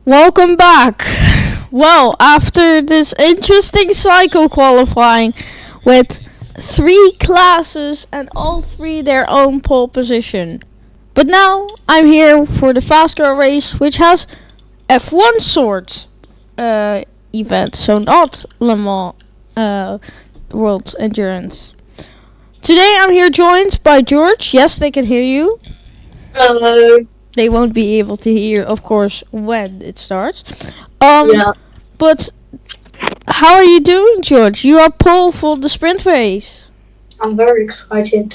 Welcome back. Well, after this interesting SEIKO qualifying with 3 classes and all 3 their own pole position. But now I'm here for the Fascar race, which has F1 sort event, so not Le Mans World Endurance. Today I'm here joined by George. Yes, they can hear you. Hello. They won't be able to hear, of course, when it starts. Yeah. But how are you doing, George? You are pole for the sprint race. I'm very excited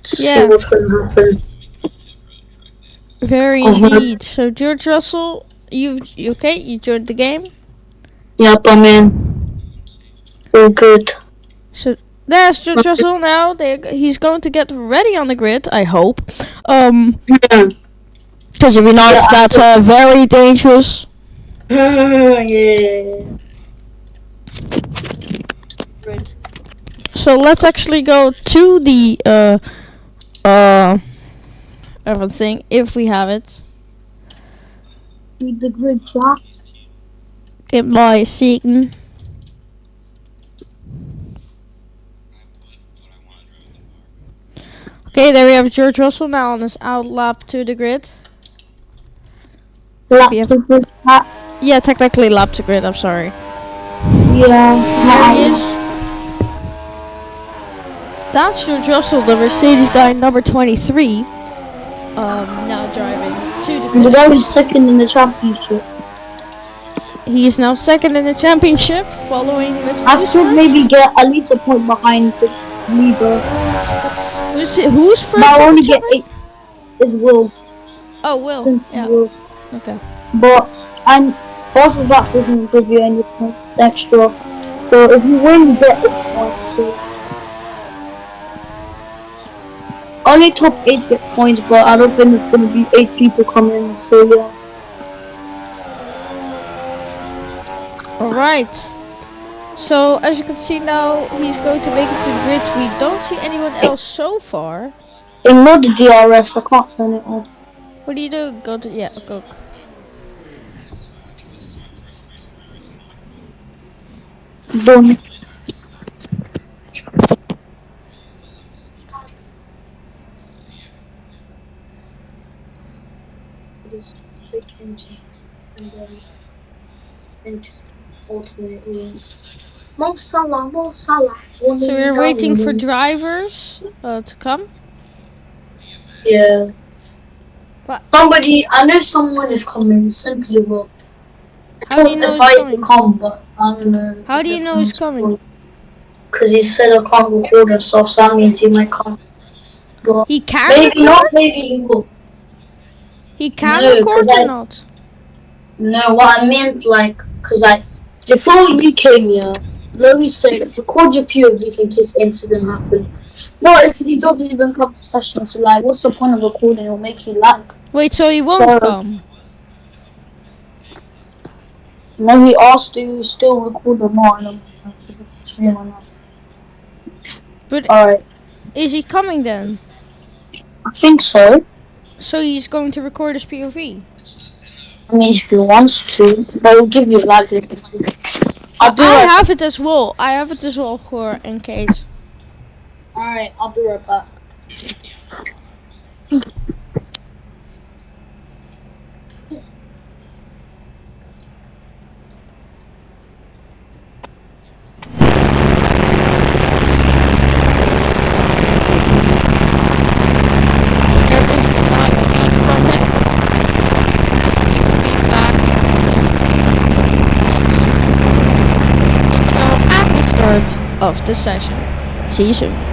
to see Yeah. what's going to happen. Very indeed. So, George Russell, you okay? You joined the game? Yep, I'm in. All good. So, there's George Russell now. He's going to get ready on the grid, I hope. Yeah. Because if not, that's very dangerous. Yeah. Right. So, let's actually go to the everything, if we have it. Read the grid, yeah. Get my SEIKO. Okay, there we have George Russell now on his out lap to the grid. Yeah, technically lap to grid, I'm sorry. Yeah. There he is. That's George Russell, the Mercedes guy, number 23. Now driving to the grid. The guy was second in the championship. He is now second in the championship, following with I should maybe get at least a point behind the leader. Who's first? But I only get 8. Is Will. Oh, Will. Yeah. Will. Okay. But Fascar doesn't give you any points extra. So if you win, you get 8 points. So only top 8 get points, but I don't think there's gonna be 8 people coming. So yeah. Alright. So as you can see now, he's going to make it to the grid. We don't see anyone else so far. Ignore the DRS. I can't turn it on. What do you do? Go to go. Done. This big engine and then into alternate wheels. Mo Salah. So we're waiting for drivers to come. Yeah. But I know someone is coming. Simply Will. how do you know he's coming? Come, but I don't know. How do you know he's coming? Because he said I can't record and stuff, so that means he might come. But He can maybe record? not, maybe he will. He can record or not? No, what I meant, because before you came here, Lowy said, record your POVs in case incident happened. No, he doesn't even come to session, so what's the point of recording? It'll make you lag. Wait, so he won't come? No, he asked, do you still record or not? And I'm stream or not. But alright. Is he coming then? I think so. So he's going to record his POV? I mean, if he wants to, but he'll give you live. I have it as well. I have it as well for in case. Alright, I'll be right back. Of the session. See you soon.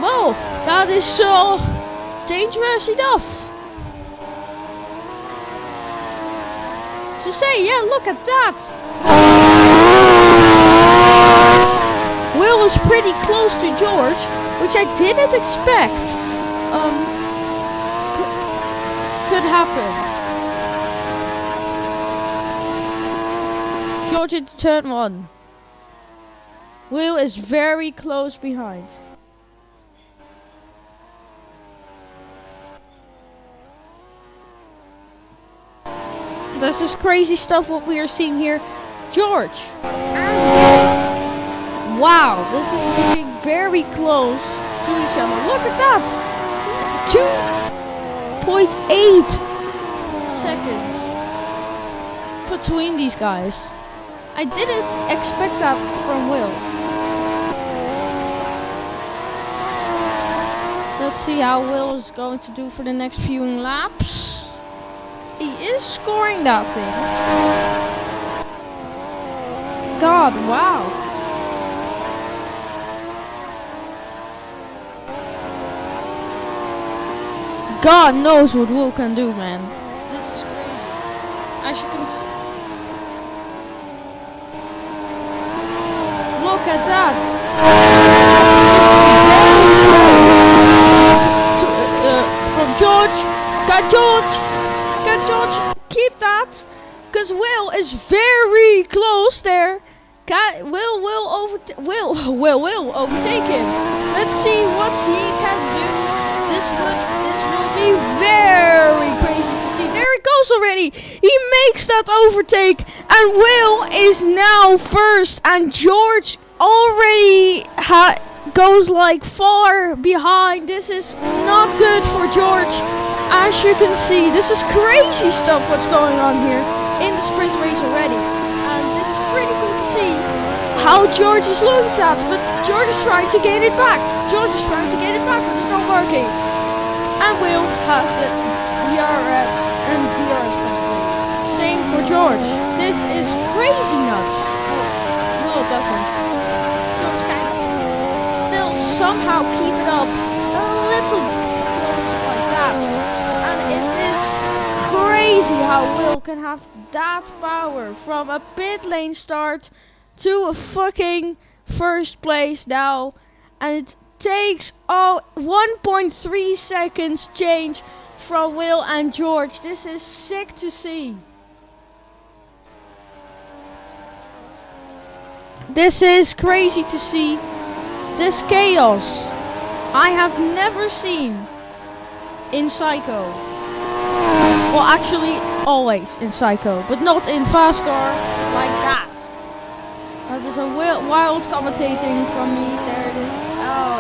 Well, that is dangerous enough to say. Yeah, look at that. Will was pretty close to George, which I didn't expect could happen. George into turn 1. Will is very close behind. This is crazy stuff what we are seeing here. George and Will. Wow, this is looking very close to each other. Look at that! 2.8 seconds between these guys. I didn't expect that from Will. Let's see how Will is going to do for the next few laps. He is scoring that thing. God, wow. God knows what Will can do, man. This is crazy. As you can see. Look at that. From George. Got George. Keep that. Because Will is very close there. Will overtake him. Let's see what he can do. This will be very crazy to see. There it goes already. He makes that overtake, and Will is now first, and George already goes like far behind. This is not good for George. As you can see, this is crazy stuff what's going on here in the sprint race already, and this is pretty cool to see how George is looked at, but George is trying to get it back. But it's not working. And Will has the DRS and DRS penalty. Same for George. This is crazy nuts. Will doesn't. George can still somehow keep it up a little close like that. And it is crazy how Will can have that power from a pit lane start to a fucking first place now. And it takes 1.3 seconds change from Will and George. This is sick to see. This is crazy to see. This chaos I have never seen in SEIKO. Well, actually always in SEIKO, but not in Fascar like that. That is a wild commentating from me. There it is. Oh,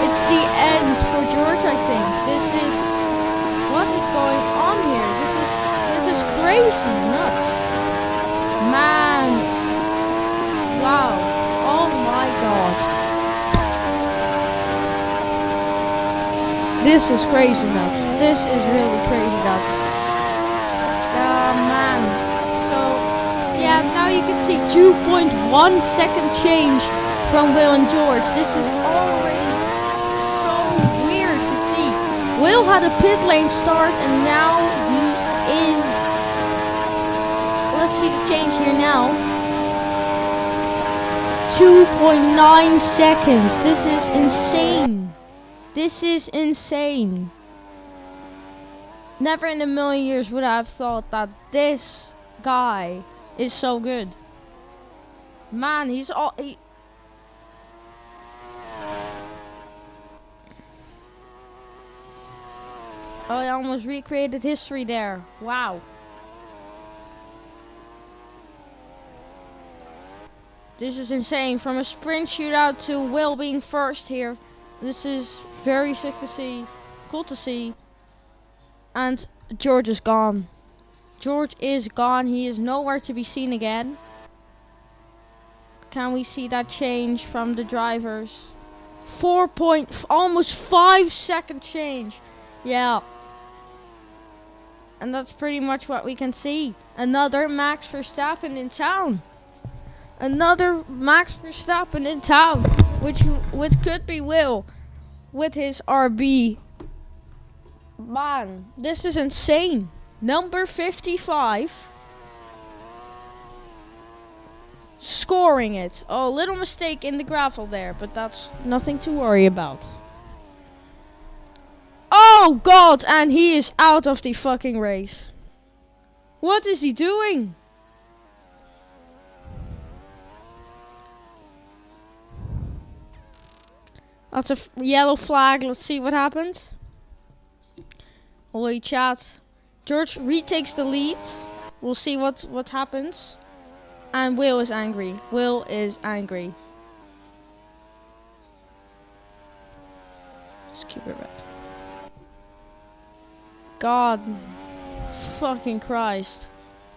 it's the end for George, I think. This is what is going on here. This is crazy nuts, man. Wow. Oh my God. This is crazy nuts. This is really crazy nuts. Man. So yeah, now you can see 2.1 second change from Will and George. This is already so weird to see. Will had a pit lane start, and now he is. Let's see the change here now. 2.9 seconds. This is insane. This is insane. Never in a million years would I have thought that this guy is so good. Man, he's all. Oh, I almost recreated history there. Wow. This is insane. From a sprint shootout to Will being first here. This is very sick to see. Cool to see. And George is gone. George is gone. He is nowhere to be seen again. Can we see that change from the drivers? Almost 5 second change. Yeah. And that's pretty much what we can see. Another Max Verstappen in town. Another Max Verstappen in town. which could be Will with his RB. Man, this is insane. Number 55. Scoring it. Oh, little mistake in the gravel there, but that's nothing to worry about. Oh god, and he is out of the fucking race. What is he doing? That's a yellow flag. Let's see what happens. Holy chat. George retakes the lead. We'll see what happens. And Will is angry. Will is angry. Let's keep it red. God fucking Christ.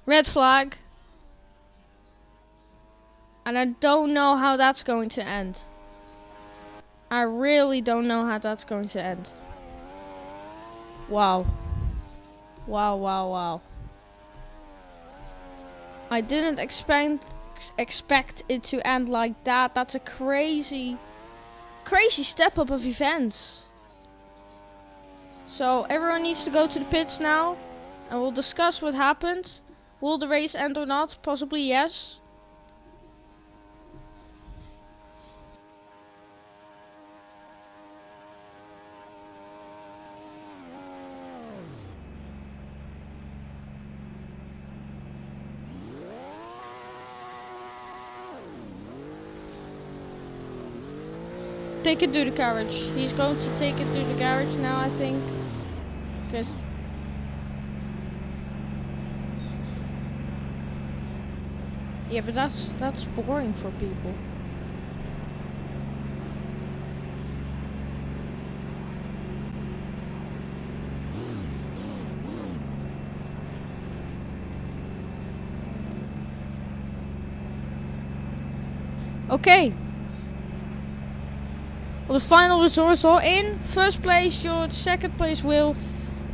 Red flag. And I don't know how that's going to end. I really don't know how that's going to end. Wow. Wow, wow, wow. I didn't expect it to end like that. That's a crazy step up of events. So everyone needs to go to the pits now. And we'll discuss what happened. Will the race end or not? Possibly yes. Take it to the garage. He's going to take it to the garage now, I think. Because yeah, but that's boring for people. Okay. Well, the final results are in. First place George, second place Will.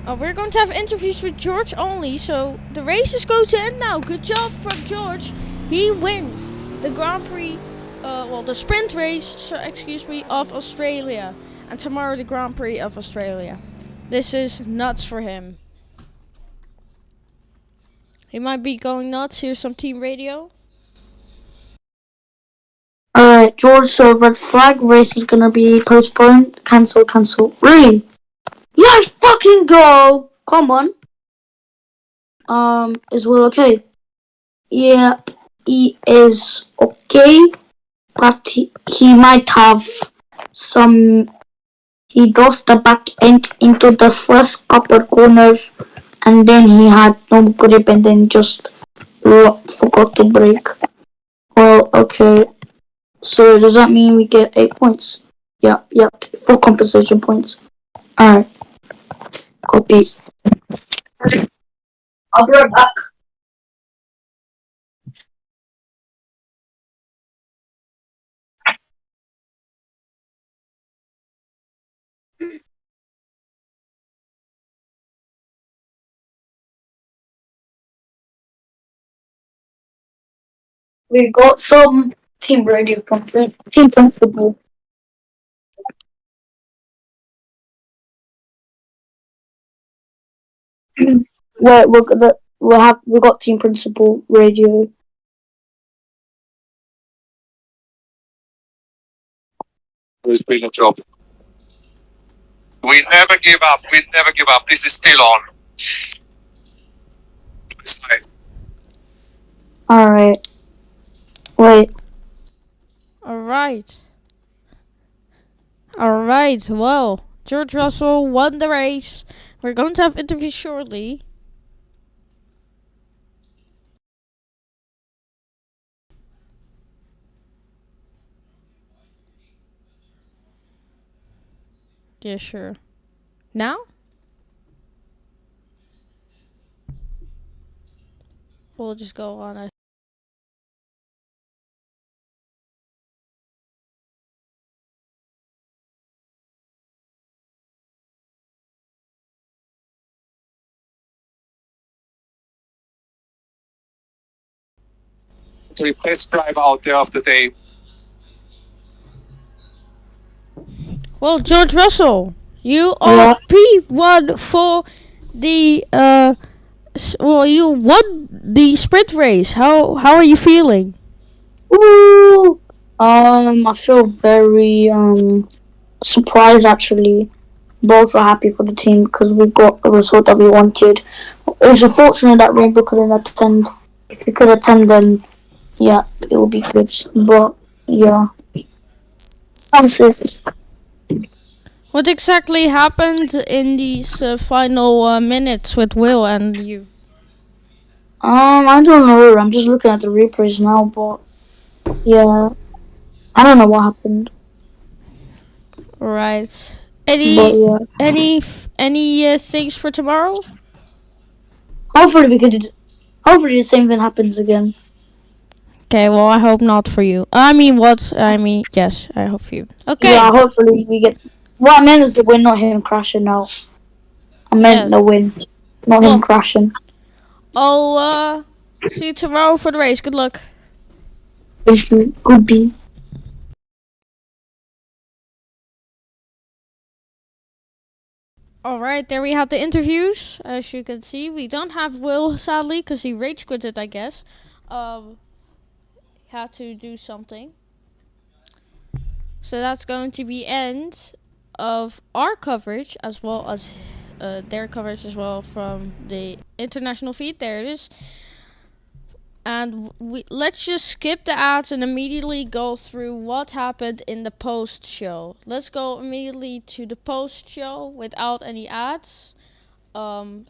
We're going to have interviews with George only, so the race is going to end now. Good job from George. He wins the Grand Prix, the sprint race, of Australia. And tomorrow the Grand Prix of Australia. This is nuts for him. He might be going nuts. Here's some team radio. Alright, George, so red flag race is gonna be postponed. Cancel. Really? Yeah, fucking go! Come on. Is Will okay? Yeah, he is okay. But he might have some. He lost the back end into the first couple corners. And then he had no grip and then just forgot to brake. Well, okay. So does that mean we get 8 points? Yeah, 4 compensation points. Alright. Copy. I'll be right back. We got some team radio from team principal. We got team principal radio. It's been a job. We never give up. This is still on. It's like, Alright. Wait. Alright. Well, George Russell won the race. We're going to have interviews shortly. Yeah, sure. Now? We'll just go on a best driver out there of the day. Well, George Russell, you are Yeah. P1 for the well, you won the sprint race. How are you feeling? Ooh. I feel very surprised actually. Both are happy for the team because we got a result that we wanted. It was unfortunate that Rainbow couldn't attend. If he could attend, then yeah, it would be good. But yeah, I'm safe. What exactly happened in these final minutes with Will and you? I don't know. I'm just looking at the replays now, but yeah, I don't know what happened. Right. But Any yeah, things for tomorrow? hopefully we could. Hopefully the same thing happens again. Okay, well, I hope not for you. I mean, what? I mean, yes, I hope for you. Okay. Yeah, hopefully we get. What I meant is the win, not him crashing out. I meant Yeah. the win, not him Well, crashing. I'll see you tomorrow for the race. Good luck. Could be. Alright, there we have the interviews. As you can see, we don't have Will, sadly, because he rage quitted, I guess. Had to do something. So that's going to be end of our coverage, as well as their coverage as well from the international feed. There it is. And let's just skip the ads and immediately go through what happened in the post show. Let's go immediately to the post show without any ads. So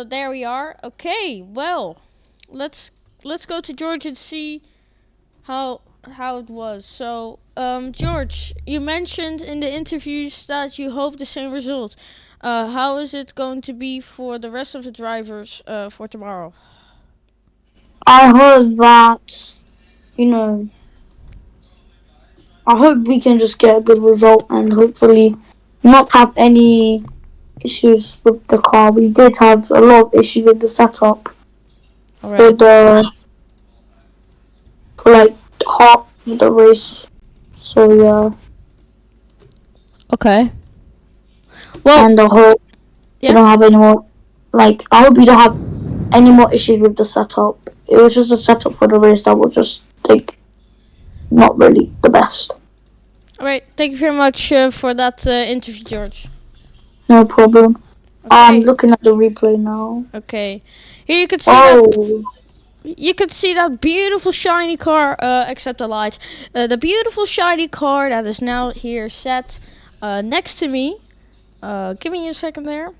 there we are. Okay, well, let's go to George and see how it was. So, George, you mentioned in the interviews that you hope the same result. How is it going to be for the rest of the drivers for tomorrow? I heard that, you know, I hope we can just get a good result and hopefully not have any issues with the car. We did have a lot of issues with the setup All for right. like half of the race. So yeah, Okay. Well, and I hope we yeah. don't have any more. Like I hope we don't have any more issues with the setup. It was just a setup for the race that was just like not really the best. All right. Thank you very much for that interview, George. No problem. I'm Okay. looking at the replay now. Okay. Here you can see that. Oh, You can see that beautiful shiny car, except the lights. The beautiful shiny car that is now here set next to me. Give me a second there.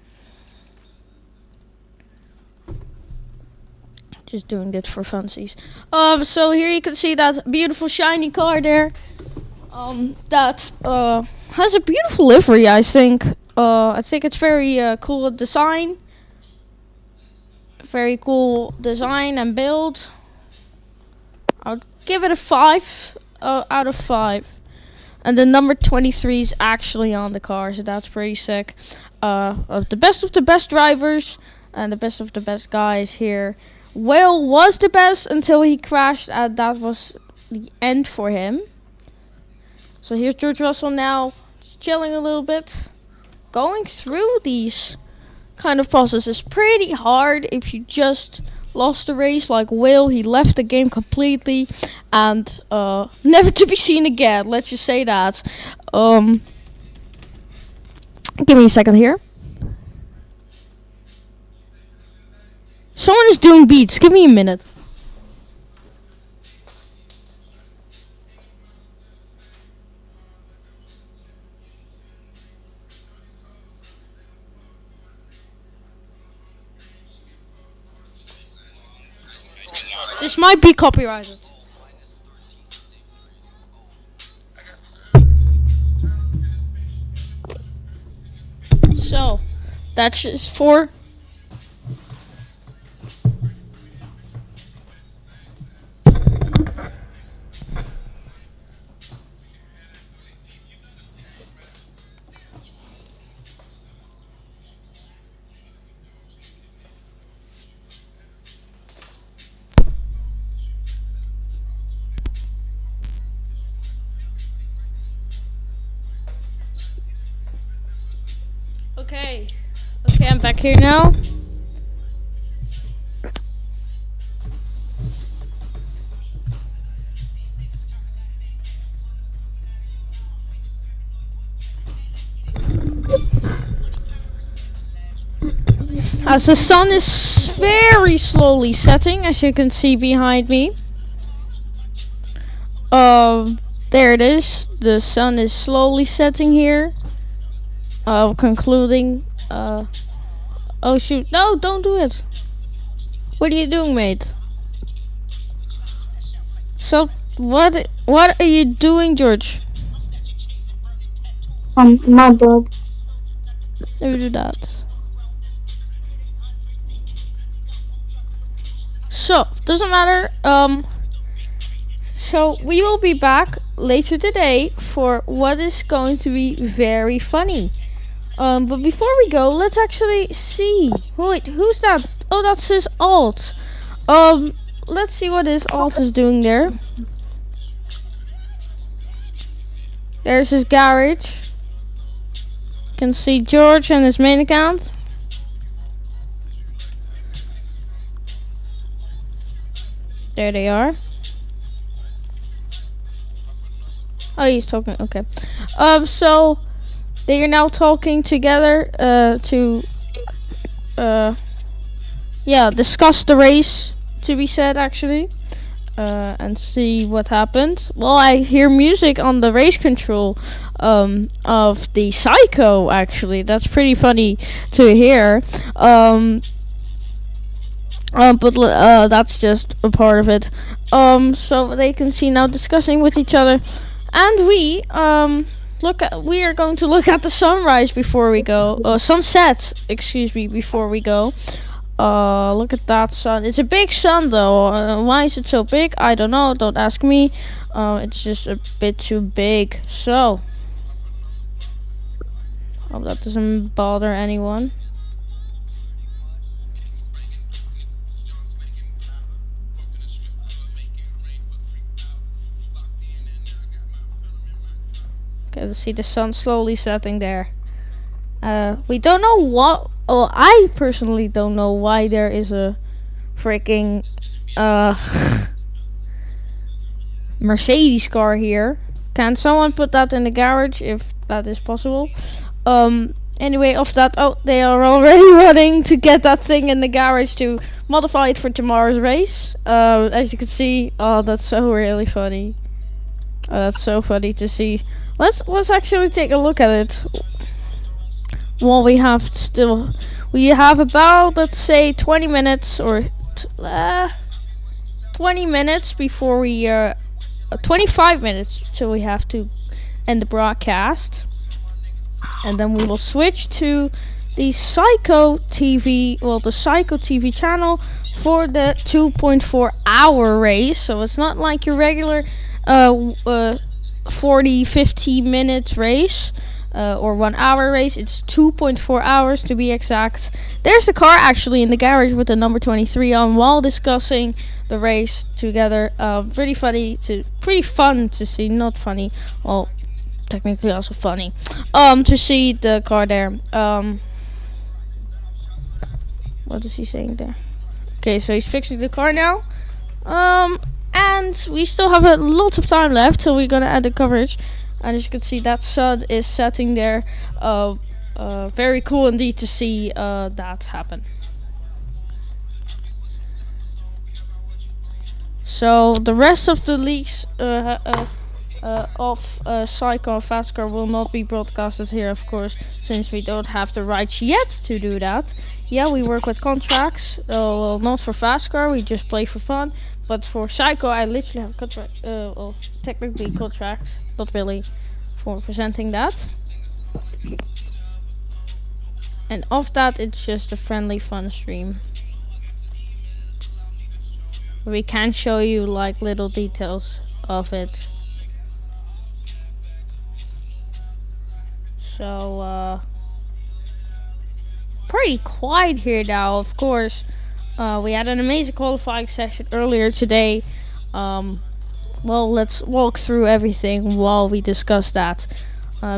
Just doing this for funsies. So here you can see that beautiful shiny car there. That has a beautiful livery, I think. I think it's very cool design. Very cool design and build. I'll give it a 5 out of 5. And the number 23 is actually on the car, so that's pretty sick. Of the best drivers and the best of the best guys here. Will was the best until he crashed, and that was the end for him. So here's George Russell now, just chilling a little bit. Going through these kind of processes pretty hard if you just lost the race like Will. He left the game completely and never to be seen again. Let's just say that. Give me a second here. Someone is doing beats. Give me a minute. This might be copyrighted. So, that's just for Okay. Okay, I'm back here now. As the sun is very slowly setting, as you can see behind me. There it is. The sun is slowly setting here. Concluding. Oh shoot! No, don't do it. What are you doing, mate? So what are you doing, George? My bad. Let me do that. So, doesn't matter. So we will be back later today for what is going to be very funny. But before we go, let's actually see. Wait, who's that? Oh, that's his alt. Let's see what his alt is doing there. There's his garage. You can see George and his main account. There they are. Oh, he's talking. Okay. So they are now talking together to discuss the race, to be said, actually, and see what happened. Well, I hear music on the race control of the SEIKO, actually. That's pretty funny to hear. But that's just a part of it. So they can see now discussing with each other, and we are going to look at the sunrise before we go. Sunset, excuse me, before we go. Look at that sun. It's a big sun though. Why is it so big? I don't know. Don't ask me. It's just a bit too big. So, hope that doesn't bother anyone. Okay, let's see the sun slowly setting there. We don't know what. Well, I personally don't know why there is a freaking Mercedes car here. Can someone put that in the garage if that is possible? Anyway, off that. Oh, they are already running to get that thing in the garage to modify it for tomorrow's race. As you can see, oh, that's so really funny. That's so funny to see. Let's actually take a look at it. Well, we have about, let's say, 20 minutes or 20 minutes before we 25 minutes till we have to end the broadcast, and then we will switch to the SEIKO TV, the SEIKO TV channel for the 2.4 hour race. So it's not like your regular 50 minutes race or 1 hour race. It's 2.4 hours to be exact. There's the car actually in the garage with the number 23 on while discussing the race together. Pretty fun to see. Not funny, well, technically also funny to see the car there. What is he saying there? Okay, so he's fixing the car now. And we still have a lot of time left till we're gonna end the coverage. And as you can see, that sun is setting there. Very cool indeed to see that happen. So the rest of the leaks of SEIKO and Fascar will not be broadcasted here, of course, since we don't have the rights yet to do that. Yeah, we work with contracts. Well, not for Fascar, we just play for fun. But for SEIKO, I literally have a contract. Well, technically contract, not really, for presenting that. And of that, it's just a friendly, fun stream. We can show you like little details of it. So, pretty quiet here now, of course. We had an amazing qualifying session earlier today. Well, let's walk through everything while we discuss that.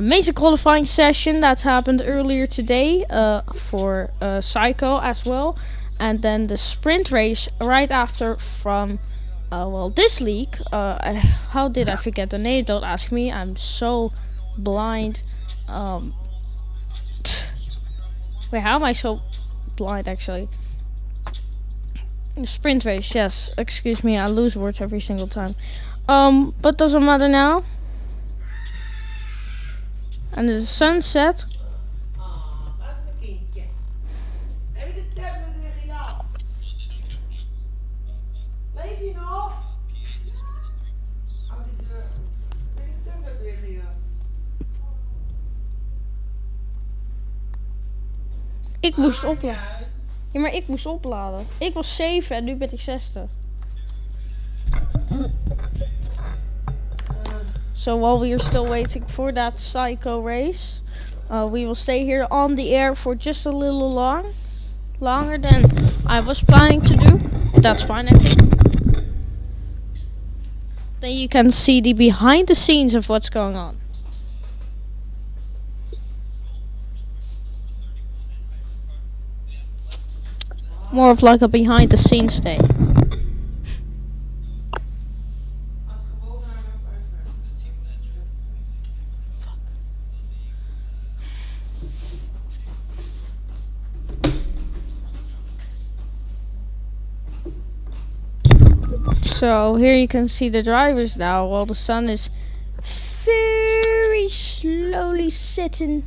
major qualifying session that happened earlier today for SEIKO as well, and then the sprint race right after from this league. How did I forget the name? Don't ask me. I'm so blind. Wait, how am I so blind actually? Sprint race, yes. Excuse me, I lose words every single time. But doesn't matter now. And the sunset. Dat is mijn kindje. Heb je de tablet weer gejat? Leef je nog? Hou die deur. Heb je de tablet weer gejat? Ik moest opladen. Ja, maar ik moest opladen. Ik was 7 en nu ben ik 60. So while we are still waiting for that SEIKO race, we will stay here on the air for just a little longer than I was planning to do. That's fine, I think. Then you can see the behind the scenes of what's going on. More of like a behind the scenes day. So here you can see the drivers now while the sun is very slowly setting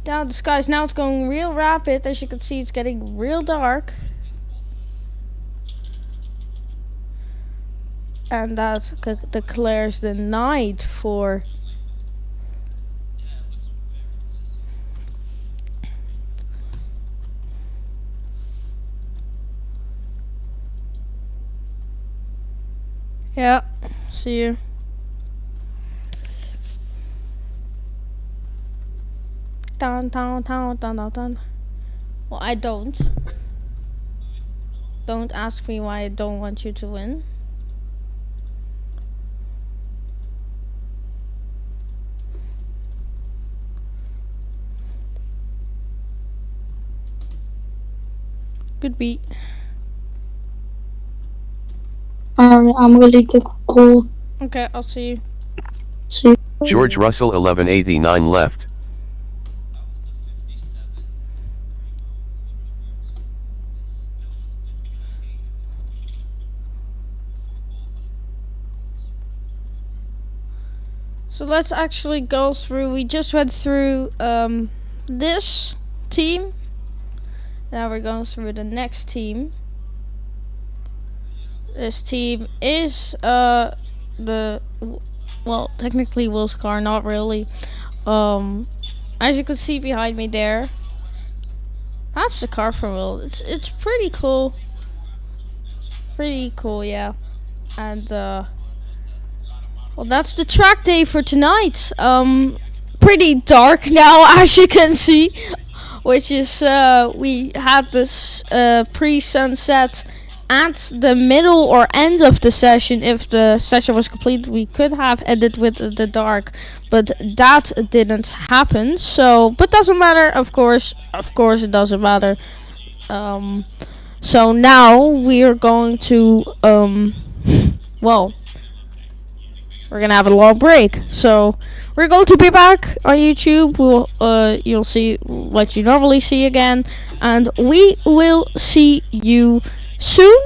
down the skies. Now it's going real rapid. As you can see, it's getting real dark. And that declares the night for yeah, see you. Dun, dun, dun, dun, dun, dun. Well, I don't. Don't ask me why I don't want you to win. Good beat. I'm really good. Cool. Okay, I'll see you. See you. George Russell 1189 left. So let's actually go through. We just went through this team. Now we're going through the next team. This team is technically Will's car, not really. As you can see behind me there, that's the car from Will. It's pretty cool. Pretty cool, yeah. And well, that's the track day for tonight. Pretty dark now, as you can see, which is we had this pre-sunset at the middle or end of the session. If the session was complete, we could have ended with the dark, but that didn't happen. So, but doesn't matter. Of course, it doesn't matter. So now we are going to we're gonna have a long break. So we're going to be back on YouTube. You'll see what you normally see again, and we will see you soon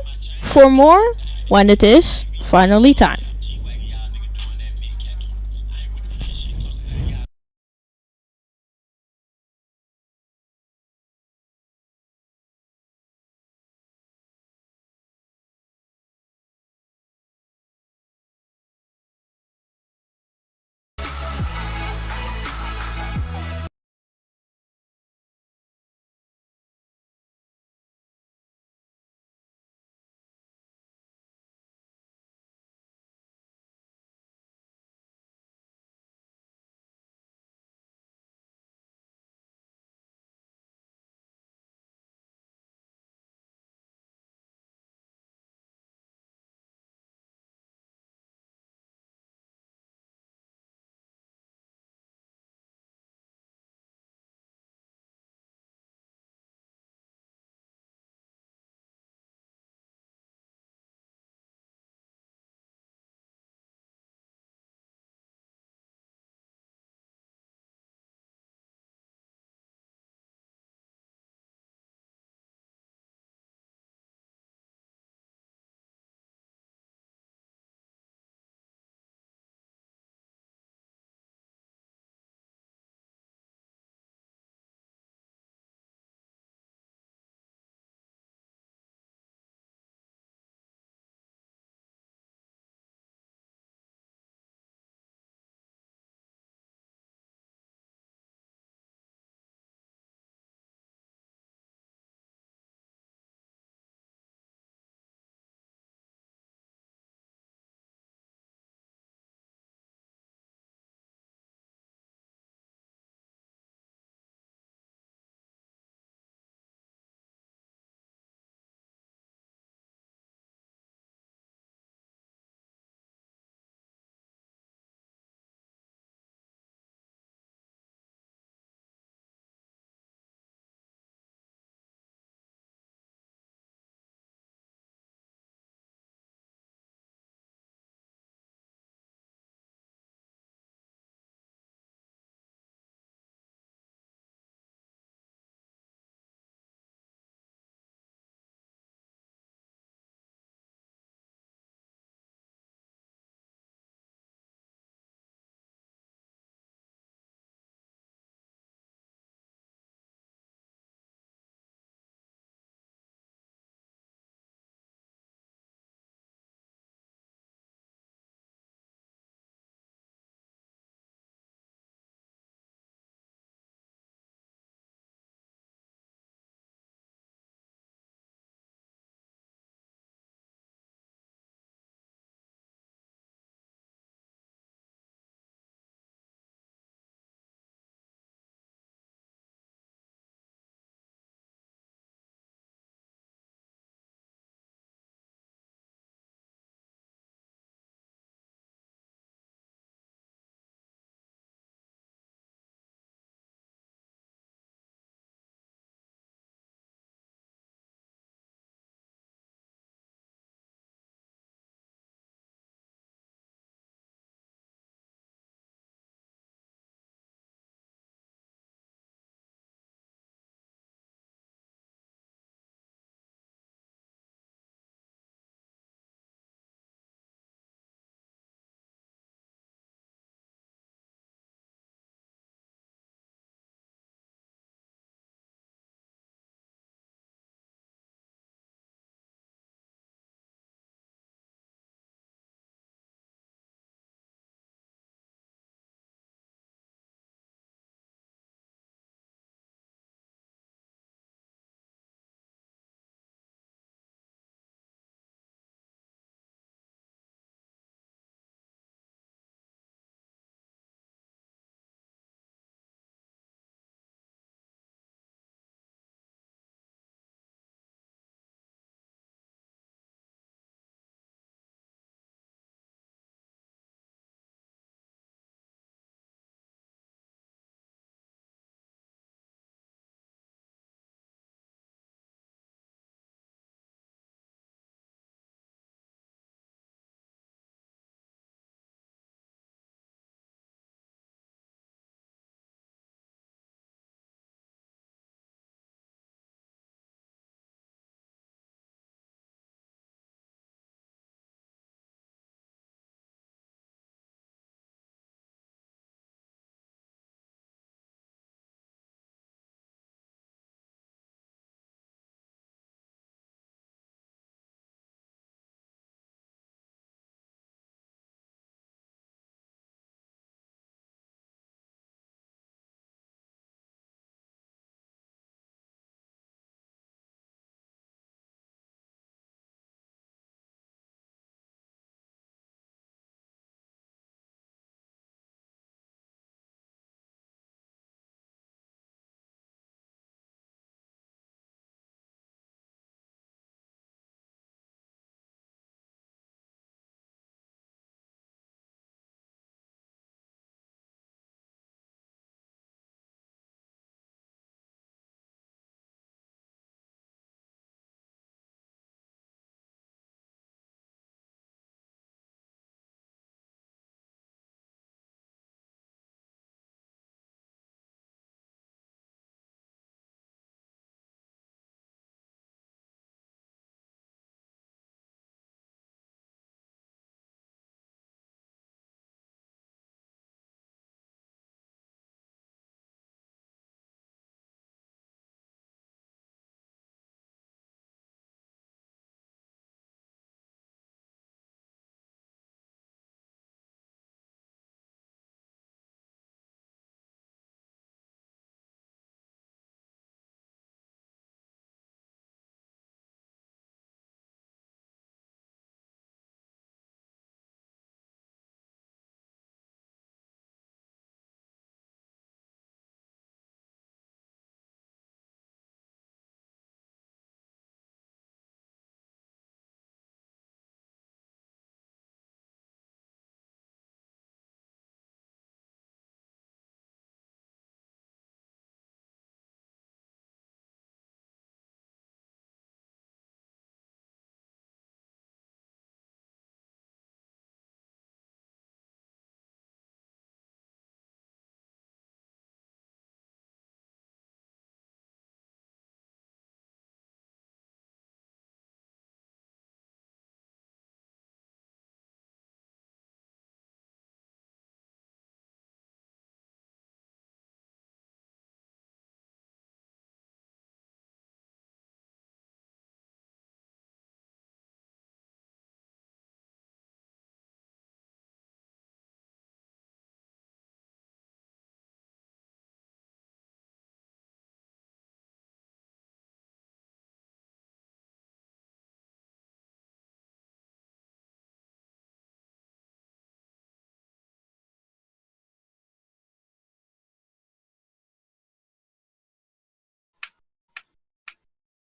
for more when it is finally time.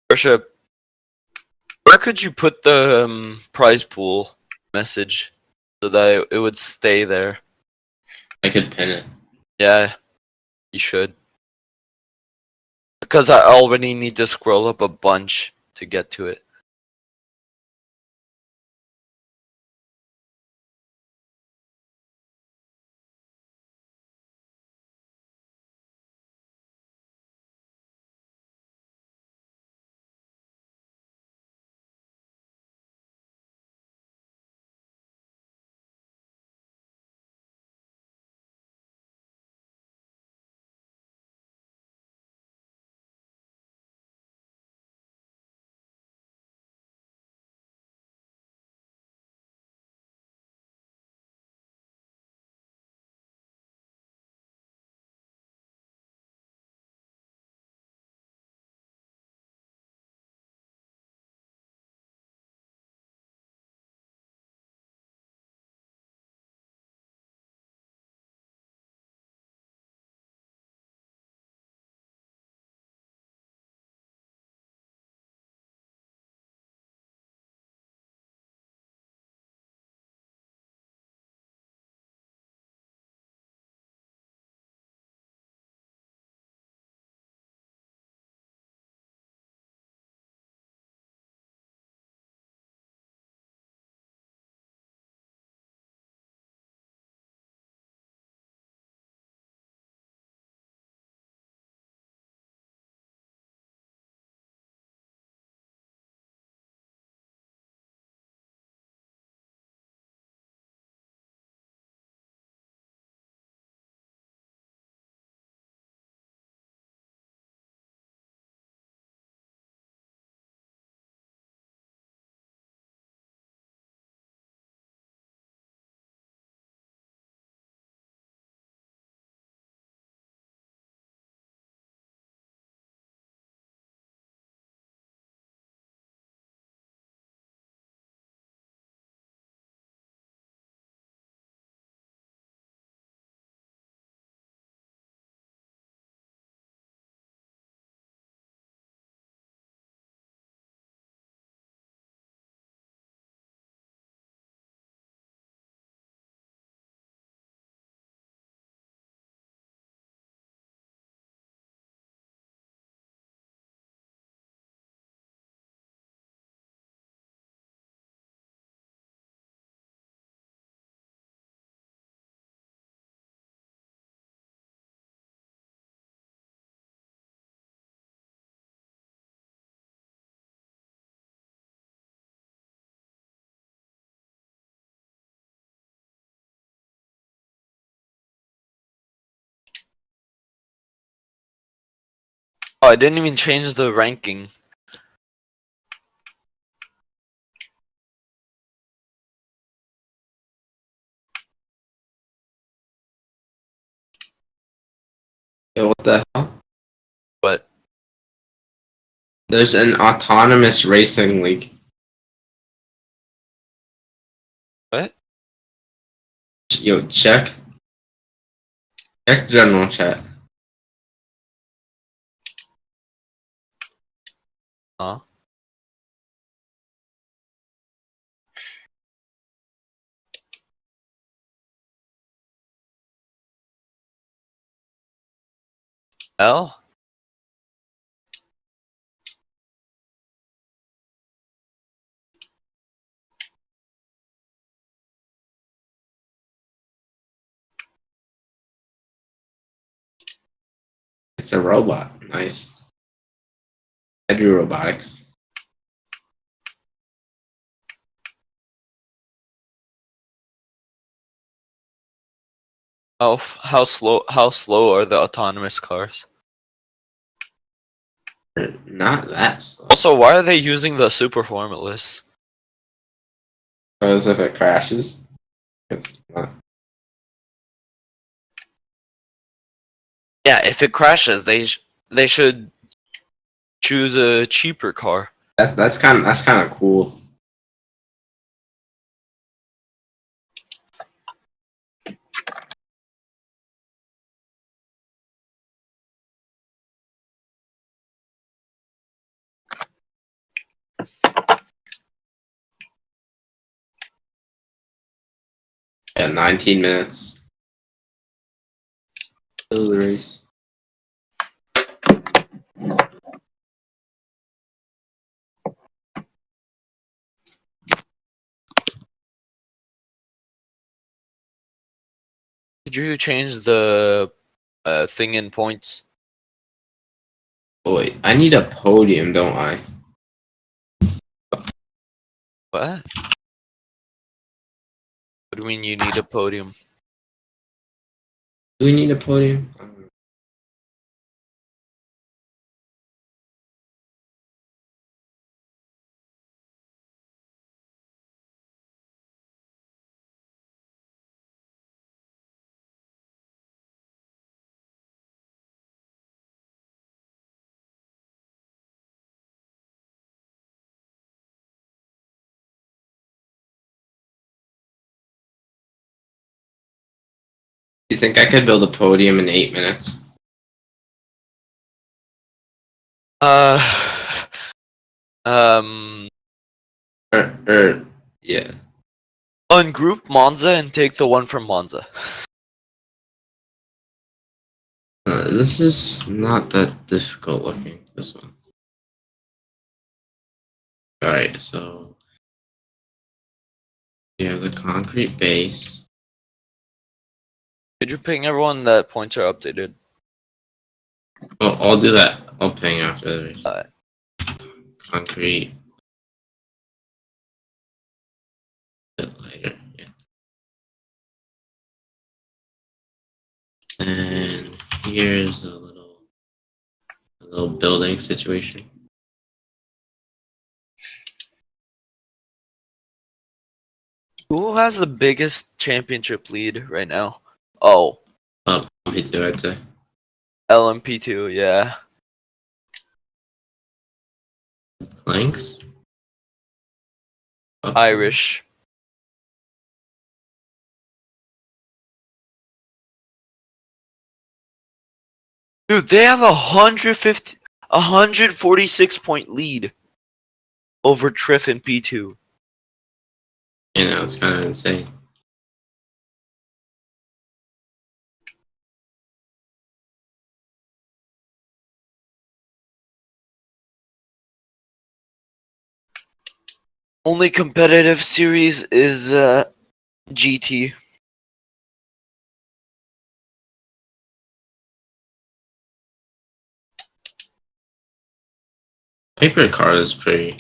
Worship, where could you put the prize pool message so that it would stay there? I could pin it. Yeah, you should. Because I already need to scroll up a bunch to get to it. Oh, I didn't even change the ranking. Yo, what the hell? But There's an autonomous racing league. what? Yo, check general chat. Huh? L? It's a robot. Nice. I do robotics. How slow are the autonomous cars? Not that slow. Also, why are they using the super formulas? Because if it crashes, it's not. Yeah, if it crashes, they should choose a cheaper car. That's kind of cool. Yeah, 19 minutes. Still the race. Did you change the thing in points? Oh, wait, I need a podium, don't I? What? What do you mean you need a podium? Do we need a podium? You think I could build a podium in 8 minutes? Uh, um, Yeah. ungroup Monza and take the one from Monza. This is not that difficult looking, this one. Alright, so you have the concrete base. Could you ping everyone that points are updated? Oh, I'll do that. I'll ping after the race. Alright. Concrete. A bit later, yeah. And here's a little building situation. Who has the biggest championship lead right now? Oh, Me too, I'd say. LMP2, yeah. Planks. Okay. Irish. Dude, they have 146 point lead over Triff in P2. You know, it's kind of insane. Only competitive series is GT. Paper car is pretty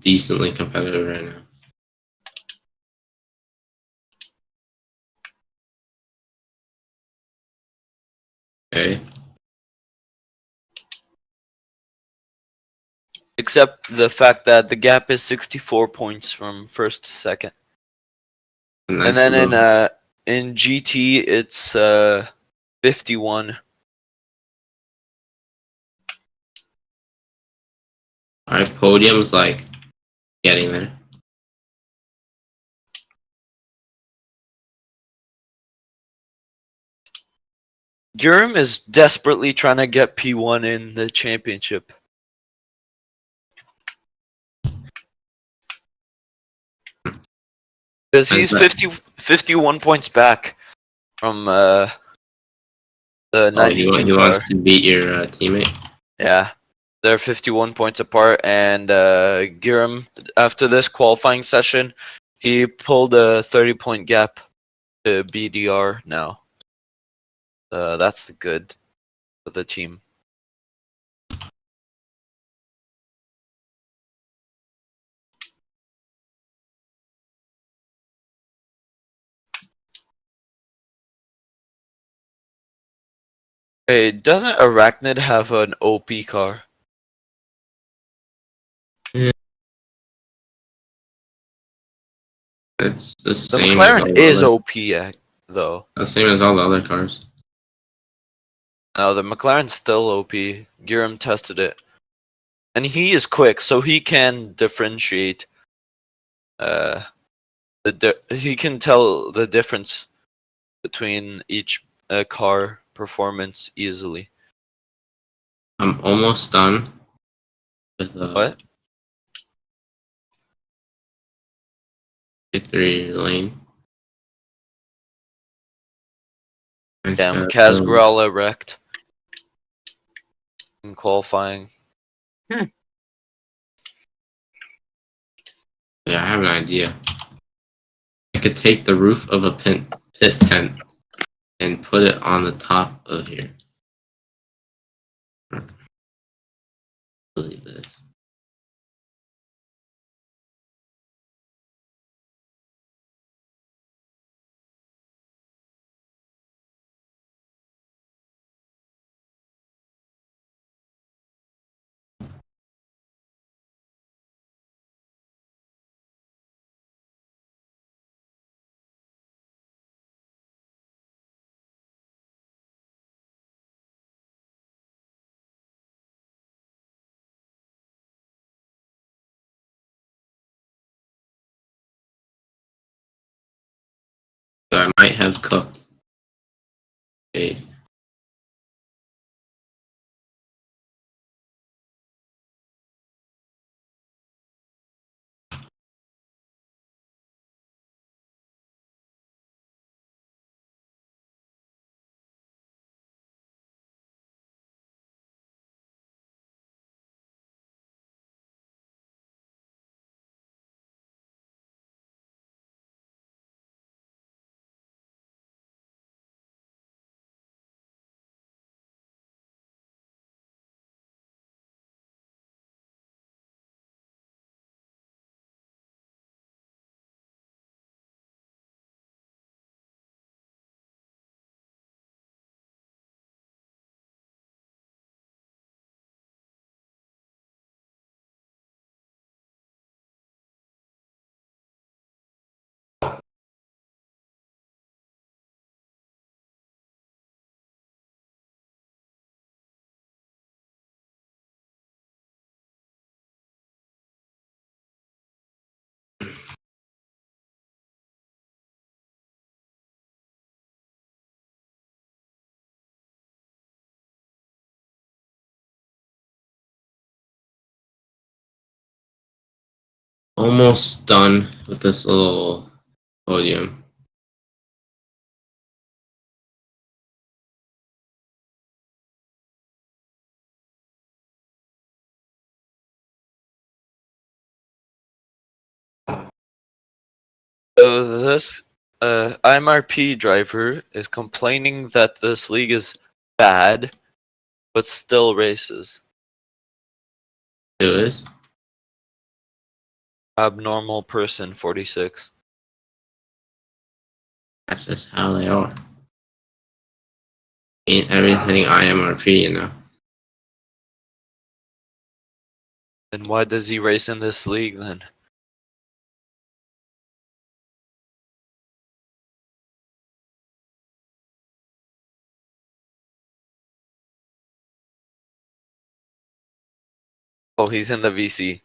decently competitive right now. Okay. Except the fact that the gap is 64 points from first to second. Nice And then little- in GT it's 51. Alright, podium's like getting there. Durham is desperately trying to get P1 in the championship. Because he's 51 points back from the Oh, 92 he car. wants to beat your teammate. Yeah, they're 51 points apart, and Giram, after this qualifying session, he pulled a 30-point gap to BDR now. That's good for the team. Hey, doesn't Arachnid have an OP car? It's the The same as McLaren all is the other, OP, though. the same as all the other cars. No, the McLaren's still OP. Giram tested it. And he is quick, so he can differentiate. He can tell the difference between each car performance easily. I'm almost done with What? Victory lane. Nice Damn, shot. Casgrala wrecked in qualifying. Yeah, I have an idea. I could take the roof of a pit tent and put it on the top of here. Delete this. So I might have cooked. Okay. Almost done with this little podium. So this IMRP driver is complaining that this league is bad, but still races. It is. Abnormal person 46. That's just how they are. Ain't everything IMRP, you know. Then why does he race in this league then? Oh, he's in the VC.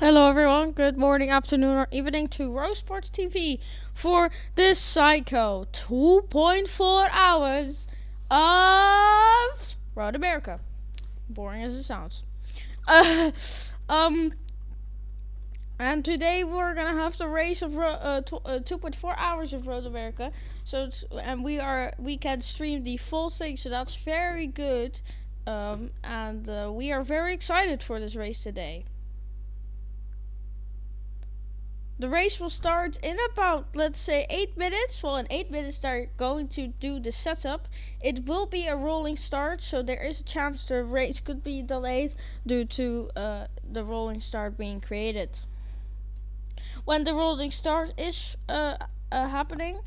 Hello everyone, good morning, afternoon or evening to RoSports TV for this SEIKO 2.4 hours of Road America. Boring as it sounds. And today we're gonna have the race of 2.4 hours of Road America. So we can stream the full thing, so that's very good. And we are very excited for this race today. The race will start in about, let's say, 8 minutes. Well, in 8 minutes they're going to do the setup. It will be a rolling start, so there is a chance the race could be delayed due to the rolling start being created. When the rolling start is happening,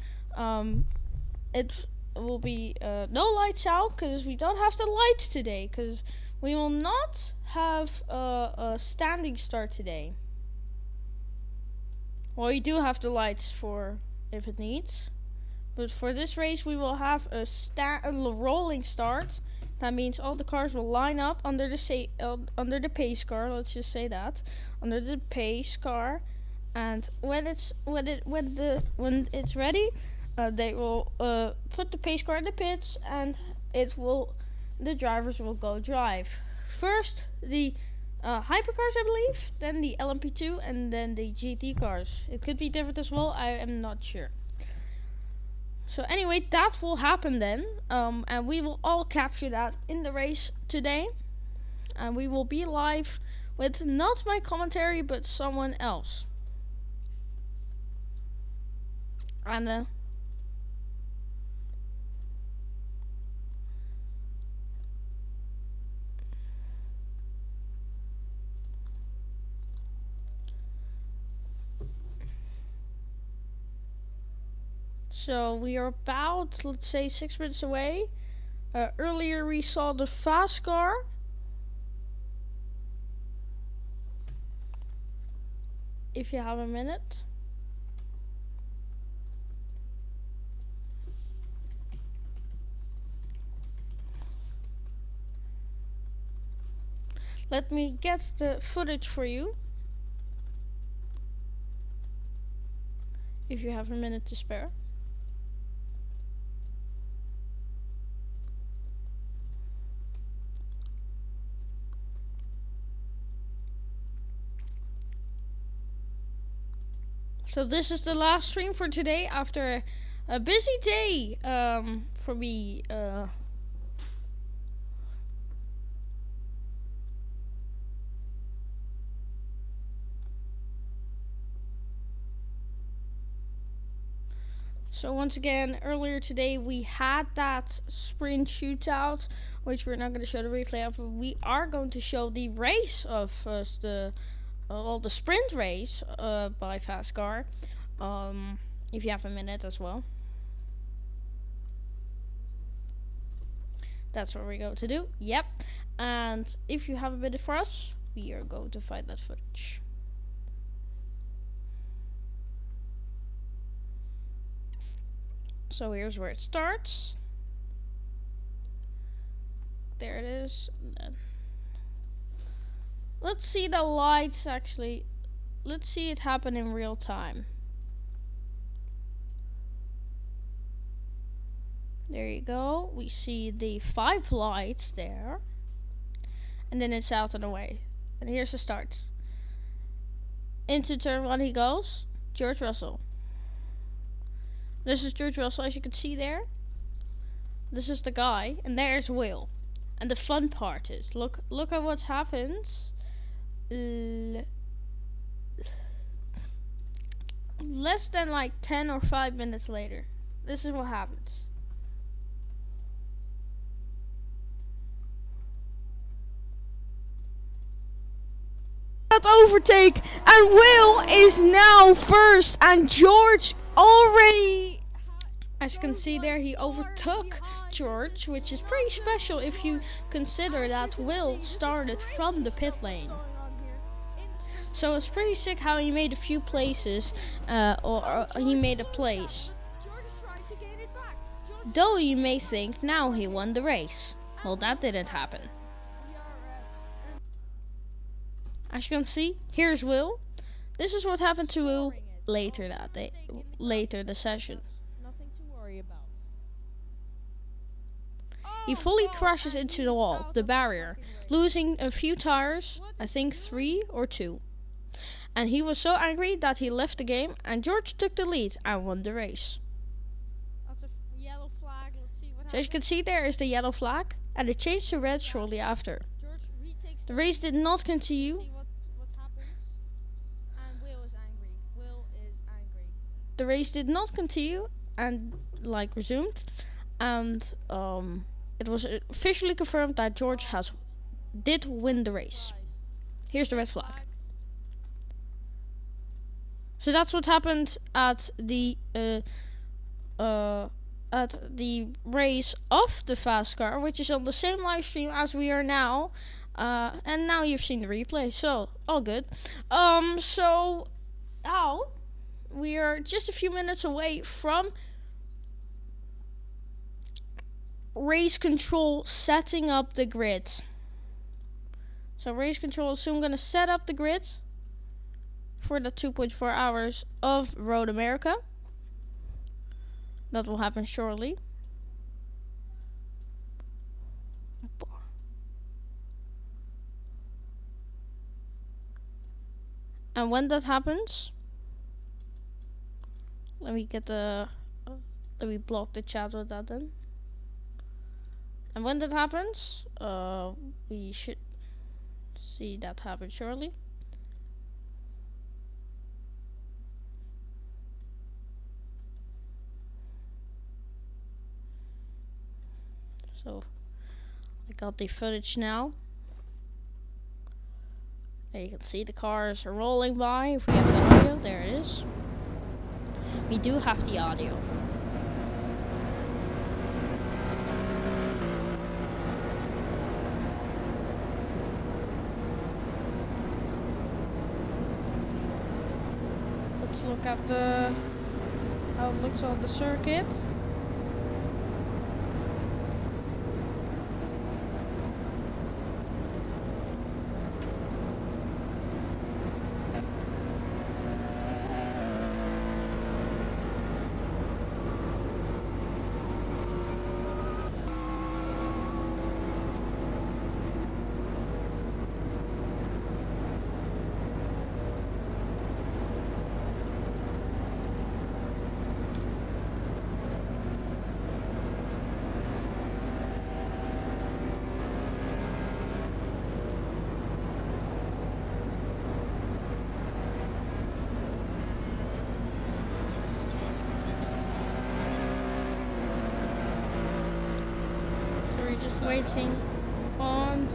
it will be no lights out, because we don't have the lights today, because we will not have a standing start today. Well, you do have the lights for if it needs. But for this race, we will have a rolling start. That means all the cars will line up under the pace car. Let's just say that under the pace car, and when it's ready, they will put the pace car in the pits, and the drivers will go drive. First, the hypercars, I believe, then the LMP2, and then the GT cars. It could be different as well, I am not sure. So anyway, that will happen then, and we will all capture that in the race today. And we will be live with not my commentary, but someone else. And so we are about, let's say, 6 minutes away. Earlier we saw the Fascar. If you have a minute. Let me get the footage for you. If you have a minute to spare. So this is the last stream for today after a busy day for me. So once again, earlier today we had that sprint shootout, which we're not going to show the replay of. We are going to show the race of the sprint race by Fascar. If you have a minute as well. That's what we're going to do. Yep. And if you have a minute for us, we are going to find that footage. So here's where it starts. There it is. Let's see the lights actually. Let's see it happen in real time. There you go. We see the 5 lights there. And then it's out and away. And here's the start. Into turn 1 he goes. George Russell. This is George Russell, as you can see there. This is the guy, and there's Will. And the fun part is, look at what happens. Less than like 10 or 5 minutes later. This is what happens. That overtake, and Will is now first, and George already, as you can see there, he overtook George, which is pretty special if you consider that Will started from the pit lane. So it's pretty sick how he made a few places, or he made a place. Though you may think now he won the race. Well, that didn't happen. As you can see, here's Will. This is what happened to Will later that day, later the session. Nothing to worry about. He fully crashes into the wall, the barrier, losing a few tires, I think 3 or 2. And he was so angry that he left the game, and George took the lead and won the race. That's a yellow flag. Let's see what So as you can see, there is the yellow flag, and it changed to red shortly after. George retakes The race did not continue. See what happens. And Will is angry. Will is angry. The race did not continue and resumed, and it was officially confirmed that George did win the race. Here's the red flag. So that's what happened at the race of the Fascar, which is on the same live stream as we are now. And now you've seen the replay, so all good. So now we are just a few minutes away from race control setting up the grid. So race control is soon gonna set up the grid for the 2.4 hours of Road America. That will happen shortly. And when that happens, let me block the chat with that then. And when that happens, we should see that happen shortly. So I got the footage now. There you can see the cars are rolling by. If we have the audio, there it is. We do have the audio. Let's look at how it looks on the circuit. Waiting on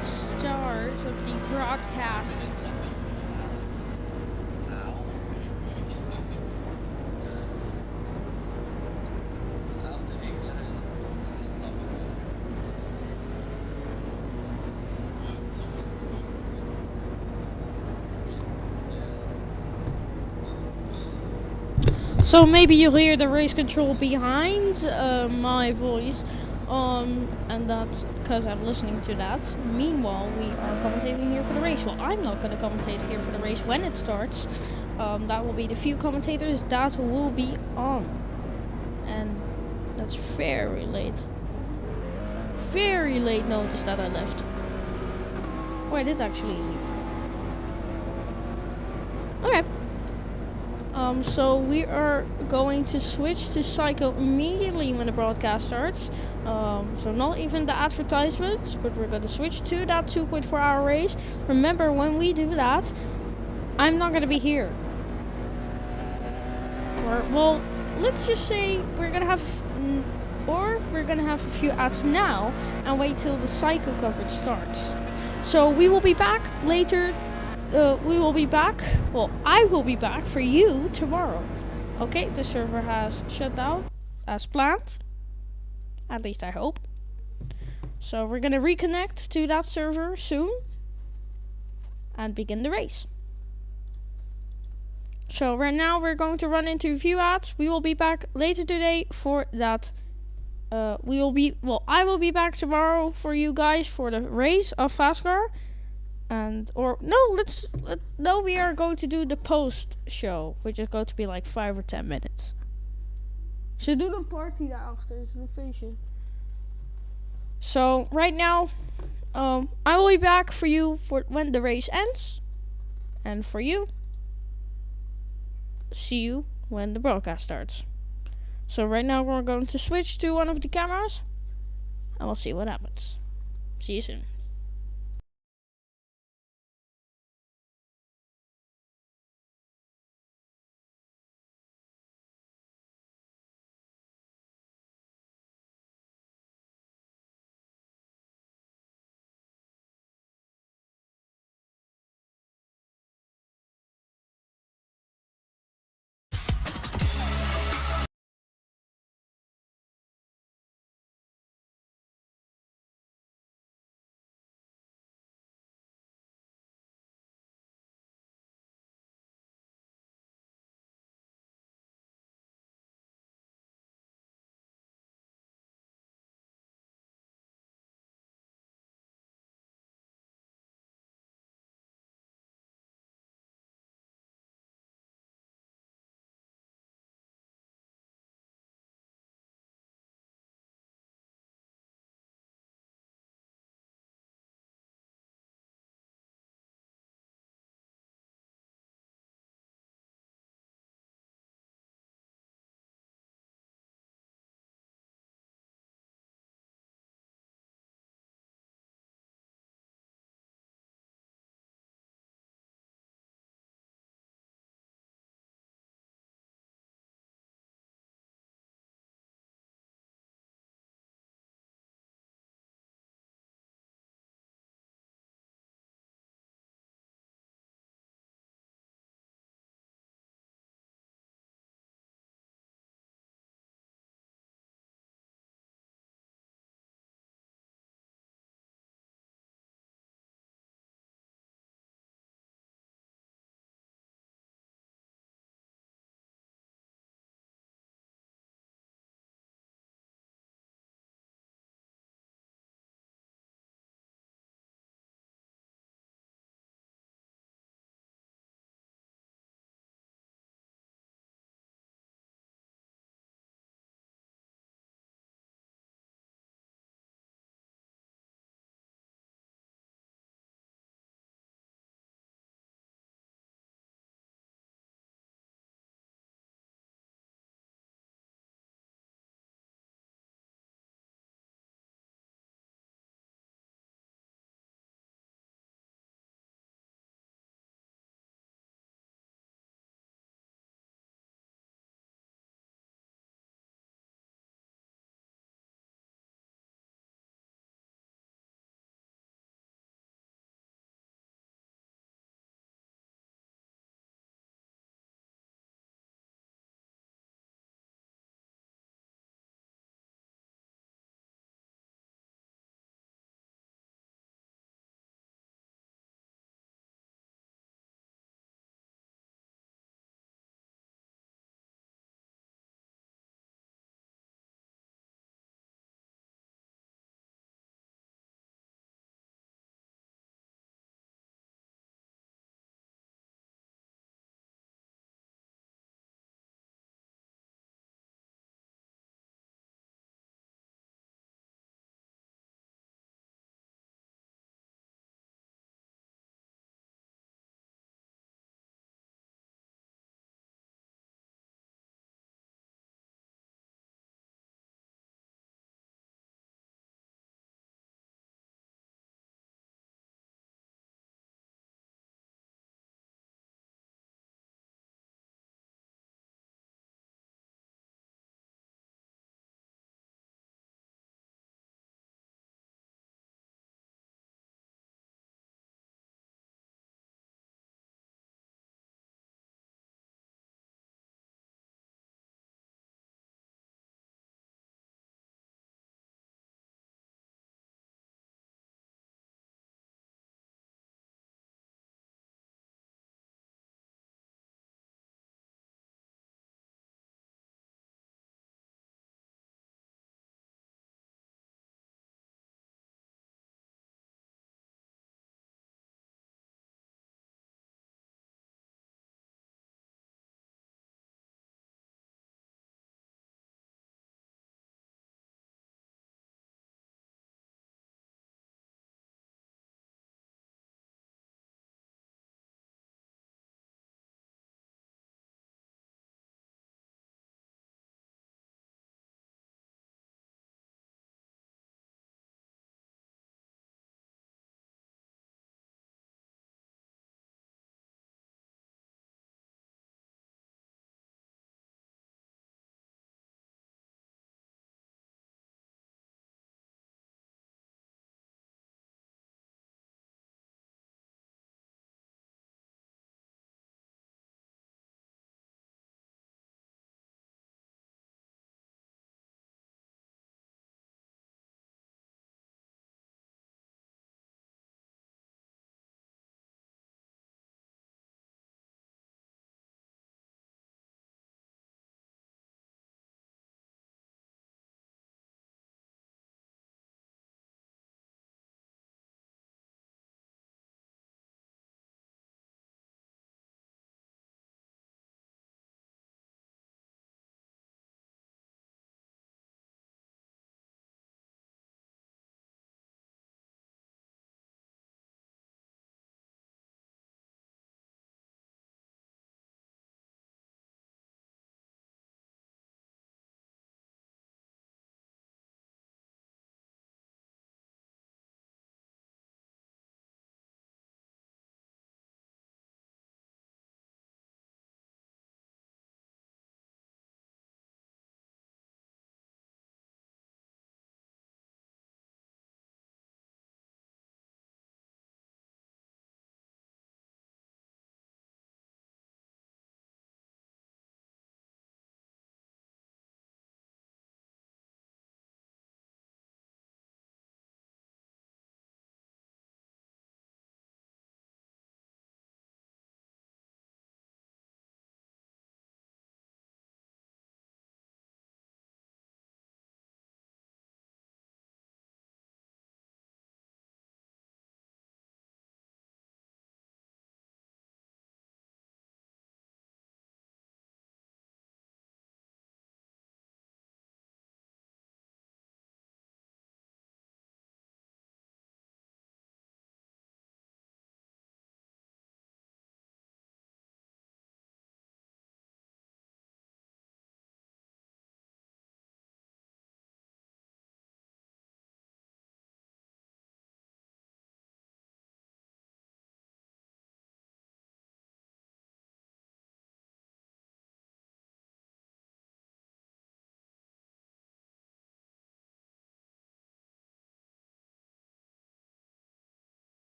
the start of the broadcast. So maybe you'll hear the race control behind my voice, and that's because I'm listening to that. Meanwhile, we are commentating here for the race. Well, I'm not going to commentate here for the race when it starts. That will be the few commentators that will be on, and that's very late. Very late notice that I left. Oh, I did actually leave. Okay. So we are going to switch to SEIKO immediately when the broadcast starts. So not even the advertisement, but we're going to switch to that 2.4 hour race. Remember, when we do that, I'm not going to be here. Or, well, let's just say we're going to have, a few ads now and wait till the SEIKO coverage starts. So we will be back later. We will be back. Well, I will be back for you tomorrow. Okay, the server has shut down as planned. At least I hope. So we're gonna reconnect to that server soon and begin the race. So right now we're going to run into a few ads. We will be back later today for that. I will be back tomorrow for you guys for the race of Fascar. And no, we are going to do the post show, which is going to be like 5 or 10 minutes. Ze doen een party daarachter, dus een feestje. So right now, I will be back for you for when the race ends, and for you, see you when the broadcast starts. So right now we're going to switch to one of the cameras, and we'll see what happens. See you soon.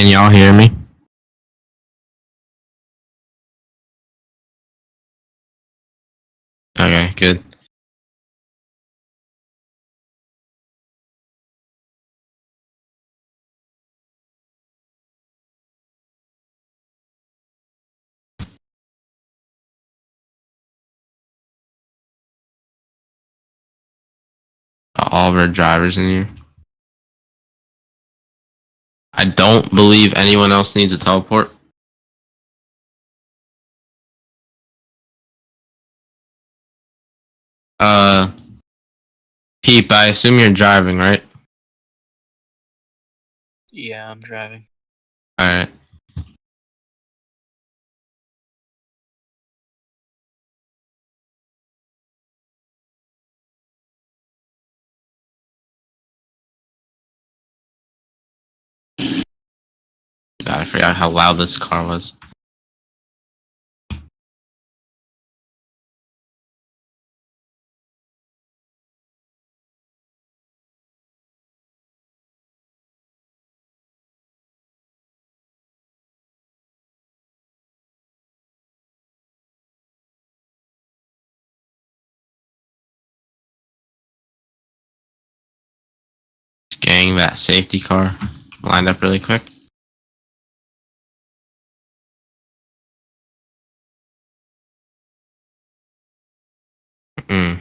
Can y'all hear me? Okay, good. All of our drivers in here. I don't believe anyone else needs a teleport. Peep, I assume you're driving, right? Yeah, I'm driving. Alright. God, I forgot how loud this car was. Gang, that safety car lined up really quick. Mm.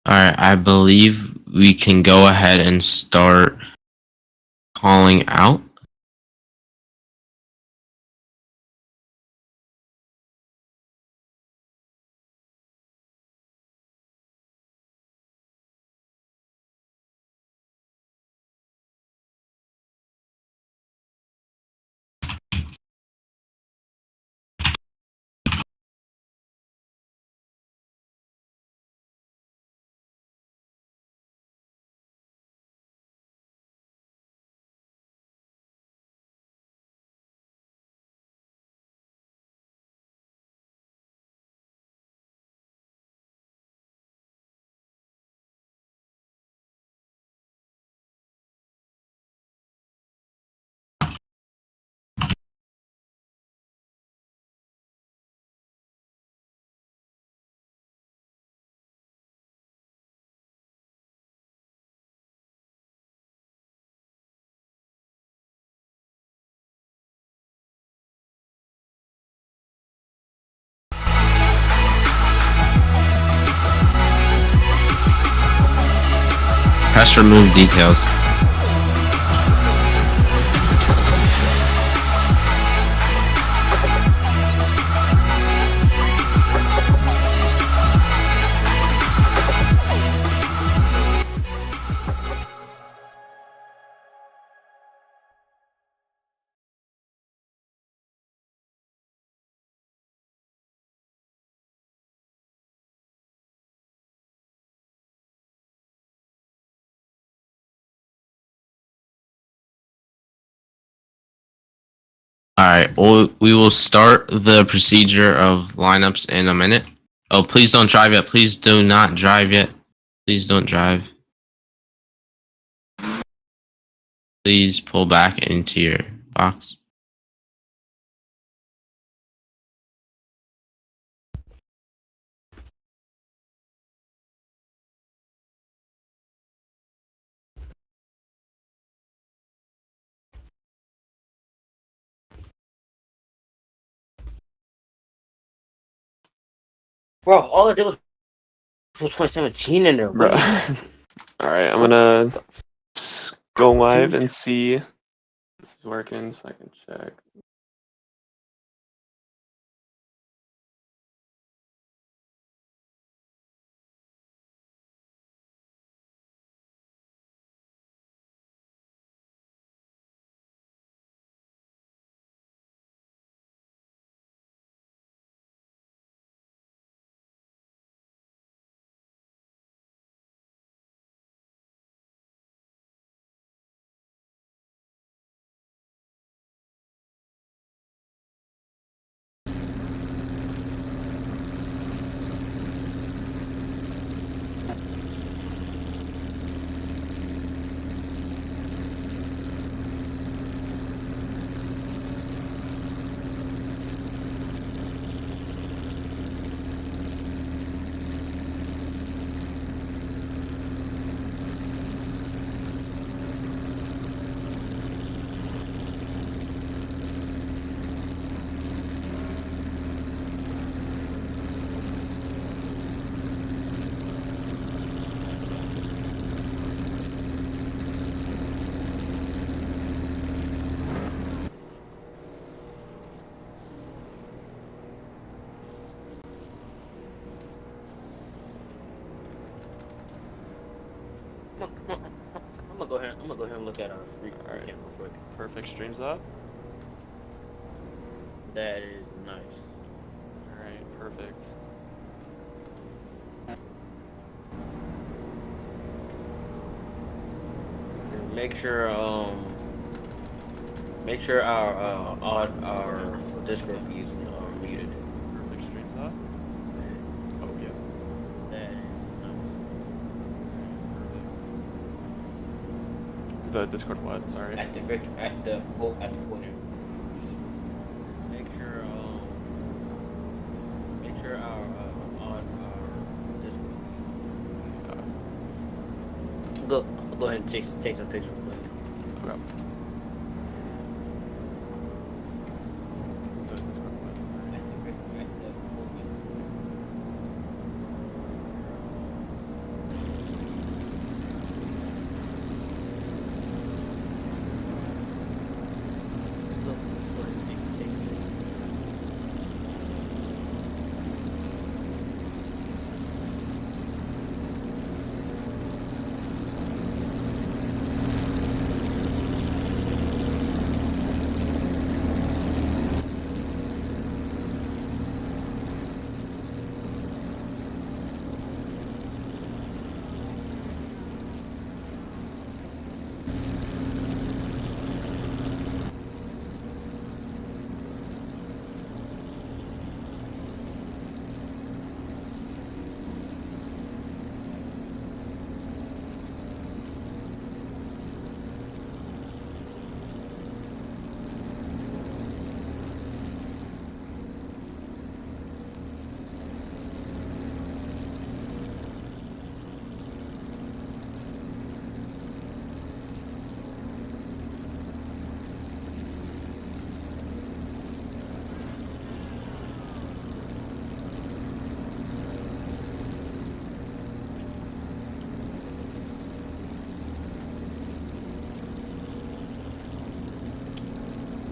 Alright, I believe we can go ahead and start calling out. Press remove details. Alright, we will start the procedure of lineups in a minute. Oh, please don't drive yet. Please do not drive yet. Please don't drive. Please pull back into your box. Bro, all I did was put 2017 in there. Bro. Alright, I'm gonna go live and see if this is working so I can check. I'm gonna go ahead and look at our Alright. recap real quick. Perfect. Streams up. That is nice. Alright, perfect. And make sure our Discord feeds are muted. Perfect. Streams up. Oh, yeah. That is nice. Perfect. The Discord what? Sorry. At the corner. Make sure our Discord feeds. Go ahead and take some pictures real quick. Okay. The Discord what? Sorry.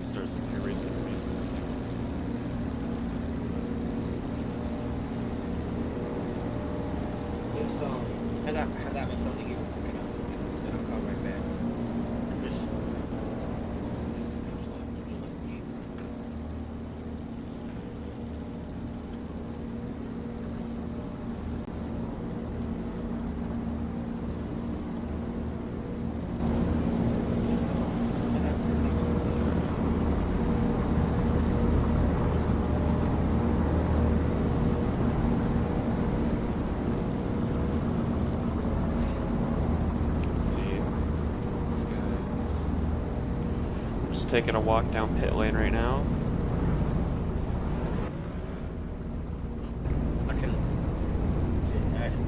Start some new racing music. I got something to give you. Then I'll call right back. Just Let's see. These guys. I'm just taking a walk down pit lane right now. I can actually.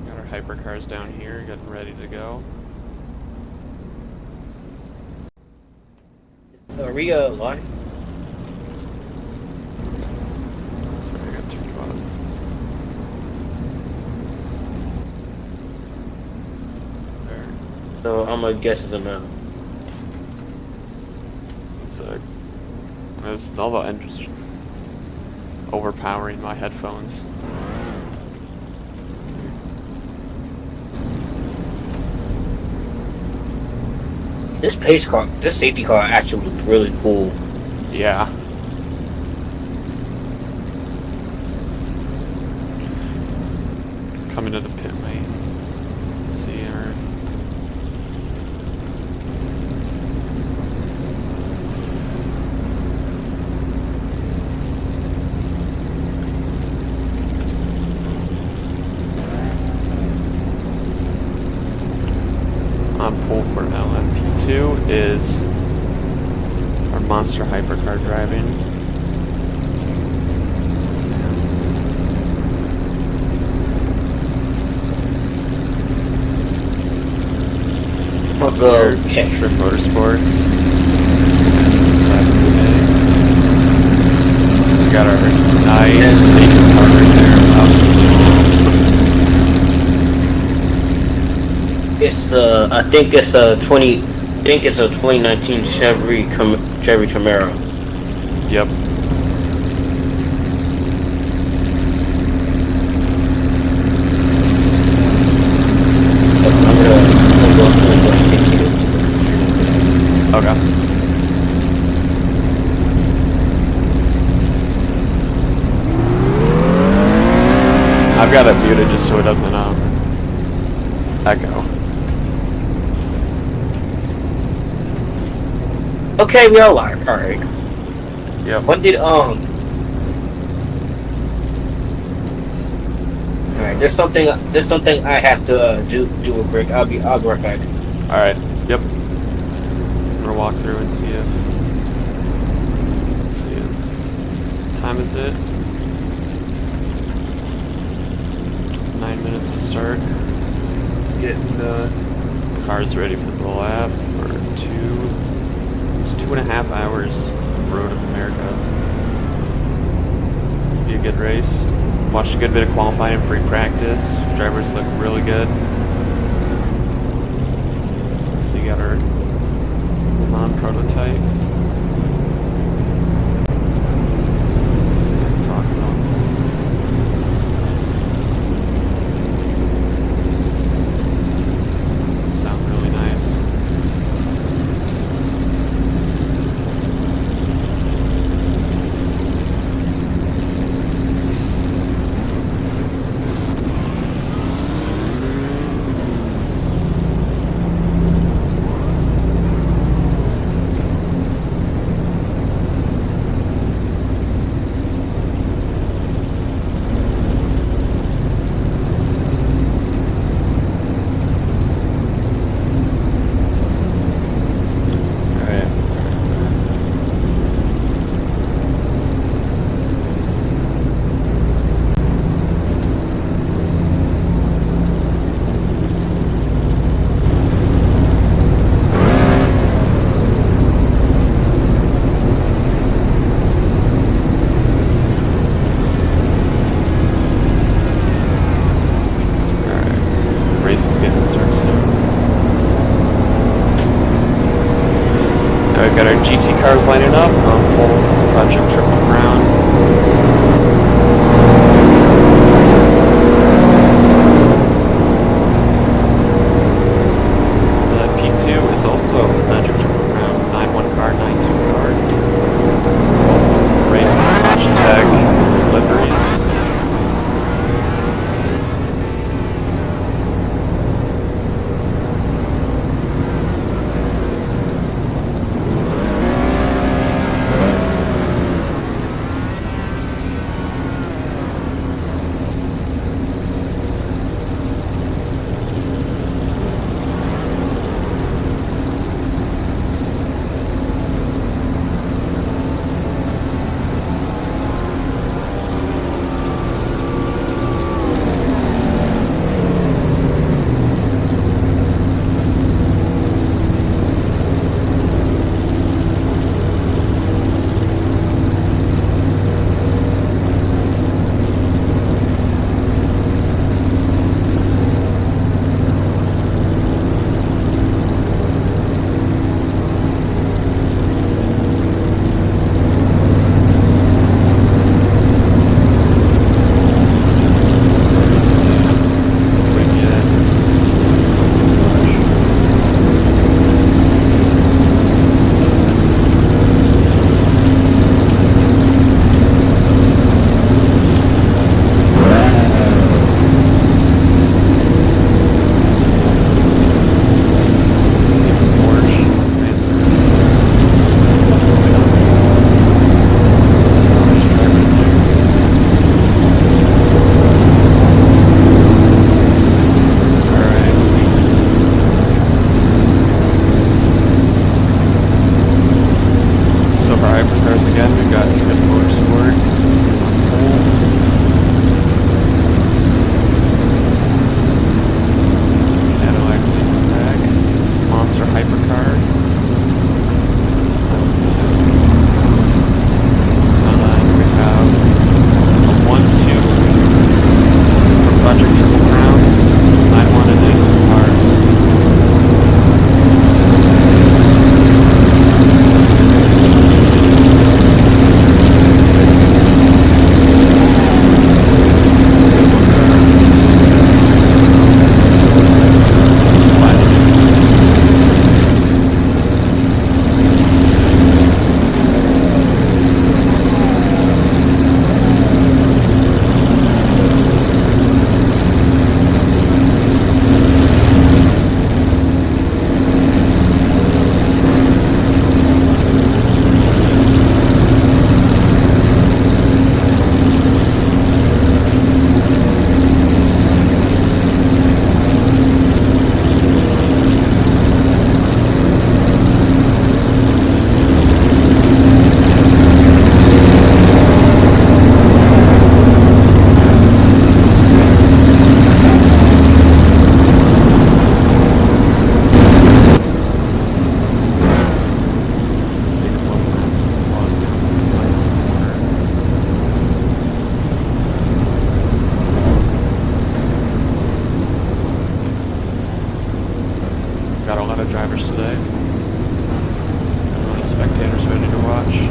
Got our hypercars down here, getting ready to go. Are we live? Sorry, I got turned on. There. So I'm gonna guess it's a no. So, there's all the engines overpowering my headphones. This safety car actually looks really cool. Yeah. Coming to the pit lane. Let's see here. On pole for now. MP2 is our monster hypercar driving. Let's see. I'll go check. Trip RoSports. Just happened today. We got our nice SEIKO car right there. It's I think it's a 2019 Chevy Camaro. Yep. Okay. I've got it muted just so it doesn't echo. Okay, we are live. All right. Yep. When did All right. There's something I have to do real quick. I'll be right back. All right. Yep. I'm gonna walk through and see if. Let's see. What time is it? 9 minutes to start. Getting the cars ready for the lap for it's 2.5 hours of Road of America. This will be a good race. Watched a good bit of qualifying and free practice. Drivers look really good. Let's see, got our Le Mans prototypes. These guys talk about. Sound really nice. Race is getting started soon. Now we've got our GT cars lining up on pole. This Project Triple Crown. The P2 is also Project Triple Crown. 9-1 car, 9-2 car. Both great Logitech liveries. Got a lot of drivers today. A lot of spectators ready to watch.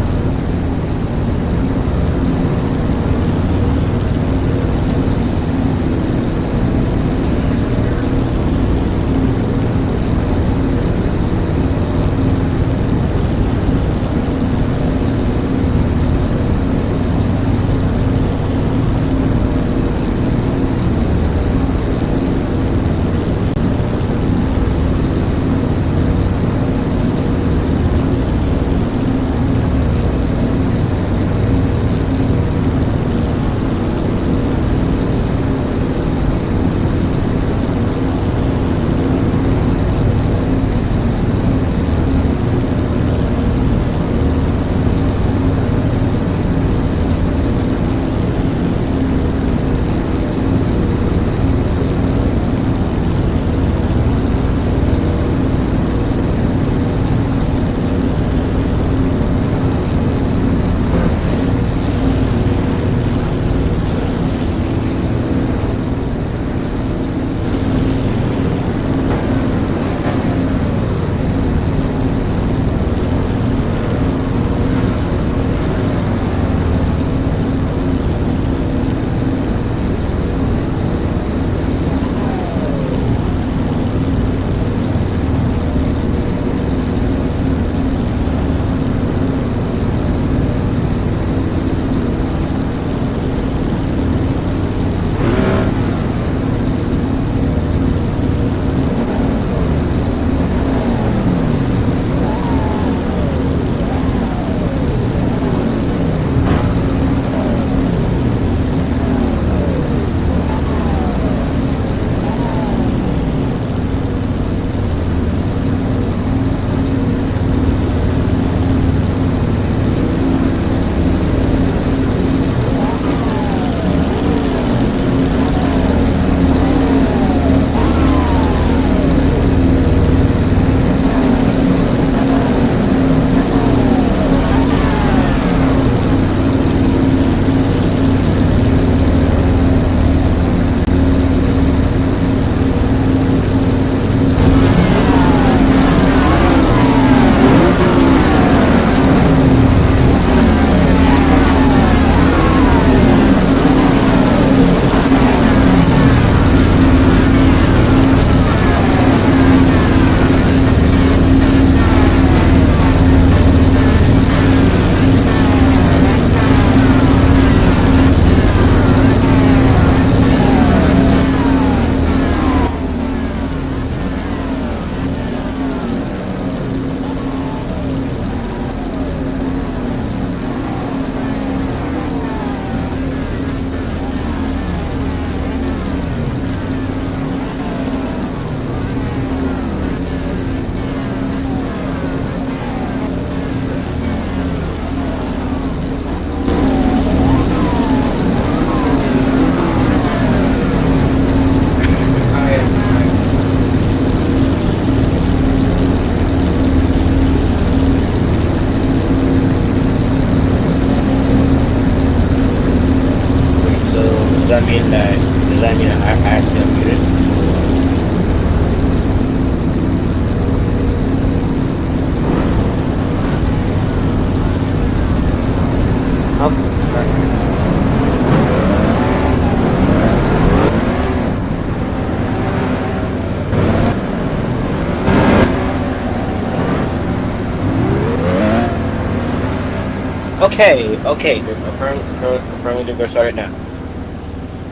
Okay, apparently they're gonna start it now.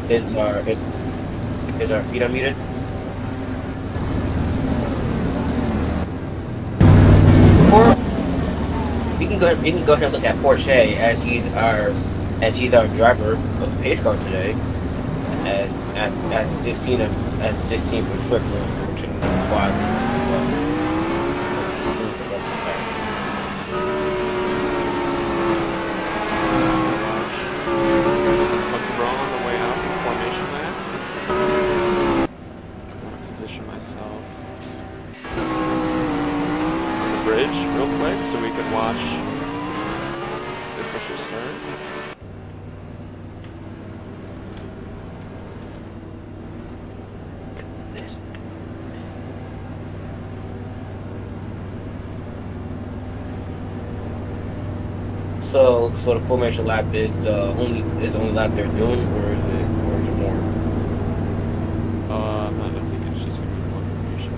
Is our feet unmuted? Or we can go ahead and look at Porsche as he's our driver of the pace car today. As 16 from Switzerland for 2 5. Real quick so we can watch the official start. So the formation lap is the only lap they're doing, or is it more? I think it's just gonna be one formation.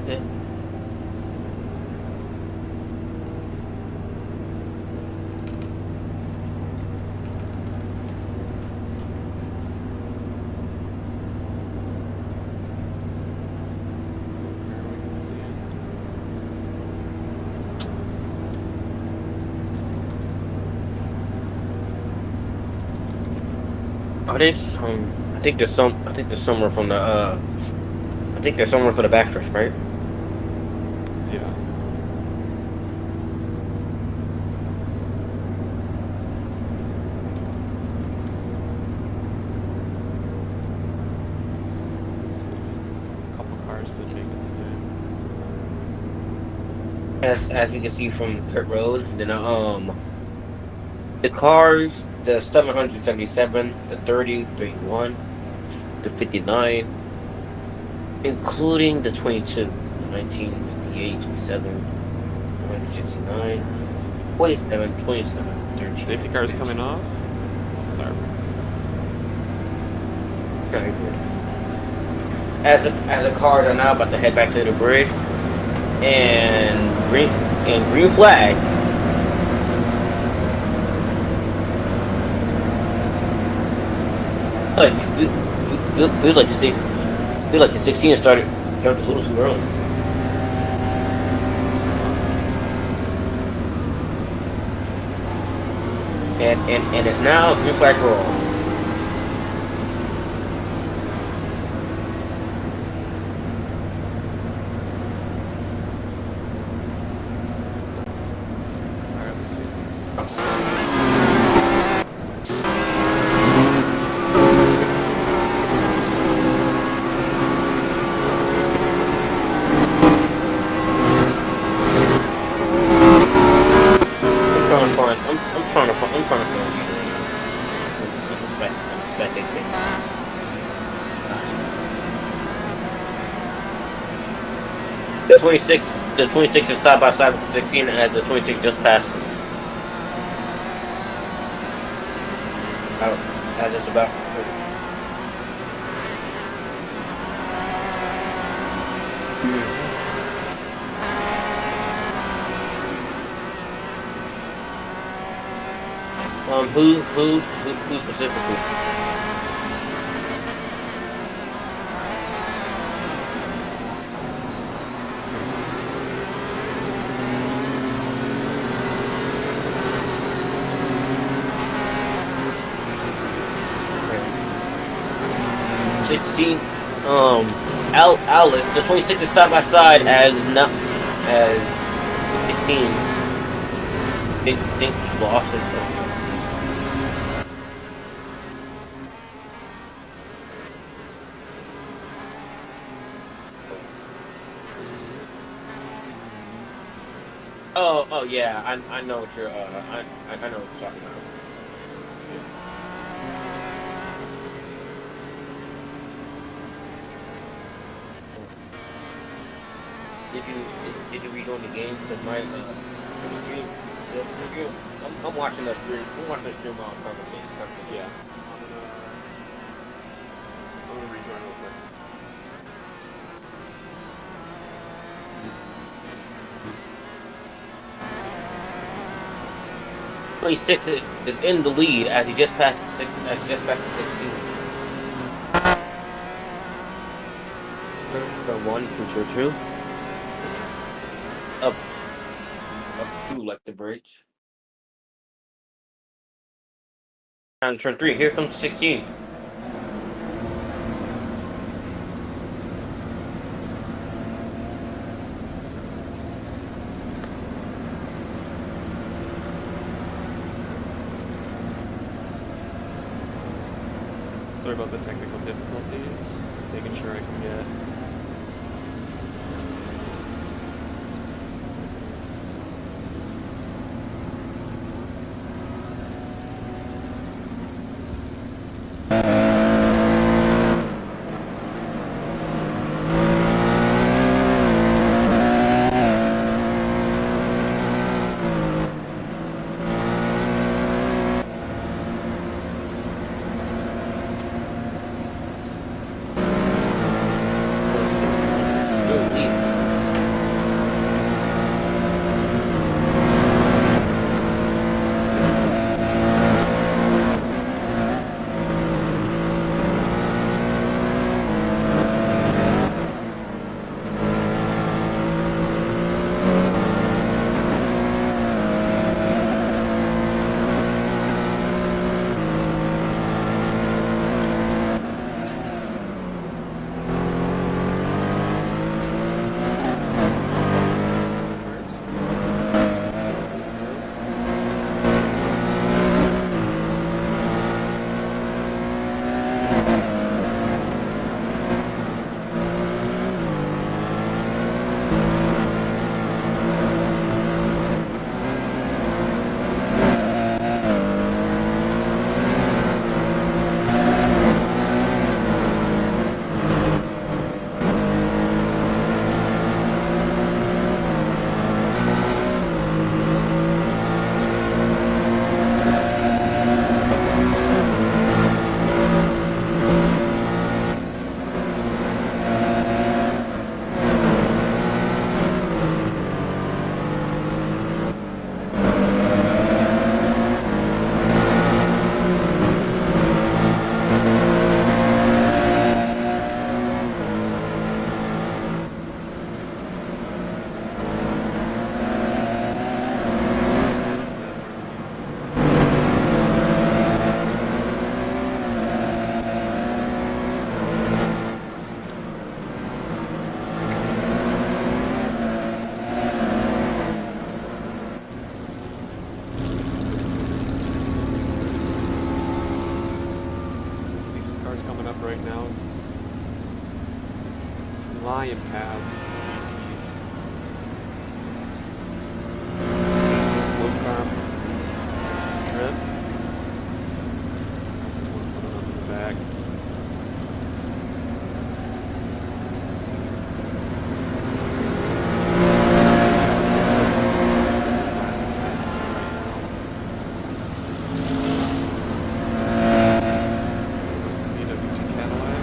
Yeah. Here we can see it. Are they? I think there's somewhere from the. I think there's somewhere for the backstretch, right? Yeah. Let's see. A couple cars did make it today. As we can see from pit road, then the cars, the 777, the 30, 31, the 59, including the 22, the 19, 58, 57, 169, 47, 27, 13. Safety car is coming off. Sorry. Very good. As the cars are now about to head back to the bridge, and green flag. Like feels like the 16 started a little too early. And it's now green flag for all. Alright, let's see. I'm trying to find you right now. I'm expecting thing. The 26 is side by side with the 16, and the 26 just passed him. As it's about. Who specifically? Okay. 16. Outlet. The 26 is side by side as 16. Think just lost his. Oh yeah, I know what you're I know what you're talking about. Did you rejoin the game? Cause my stream, I'm watching the stream. I'm watching the stream on commentates. Yeah. I'm gonna rejoin real quick. 26 is in the lead as he just passed the 16. From 1 to 2. Up through like the bridge. And turn 3. Here comes 16. Sorry about the technical difficulties. Making sure I can get. cars coming up right now. Flying past GTs. Low carb trip. That's the one putting up in the back. Glasses passing by right now. There's an AWT Cadillac.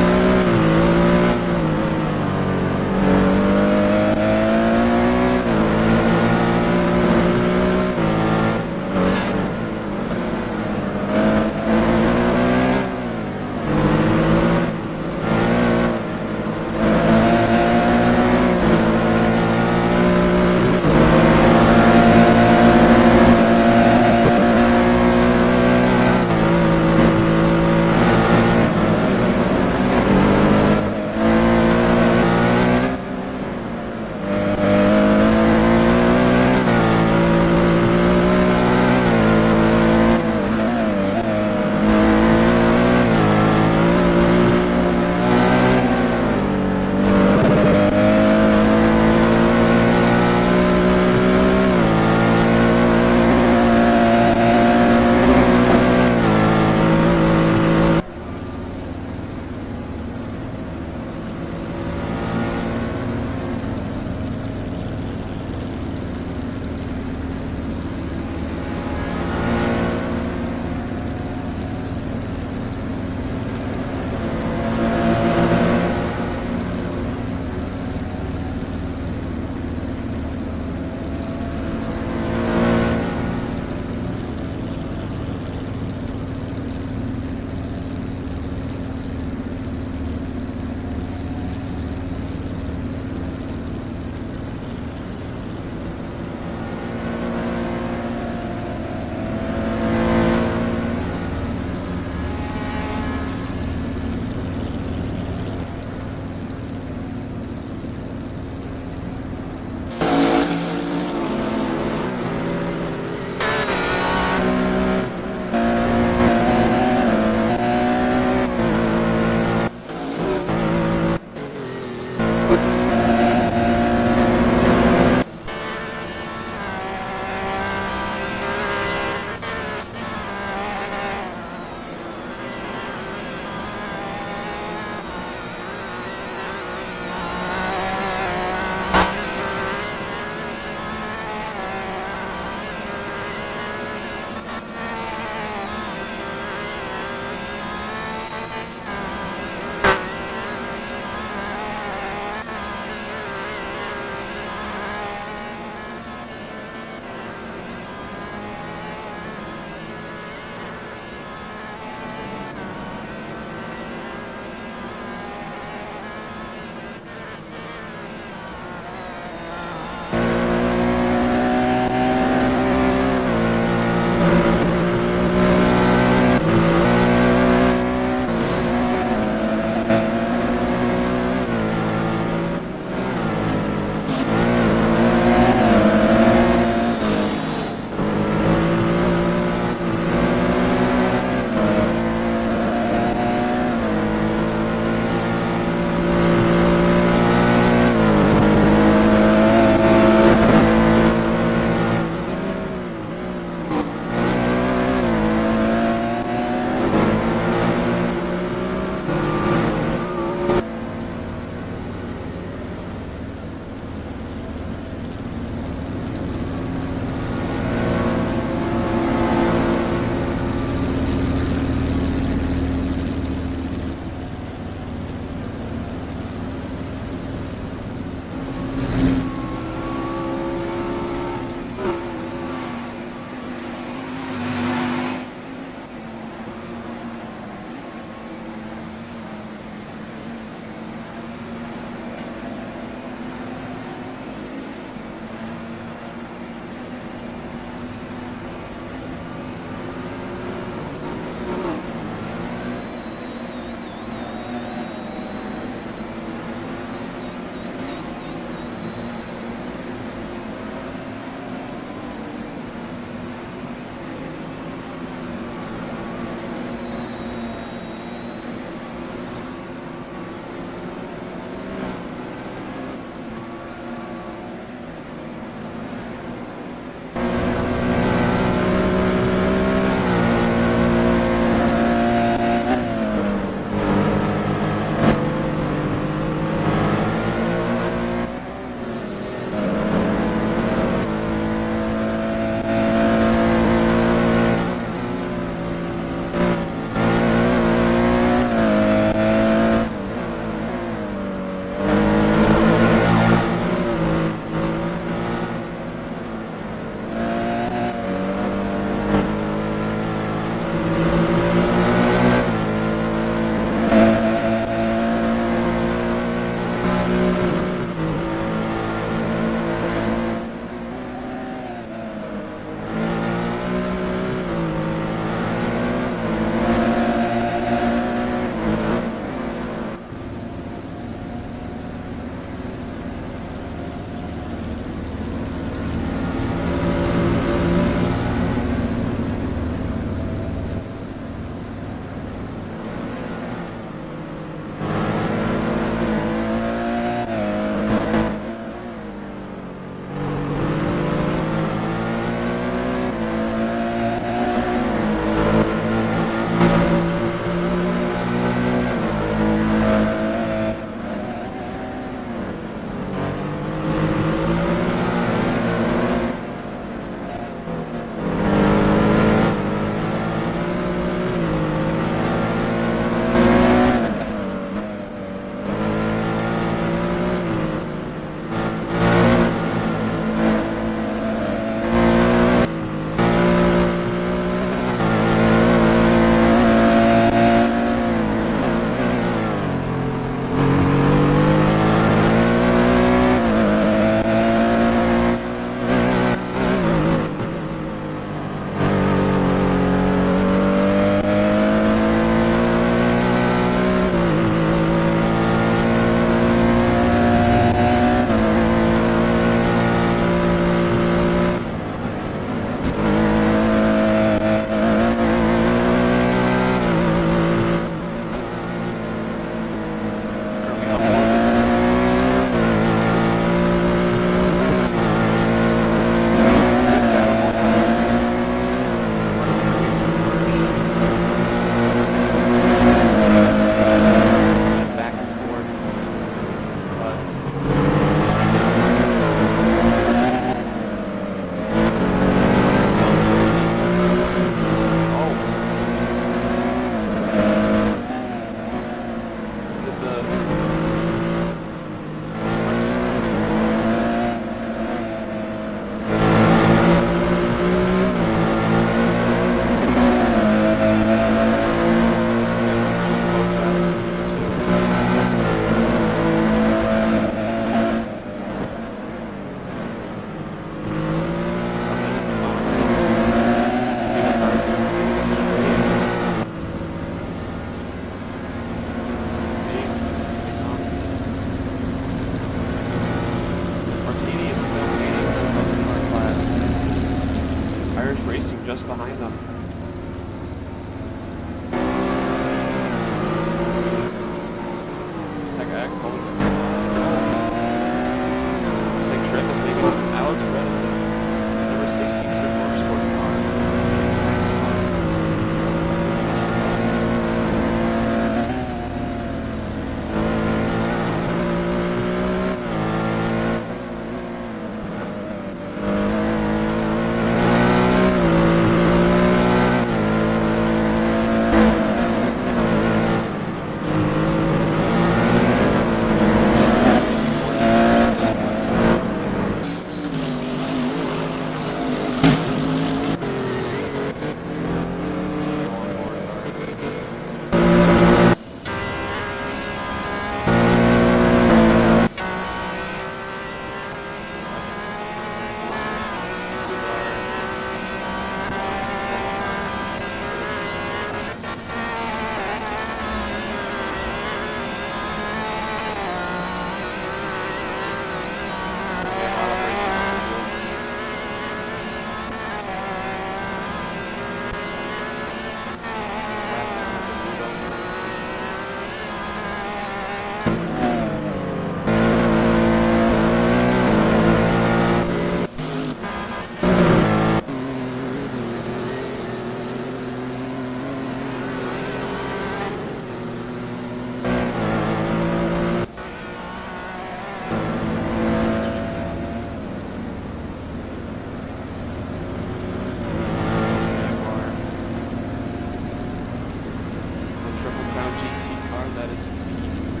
that is P3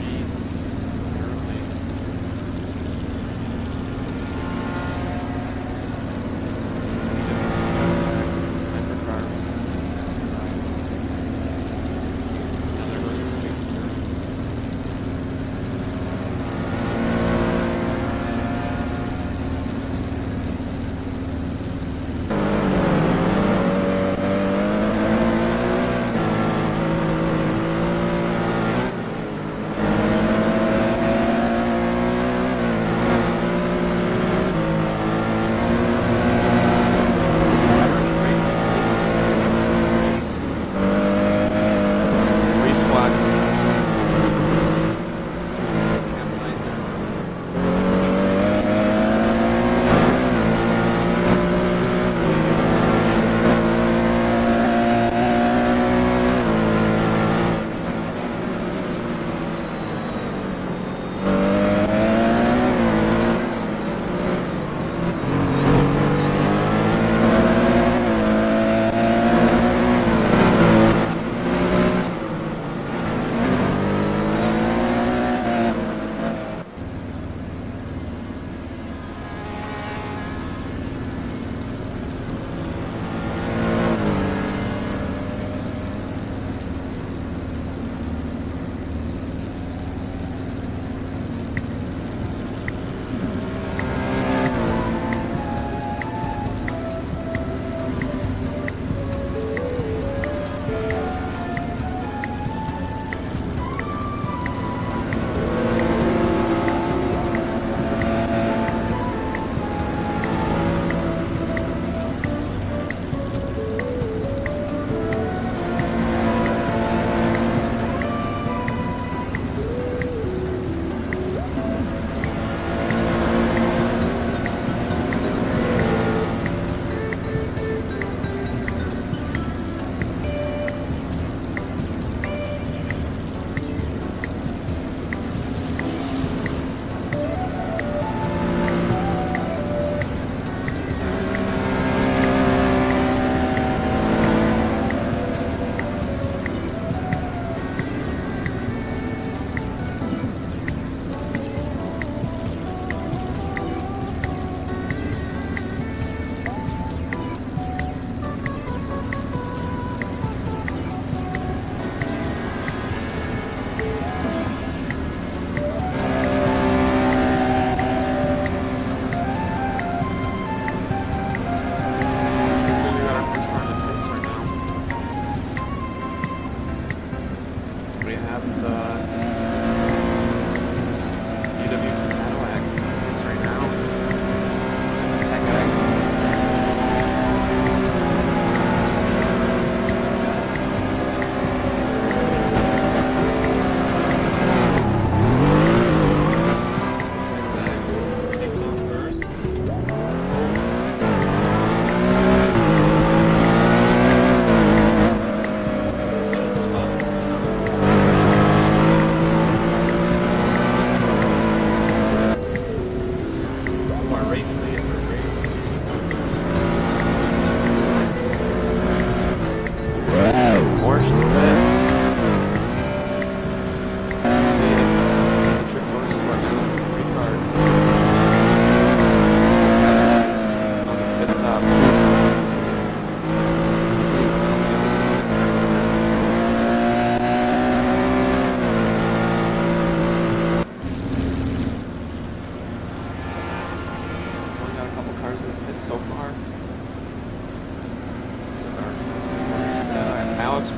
currently. Hypercar. Another versus space clearance.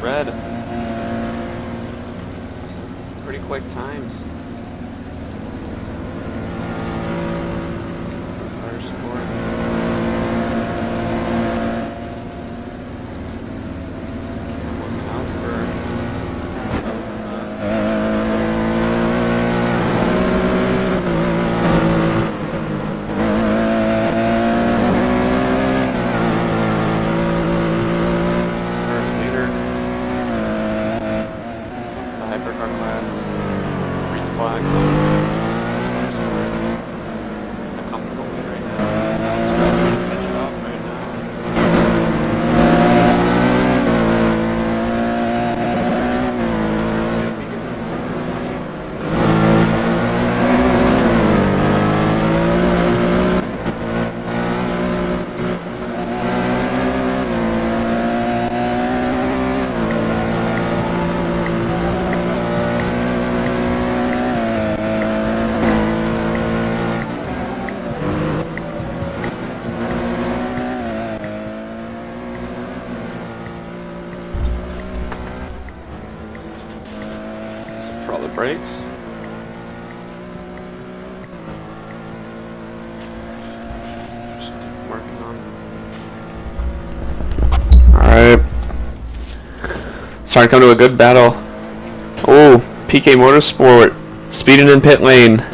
Red. Some pretty quick times. RoSports. Look out for those in Hypercar class, respawn. all the brakes. Just working on. Alright. Starting to come to a good battle. Oh, PK Motorsport. Speeding in pit lane.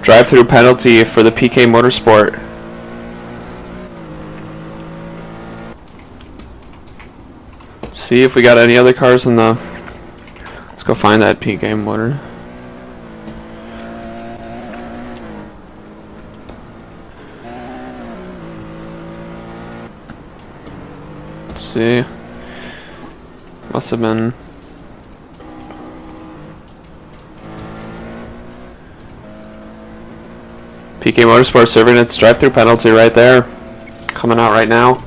Drive-through penalty for the PK Motorsport. See if we got any other cars in the... Let's go find that PK motor. Let's see. Must have been... PK Motorsport serving its drive-through penalty right there. Coming out right now.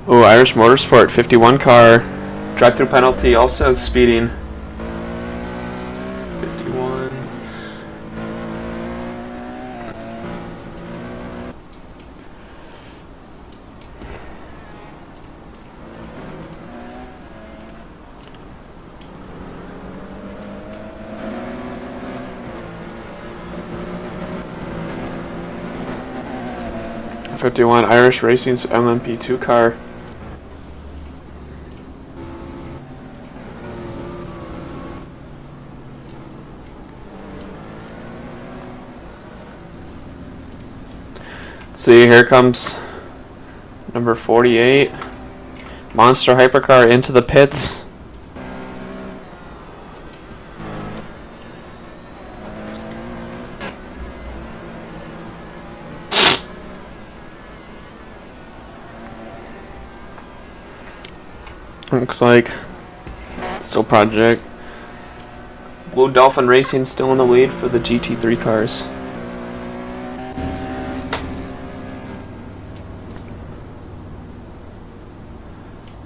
Oh, Irish Motorsport 51 car. Drive-through penalty, also speeding. 51. '51 Irish Racing's LMP2 car. See, here comes number 48. Monster hypercar into the pits. Looks like still Project Blue Dolphin Racing still in the lead for the GT3 cars.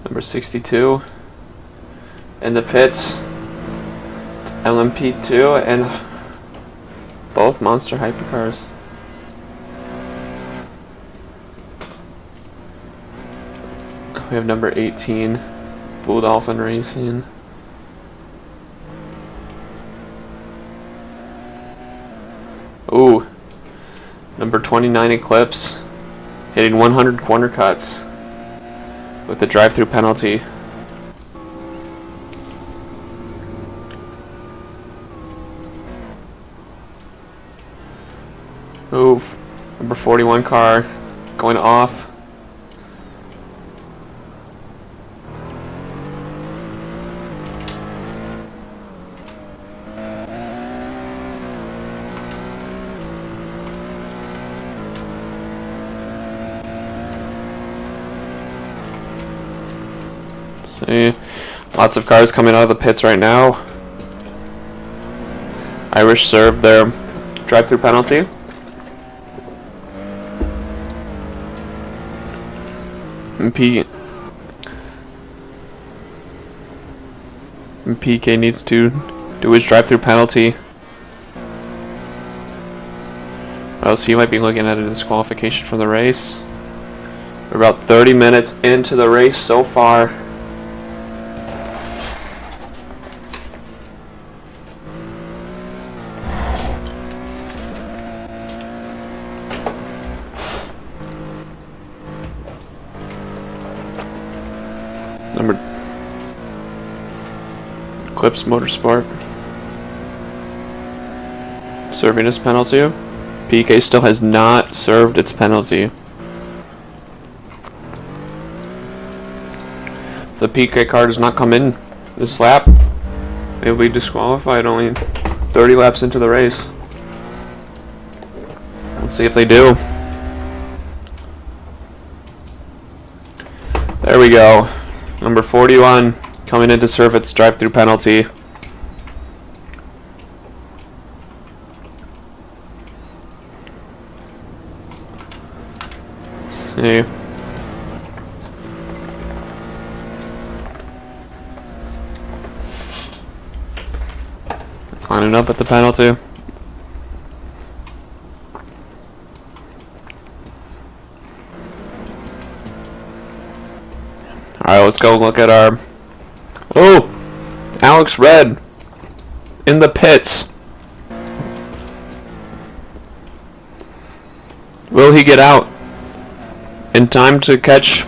Number 62 in the pits. It's LMP2 and both monster hypercars. We have number 18 Blue Dolphin Racing. Ooh, number 29 Eclipse hitting 100 corner cuts with the drive-through penalty. Ooh, number 41 car going off. See, lots of cars coming out of the pits right now. Irish served their drive-through penalty. And PK needs to do his drive-through penalty. Or else he might be looking at a disqualification from the race. We're about 30 minutes into the race so far. Number Eclipse Motorsport serving his penalty. PK still has not served its penalty. If the PK car does not come in this lap, it will be disqualified only 30 laps into the race. Let's see if they do. There we go. Number 41 coming in to serve its drive-through penalty. See. Lining up at the penalty. Alright, let's go look at our... Oh! Alex Red! In the pits! Will he get out in time to catch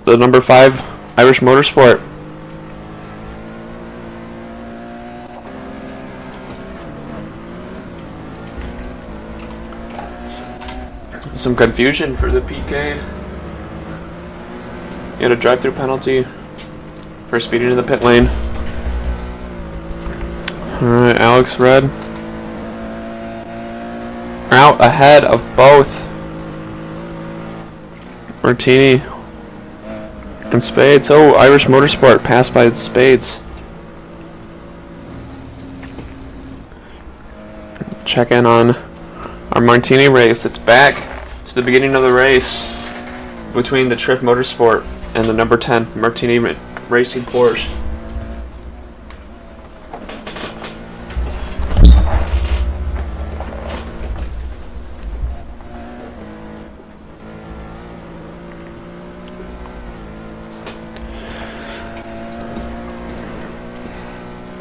the number 5 Irish Motorsport? Some confusion for the PK. He had a drive-through penalty for speeding in the pit lane. Alright, Alex Red. Out ahead of both Martini and Spades. Oh, Irish Motorsport passed by Spades. Check in on our Martini race. It's back to the beginning of the race between the Triff Motorsport and the number 10 Martini Racing Porsche.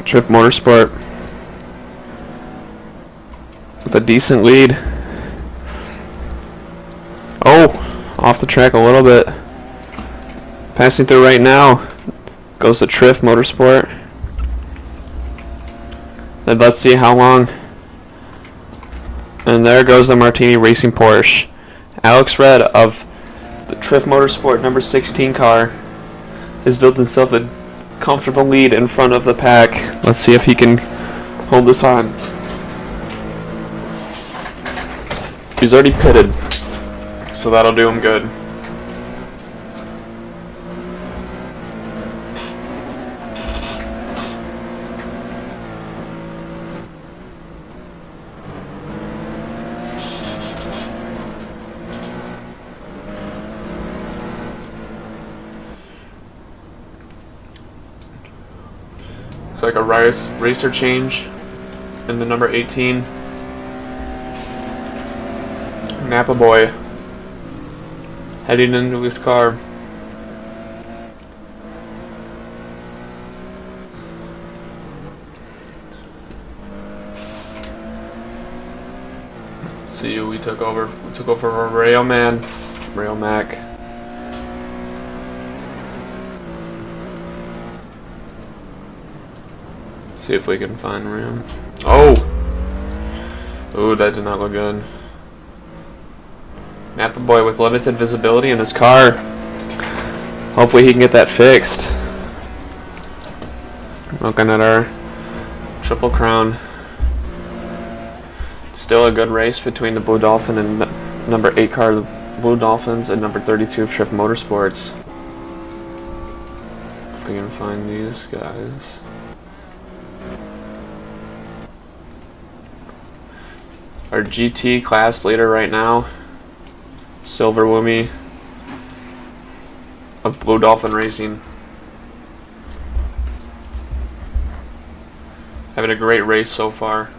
Triff Motorsport with a decent lead. Oh, off the track a little bit. Passing through right now goes the Triff Motorsport. Then let's see how long. And there goes the Martini Racing Porsche. Alex Red of the Triff Motorsport number 16 car has built himself a comfortable lead in front of the pack. Let's see if he can hold this on. He's already pitted, so that'll do him good. It's like a racer change in the number 18 Napa boy heading into his car. See who we took over. We took over for Rail Mac. See if we can find Ram. Oh! Ooh, that did not look good. Napa boy with limited visibility in his car. Hopefully he can get that fixed. Looking at our Triple Crown. Still a good race between the Blue Dolphin and number 8 car, the Blue Dolphins, and number 32 Triff Motorsports. If we can find these guys. Our GT class leader right now, Silver Woomy of Blue Dolphin Racing. Having a great race so far.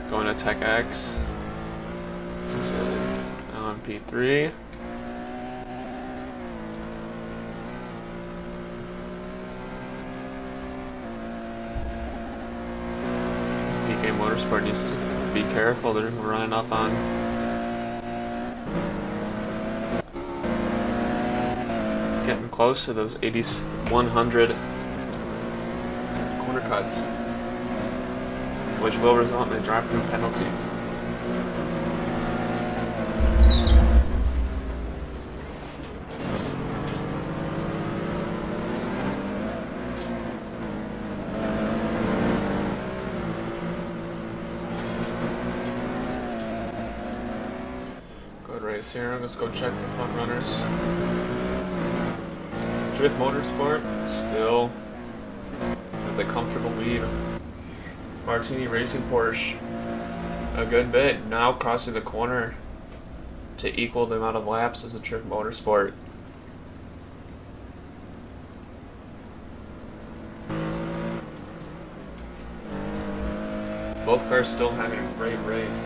Going to Tech X. LMP3. PK Motorsport needs to be careful. They're running up on. Getting close to those 100 corner cuts, which will result in a drive-through penalty. race here. Let's go check the front runners. Drift Motorsport still with the comfortable lead. Martini Racing Porsche a good bit now, crossing the corner to equal the amount of laps as the Drift Motorsport. Both cars still having a great race.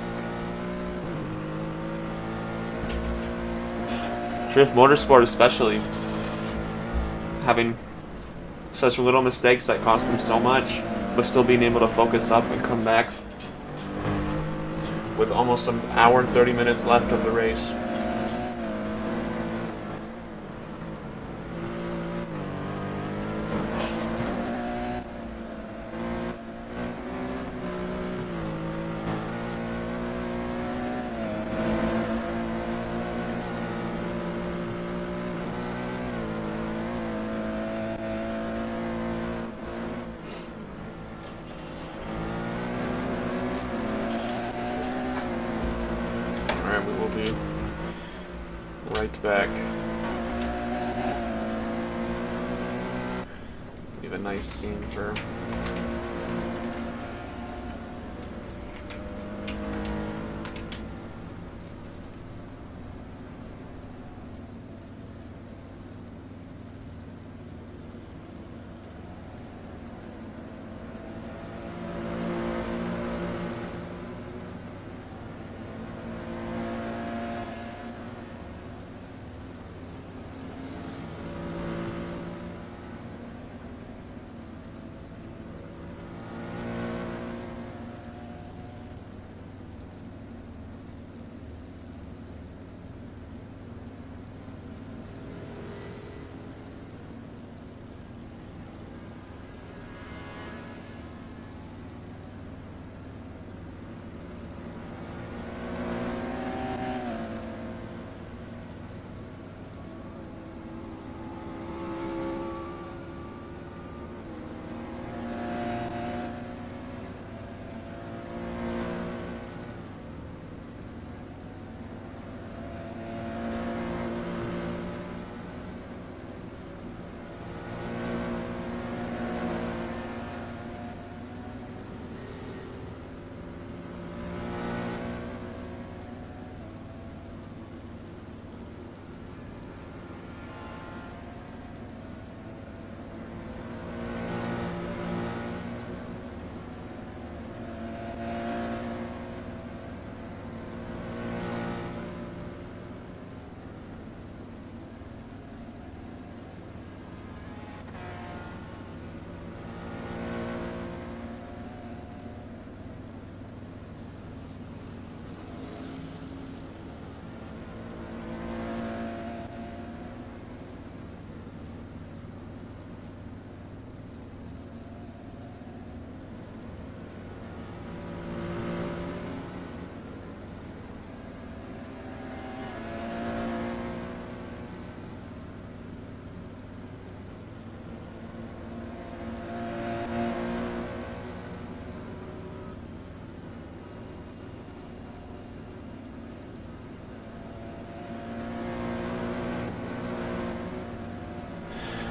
Drift Motorsport especially having such little mistakes that cost them so much, but still being able to focus up and come back with almost an hour and 30 minutes left of the race. Alright, we will be right back. Leave a nice scene for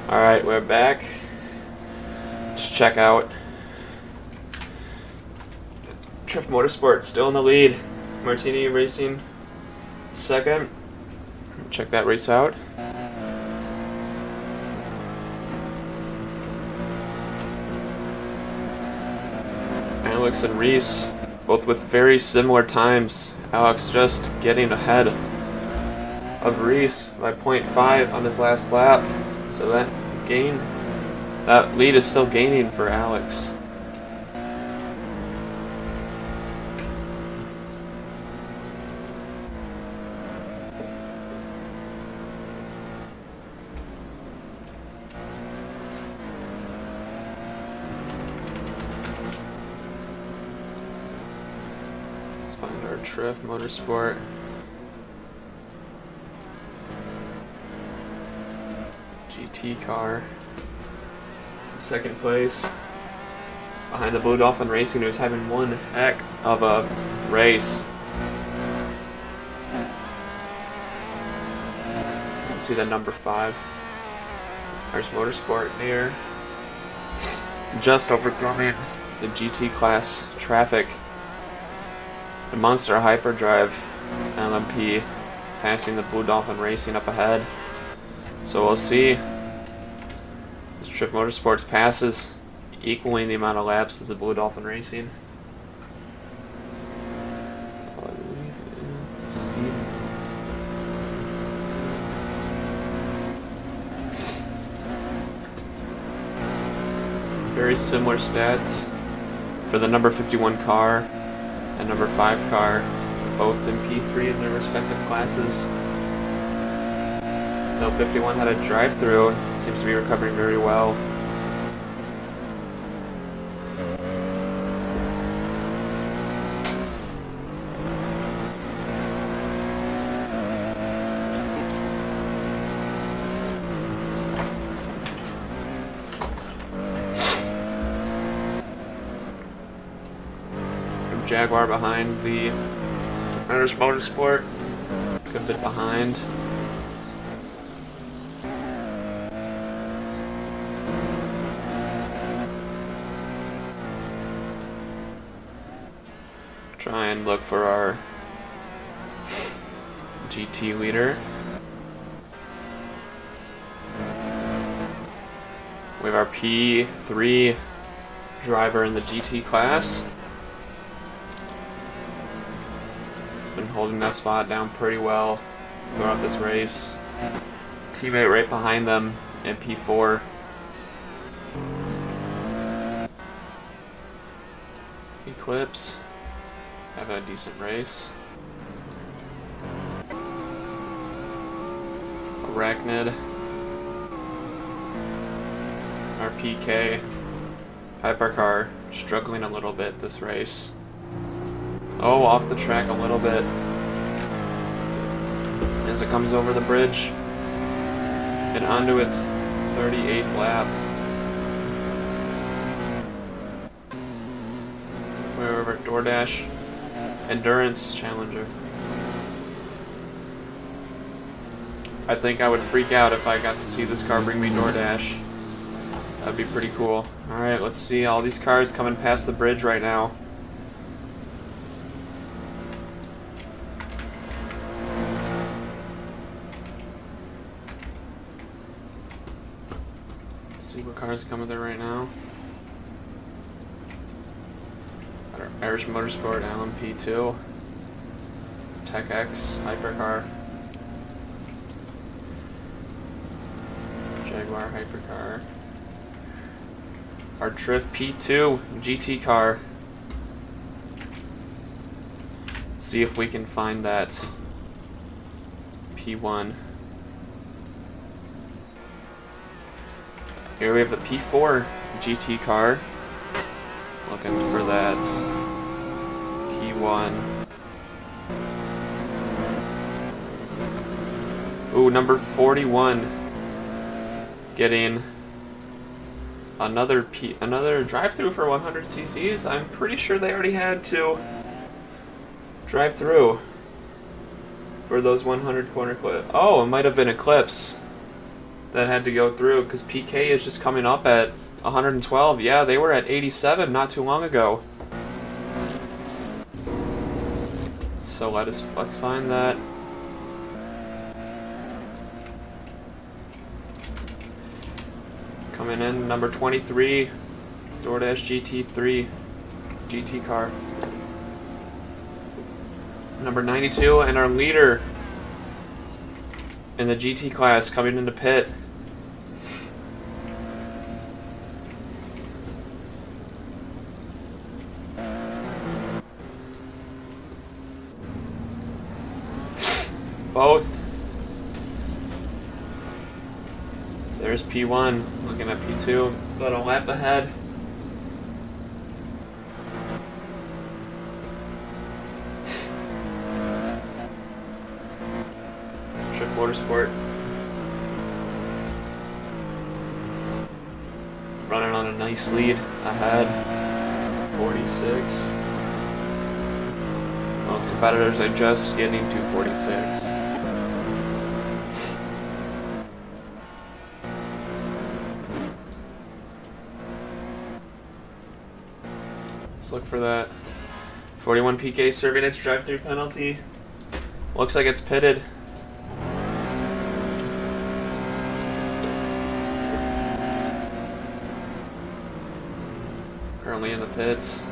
Alright, we're back. Let's check out Drift Motorsport still in the lead. Martini Racing second. Check that race out. Alex and Reese, both with very similar times. Alex just getting ahead of Reese by 0.5 on his last lap. So that lead is still gaining for Alex. Let's find our Drift Motorsport. GT car. Second place. Behind the Blue Dolphin Racing, who's having one heck of a race. see the number 5. There's Motorsport near. Just overcoming the GT class traffic. The Monster Hyperdrive LMP passing the Blue Dolphin Racing up ahead. So we'll see. This Trip Motorsports passes, equaling the amount of laps as the Blue Dolphin Racing. Very similar stats for the number 51 car and number 5 car, both in P3 in their respective classes. Though 51 had a drive-through, seems to be recovering very well. Jaguar behind the Irish Motorsport, a good bit behind. Try and look for our GT leader. We have our P3 driver in the GT class. Been holding that spot down pretty well throughout this race. Teammate right behind them in P4. Eclipse have a decent race. Arachnid. Our PK Hypercar struggling a little bit this race. Oh, off the track a little bit as it comes over the bridge and onto its 38th lap. We're over at DoorDash Endurance Challenger. I think I would freak out if I got to see this car bring me DoorDash. That'd be pretty cool. Alright, let's see all these cars coming past the bridge right now. See what cars are coming there right now. Got our Irish Motorsport LMP2, Tech X Hypercar, Jaguar Hypercar, our Drift P2 GT car. Let's see if we can find that P1. Here we have the P4 GT car. Looking for that P1. Ooh, number 41. Getting another drive-through for 100 cc's. I'm pretty sure they already had to drive through for those 100 corner clip. Oh, it might have been Eclipse that had to go through, because PK is just coming up at 112. Yeah, they were at 87 not too long ago. So let's find that. Coming in, number 23, DoorDash GT3 GT car. Number 92, and our leader in the GT class coming into pit. Both. There's P1 looking at P2, about a lap ahead. Trip Motorsport running on a nice lead ahead, 46. Well, its competitors are just getting to 46. Let's look for that. 41 PK serving its drive-through penalty. Looks like it's pitted. Currently in the pits.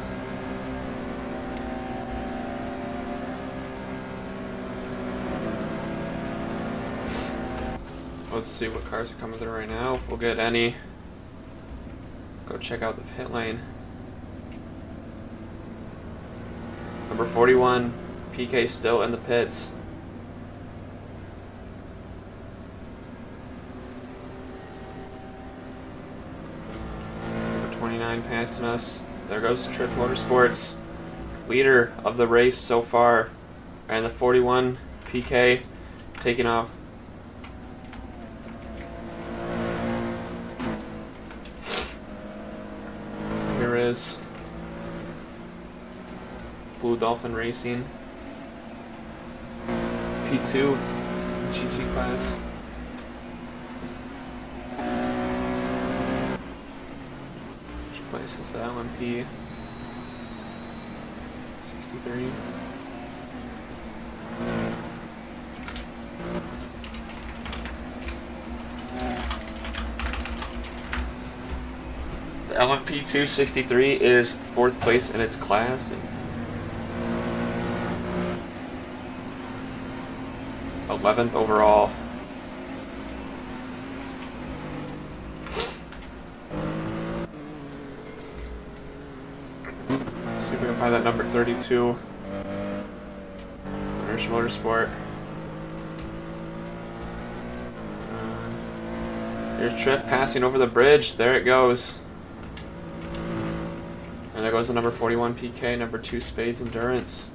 Let's see what cars are coming through right now. If we'll get any. Go check out the pit lane. Number 41, PK still in the pits. Number 29 passing us. There goes Triff Motorsports, leader of the race so far. And the 41 PK taking off. Here is Blue Dolphin Racing P2 GT class. Which place is the LMP 63? The LMP 263 is 4th place in its class. And 11th overall. Let's see if we can find that number 32. There's Motorsport. Here's Triff passing over the bridge. There it goes. And there goes the number 41 PK, number 2 Spades Endurance.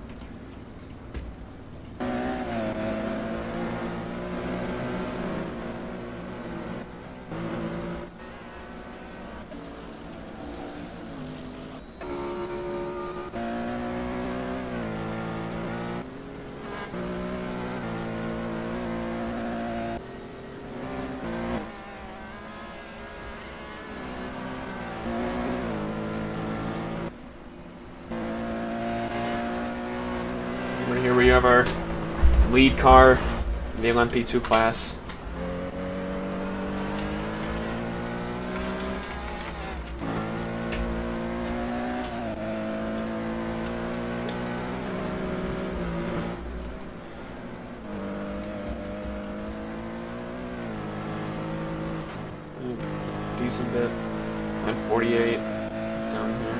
Here we have our lead car in the LMP2 class. Decent bit. And 48 is down here.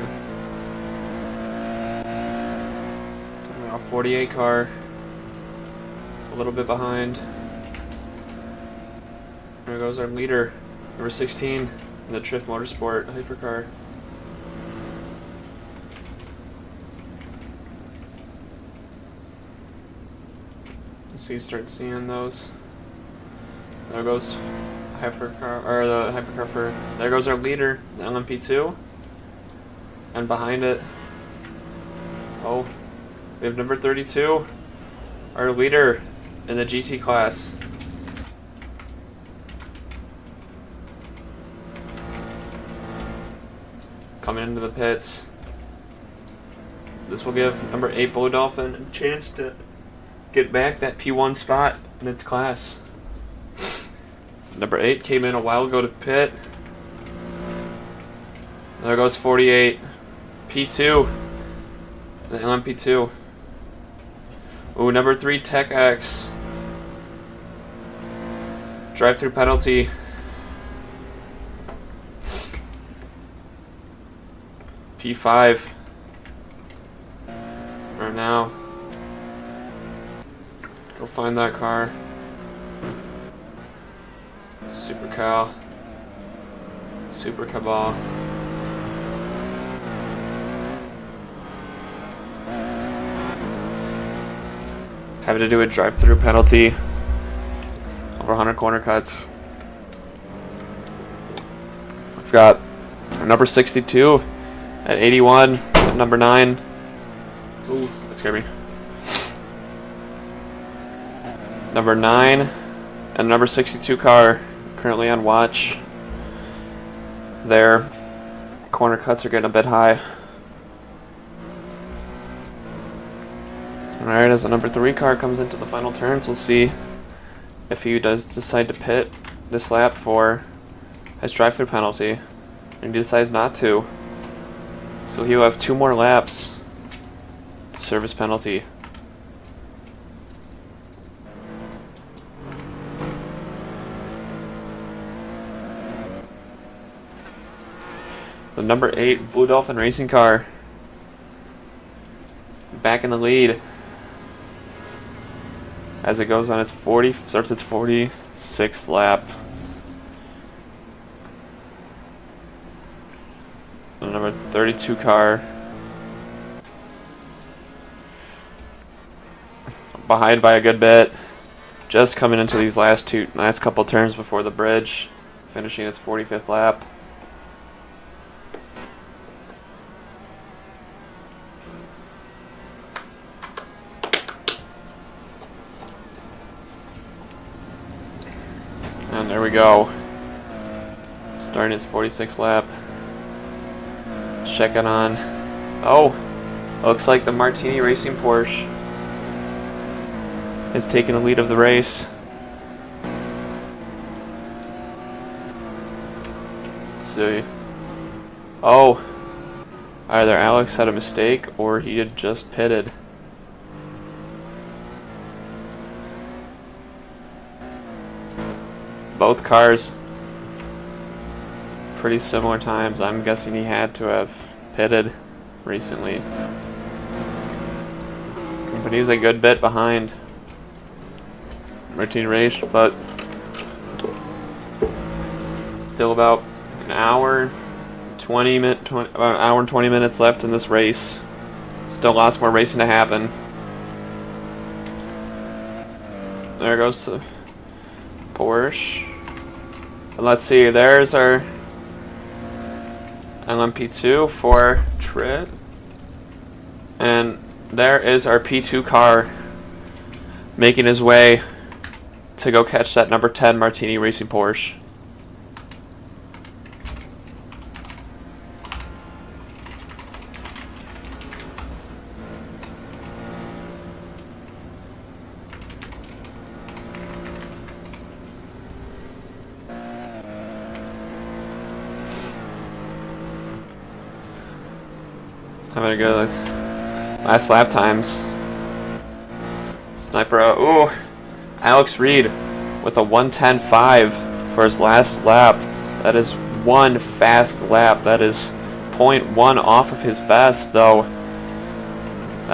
48 car, a little bit behind. There goes our leader, number 16, in the Triff Motorsport hypercar. Let's see, start seeing those. There goes hypercar, or the hypercar for. There goes our leader, the LMP2, and behind it. Oh. We have number 32, our leader in the GT class. Coming into the pits. This will give number 8 Blue Dolphin a chance to get back that P1 spot in its class. Number 8 came in a while ago to pit. There goes 48, P2, the LMP2. Ooh, number 3 Tech X. Drive-through penalty. P5. Right now. Go find that car. Super Cal. Super Cabal. Having to do a drive-through penalty. Over 100 corner cuts. We've got number 62 at 81, at number 9. Ooh, that scared me. Number 9 and number 62 car currently on watch. Their corner cuts are getting a bit high. Alright, as the number 3 car comes into the final turns, we'll see if he does decide to pit this lap for his drive-through penalty. And he decides not to. So he'll have 2 more laps to serve his penalty. The number 8 Blue Dolphin racing car back in the lead as it goes on its 46th lap. The number 32 car behind by a good bit, just coming into these last couple turns before the bridge, finishing its 45th lap. And there we go. Starting its 46th lap. Checking on. Oh! Looks like the Martini Racing Porsche has taken the lead of the race. Let's see. Oh! Either Alex had a mistake or he had just pitted. Both cars pretty similar times. I'm guessing he had to have pitted recently. But he's a good bit behind Martini Race, but still about an hour 20 minutes about an hour and 20 minutes left in this race. Still lots more racing to happen. There goes the Porsche. And let's see, there's our LMP2 for Trit. And there is our P2 car making his way to go catch that number 10 Martini Racing Porsche. Having a good last lap times. Sniper out. Ooh, Alex Reed with a 1:10.5 for his last lap. That is one fast lap. That is 0.1 off of his best, though.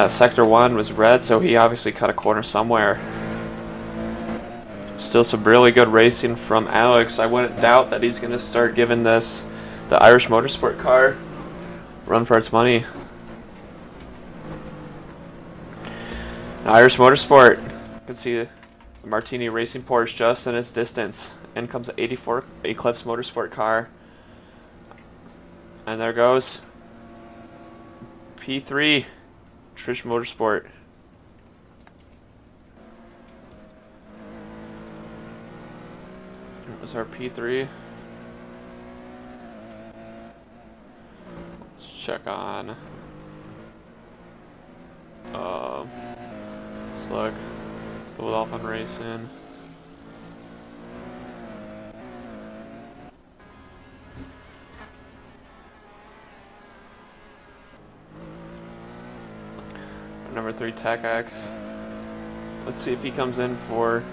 Sector 1 was red, so he obviously cut a corner somewhere. Still some really good racing from Alex. I wouldn't doubt that he's going to start giving the Irish Motorsport car run for its money. Irish Motorsport. You can see the Martini Racing Porsche just in its distance. In comes the 84 Eclipse Motorsport car. And there goes P3 Trish Motorsport. There's our P3. Let's check on Slug, Blue Dolphin Racing. Number 3 Tech X. Let's see if he comes in for.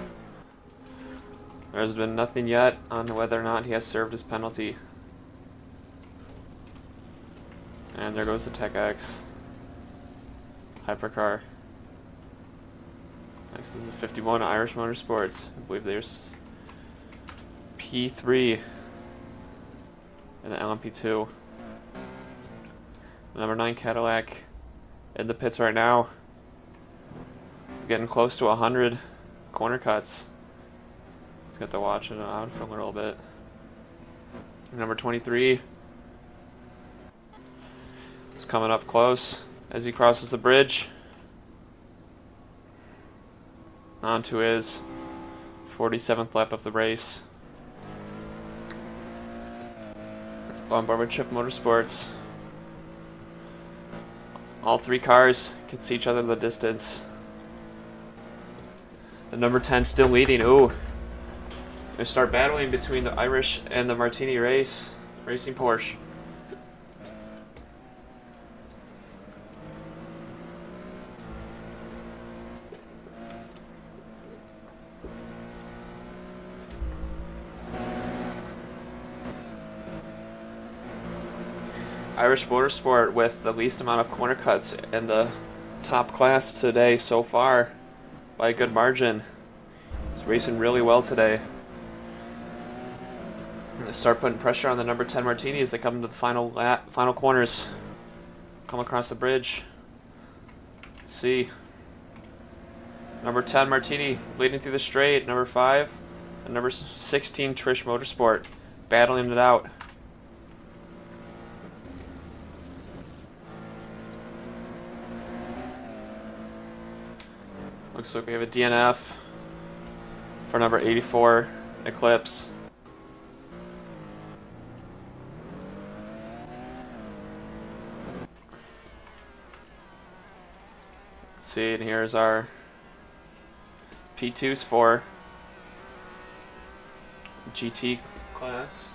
There's been nothing yet on whether or not he has served his penalty. And there goes the Tech X Hypercar. Next is the 51 Irish Motorsports. I believe there's P3 and the LMP2. The number 9 Cadillac in the pits right now. It's getting close to 100 corner cuts. He's got to watch it out for a little bit. Number 23 is coming up close as he crosses the bridge. On to his 47th lap of the race. On board with Chip Motorsports. All 3 cars can see each other in the distance. The number 10 still leading. Ooh. They start battling between the Irish and the Martini Racing Porsche. Irish Motorsport with the least amount of corner cuts in the top class today so far by a good margin. It's racing really well today. They start putting pressure on the number 10 Martini as they come into the final corners. Come across the bridge. Let's see. Number 10 Martini leading through the straight. Number 5 and number 16 Trish Motorsport battling it out. Looks like we have a DNF for number 84 Eclipse. Let's see, and here's our P2s for GT class.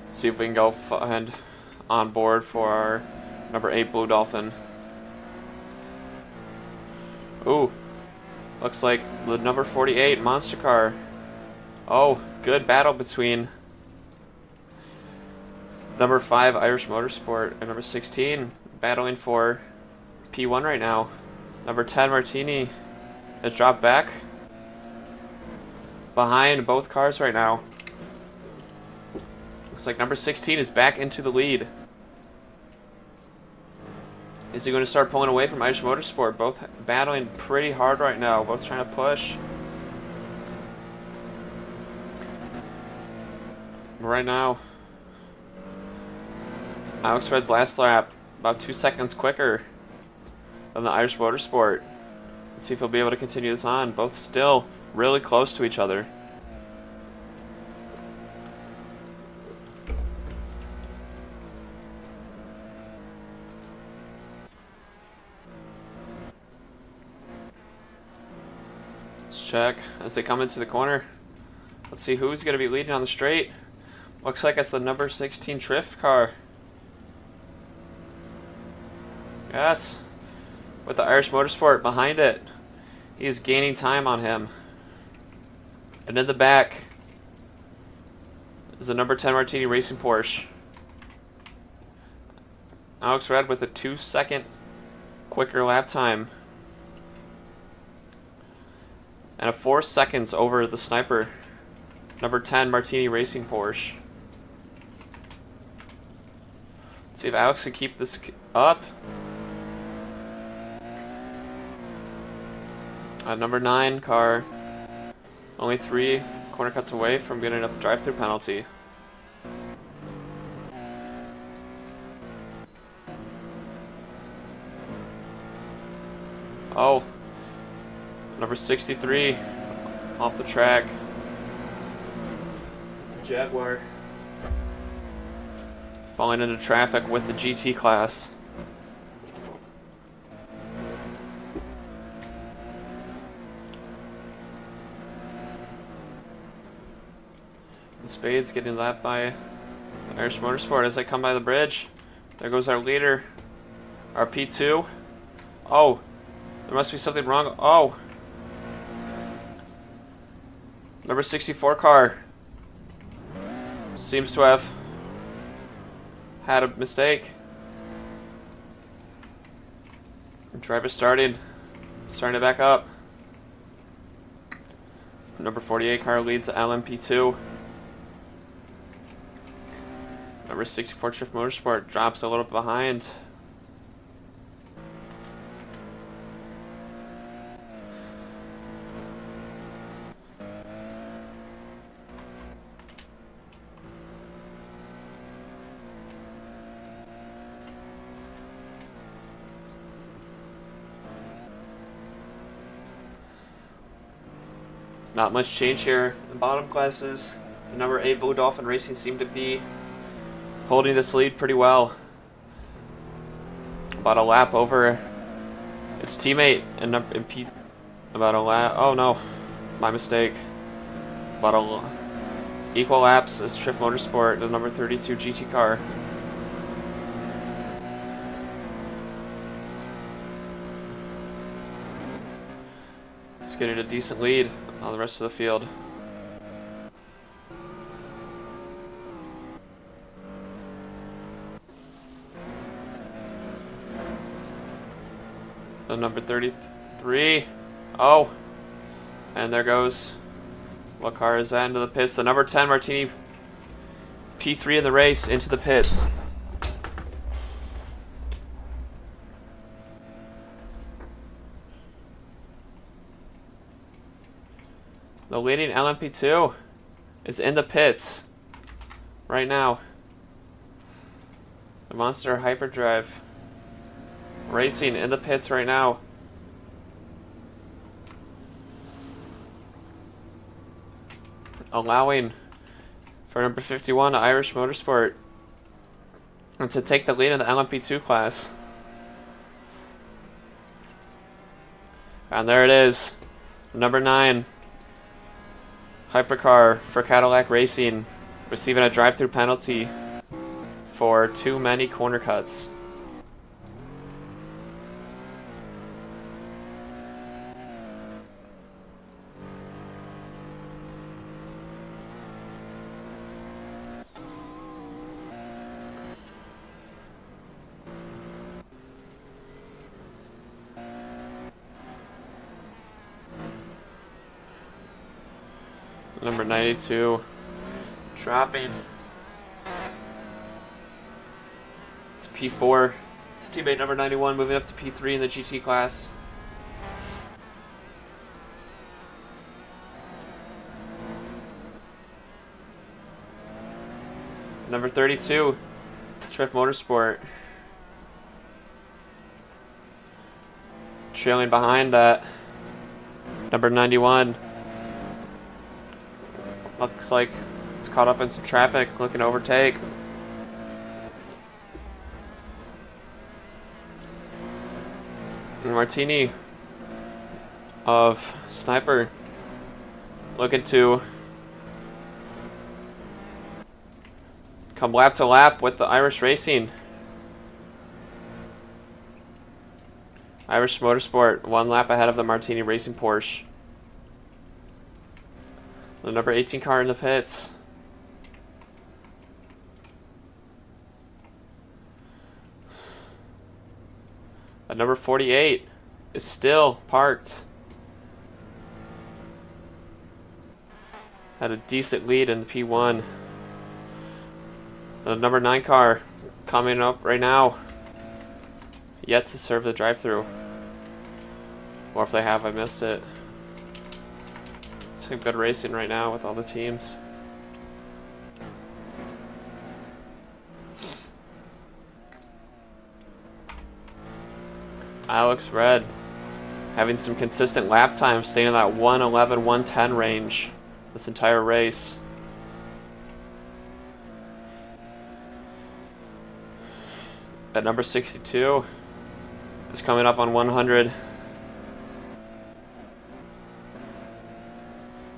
See if we can go find on board for our number 8 Blue Dolphin. Ooh, looks like the number 48 Monster Car. Oh, good battle between number 5 Irish Motorsport and number 16 battling for P1 right now. Number 10 Martini has dropped back behind both cars right now. Looks like number 16 is back into the lead. Is he going to start pulling away from Irish Motorsport? Both battling pretty hard right now. Both trying to push. Right now, Alex Red's last lap about 2 seconds quicker than the Irish Motorsport. Let's see if he'll be able to continue this on. Both still really close to each other. Check as they come into the corner. Let's see who's going to be leading on the straight. Looks like it's the number 16 Trift car. Yes, with the Irish Motorsport behind it. He's gaining time on him. And in the back is the number 10 Martini Racing Porsche. Alex Red with a 2-second quicker lap time. And a 4 seconds over the sniper, number 10 Martini Racing Porsche. Let's see if Alex can keep this up. Number 9 car, only 3 corner cuts away from getting a drive-through penalty. Oh. Number 63 off the track. Jaguar falling into traffic with the GT class. The Spades getting lapped by Irish Motorsport as they come by the bridge. There goes our leader, our P2. Oh, there must be something wrong. Oh. Number 64 car seems to have had a mistake. The driver starting to back up. Number 48 car leads the LMP2. Number 64 Trift Motorsport drops a little bit behind. Not much change here. The bottom classes, the number 8 Blue Dolphin Racing seem to be holding this lead pretty well. About a lap over its teammate and about a lap. Oh no, my mistake. About equal laps as Triff Motorsport, the number 32 GT car. It's getting a decent lead on the rest of the field. The number 33. Oh, and there goes. What car is that into the pits? The number 10 Martini P3 in the race into the pits. The leading LMP2 is in the pits right now. The Monster Hyperdrive Racing in the pits right now. Allowing for number 51, Irish Motorsport, to take the lead in the LMP2 class. And there it is. Number 9, Hypercar for Cadillac Racing, receiving a drive-through penalty for too many corner cuts. Number 92 dropping to P4. It's teammate number 91 moving up to P3 in the GT class. Number 32, Triff Motorsport, trailing behind that. Number 91. Looks like it's caught up in some traffic, looking to overtake. And Martini of Sniper looking to come lap to lap with the Irish Racing. Irish Motorsport 1 lap ahead of the Martini Racing Porsche. The number 18 car in the pits. The number 48 is still parked. Had a decent lead in the P1. The number 9 car coming up right now. Yet to serve the drive-through. Or if they have, I missed it. Some good racing right now with all the teams. Alex Red having some consistent lap time, staying in that 1:11, 1:10 range this entire race. At number 62 is coming up on 100.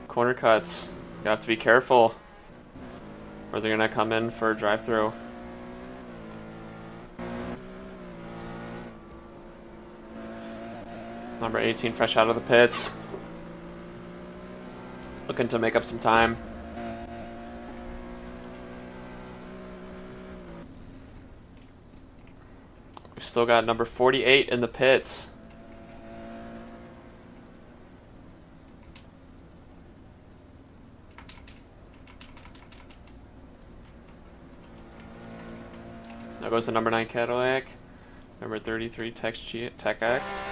Corner cuts. You have to be careful, or they're gonna come in for a drive-through. Number 18 fresh out of the pits. Looking to make up some time. We've still got number 48 in the pits. Now goes the number 9 Cadillac, number 33 Tech X.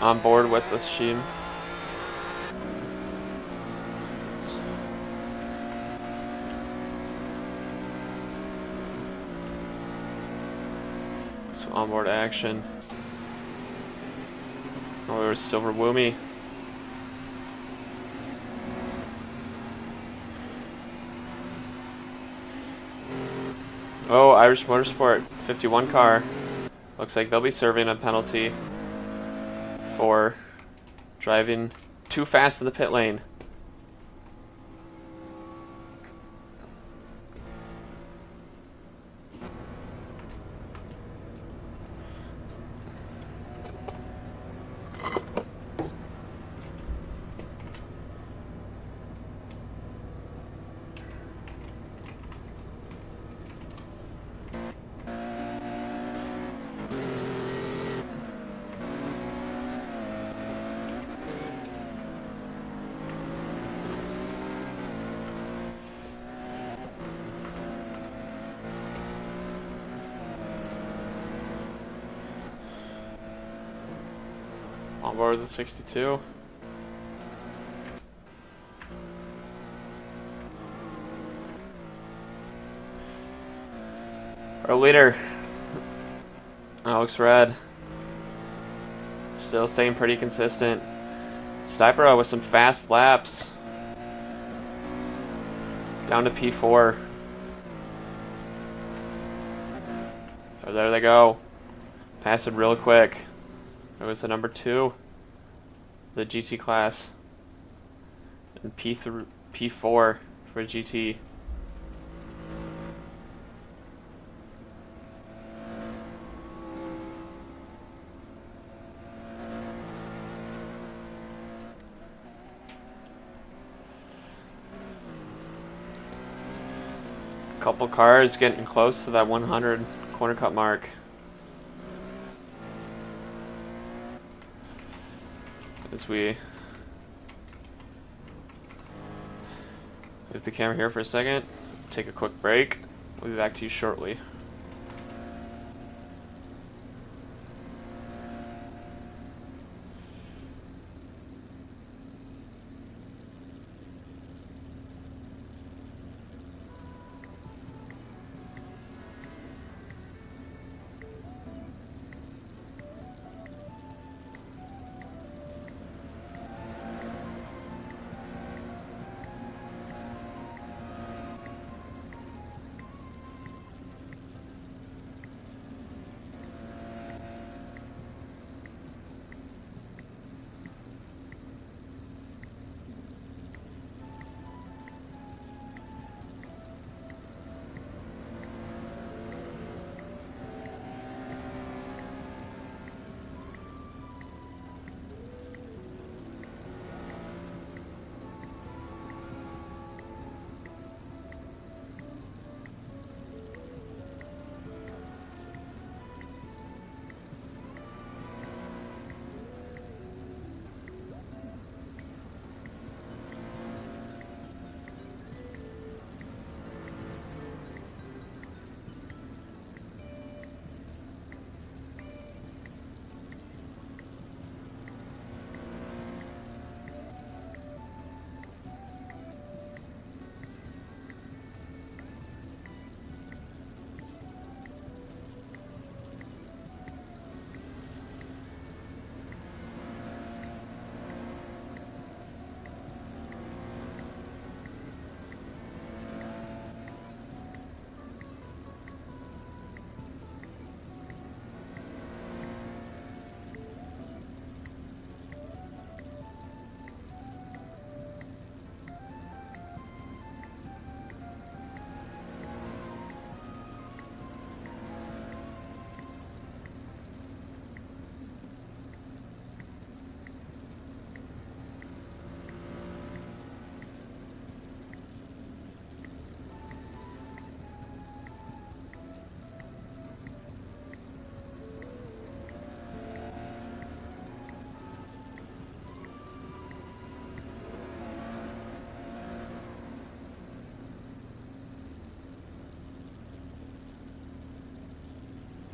On board with the Sheen. So onboard action. Oh, there's Silver Woomy Oh, Irish Motorsport, 51 car. Looks like they'll be serving a penalty for driving too fast in the pit lane. On board with the 62. Our leader, Alex Red, still staying pretty consistent. Stipera with some fast laps. Down to P4. So there they go. Passing real quick. It was the number 2, the GT class, and P4 for GT. Couple cars getting close to that 100 corner cut mark. As we move the camera here for a second, take a quick break. We'll be back to you shortly.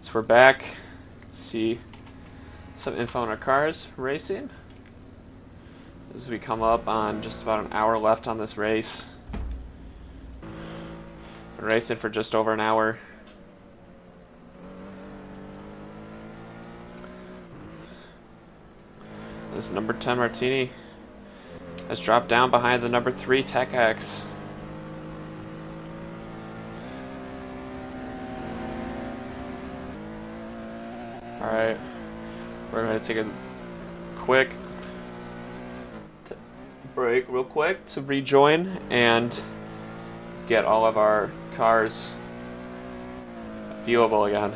So we're back. Let's see some info on our cars racing. As we come up on just about an hour left on this race. Been racing for just over an hour. This number 10 Martini has dropped down behind the number 3 Tech X. Alright. We're going to take a quick break real quick to rejoin and get all of our cars viewable again.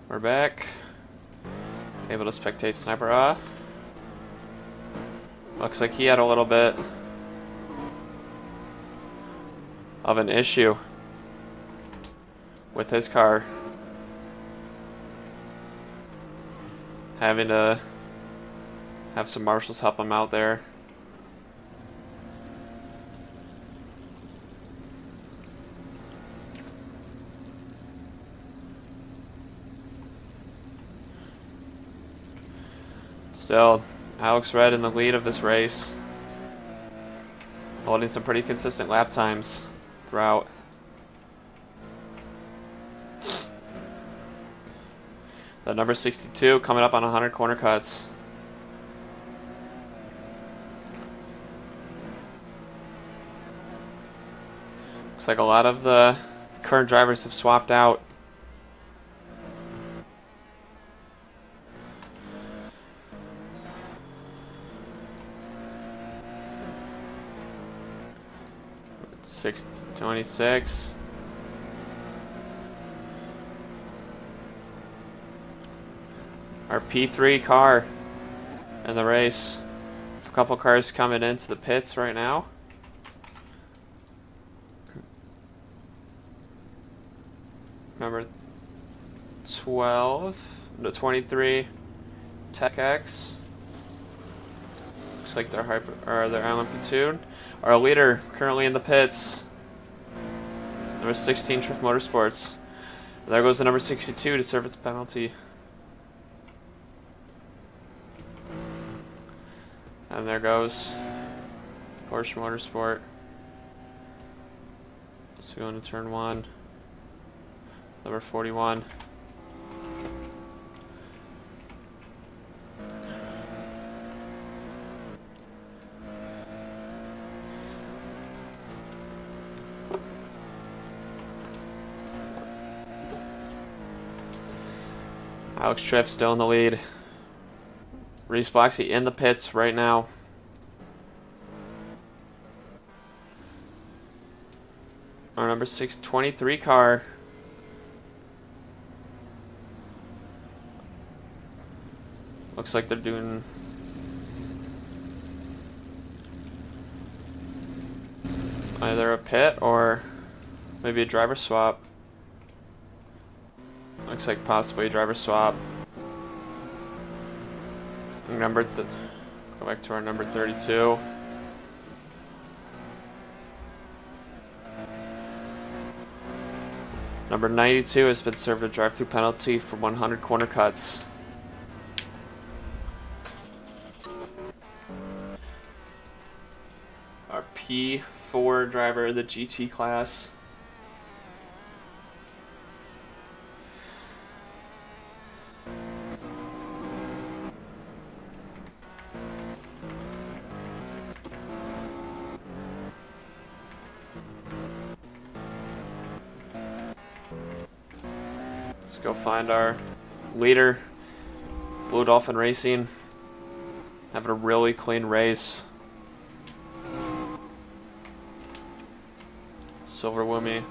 We're back. Able to spectate Sniper Ah. Looks like he had a little bit of an issue with his car. Having to have some marshals help him out there. Still, Alex Red in the lead of this race, holding some pretty consistent lap times throughout. The number 62 coming up on 100 corner cuts. Looks like a lot of the current drivers have swapped out. Six 26. Our P3 car in the race. A couple cars coming into the pits right now. Number 12, no 23, Tech X. Looks like they're they're Island Platoon. Our leader currently in the pits. Number 16, Triff Motorsports. And there goes the number 62 to serve its penalty. And there goes Porsche Motorsport. So going to turn 1. Number 41. Alex Triff still in the lead. Reese Bloxy in the pits right now. Our number 623 car. Looks like they're doing either a pit or maybe a driver swap. Looks like possibly a driver swap. Go back to our number 32. Number 92 has been served a drive-through penalty for 100 corner cuts. Our P4 driver, the GT class. Let's go find our leader, Blue Dolphin Racing. Having a really clean race. Silver Woomy.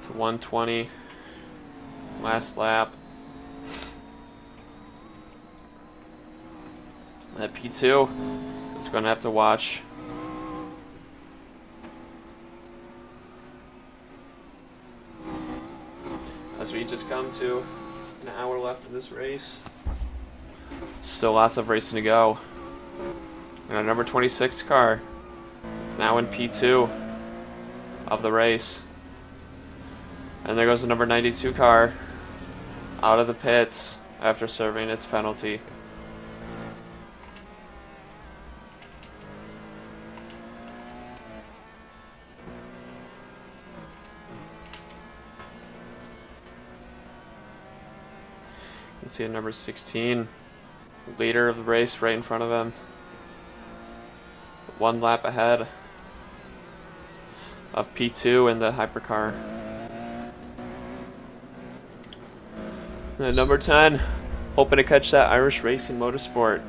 To 120. Last lap. That P2 is going to have to watch. as we just come to an hour left of this race. Still lots of racing to go. And our number 26 car, now in P2 of the race. And there goes the number 92 car out of the pits after serving its penalty. You can see a number 16, leader of the race, right in front of him. 1 lap ahead of P2 in the hypercar. And number 10, hoping to catch that Irish Racing Motorsport.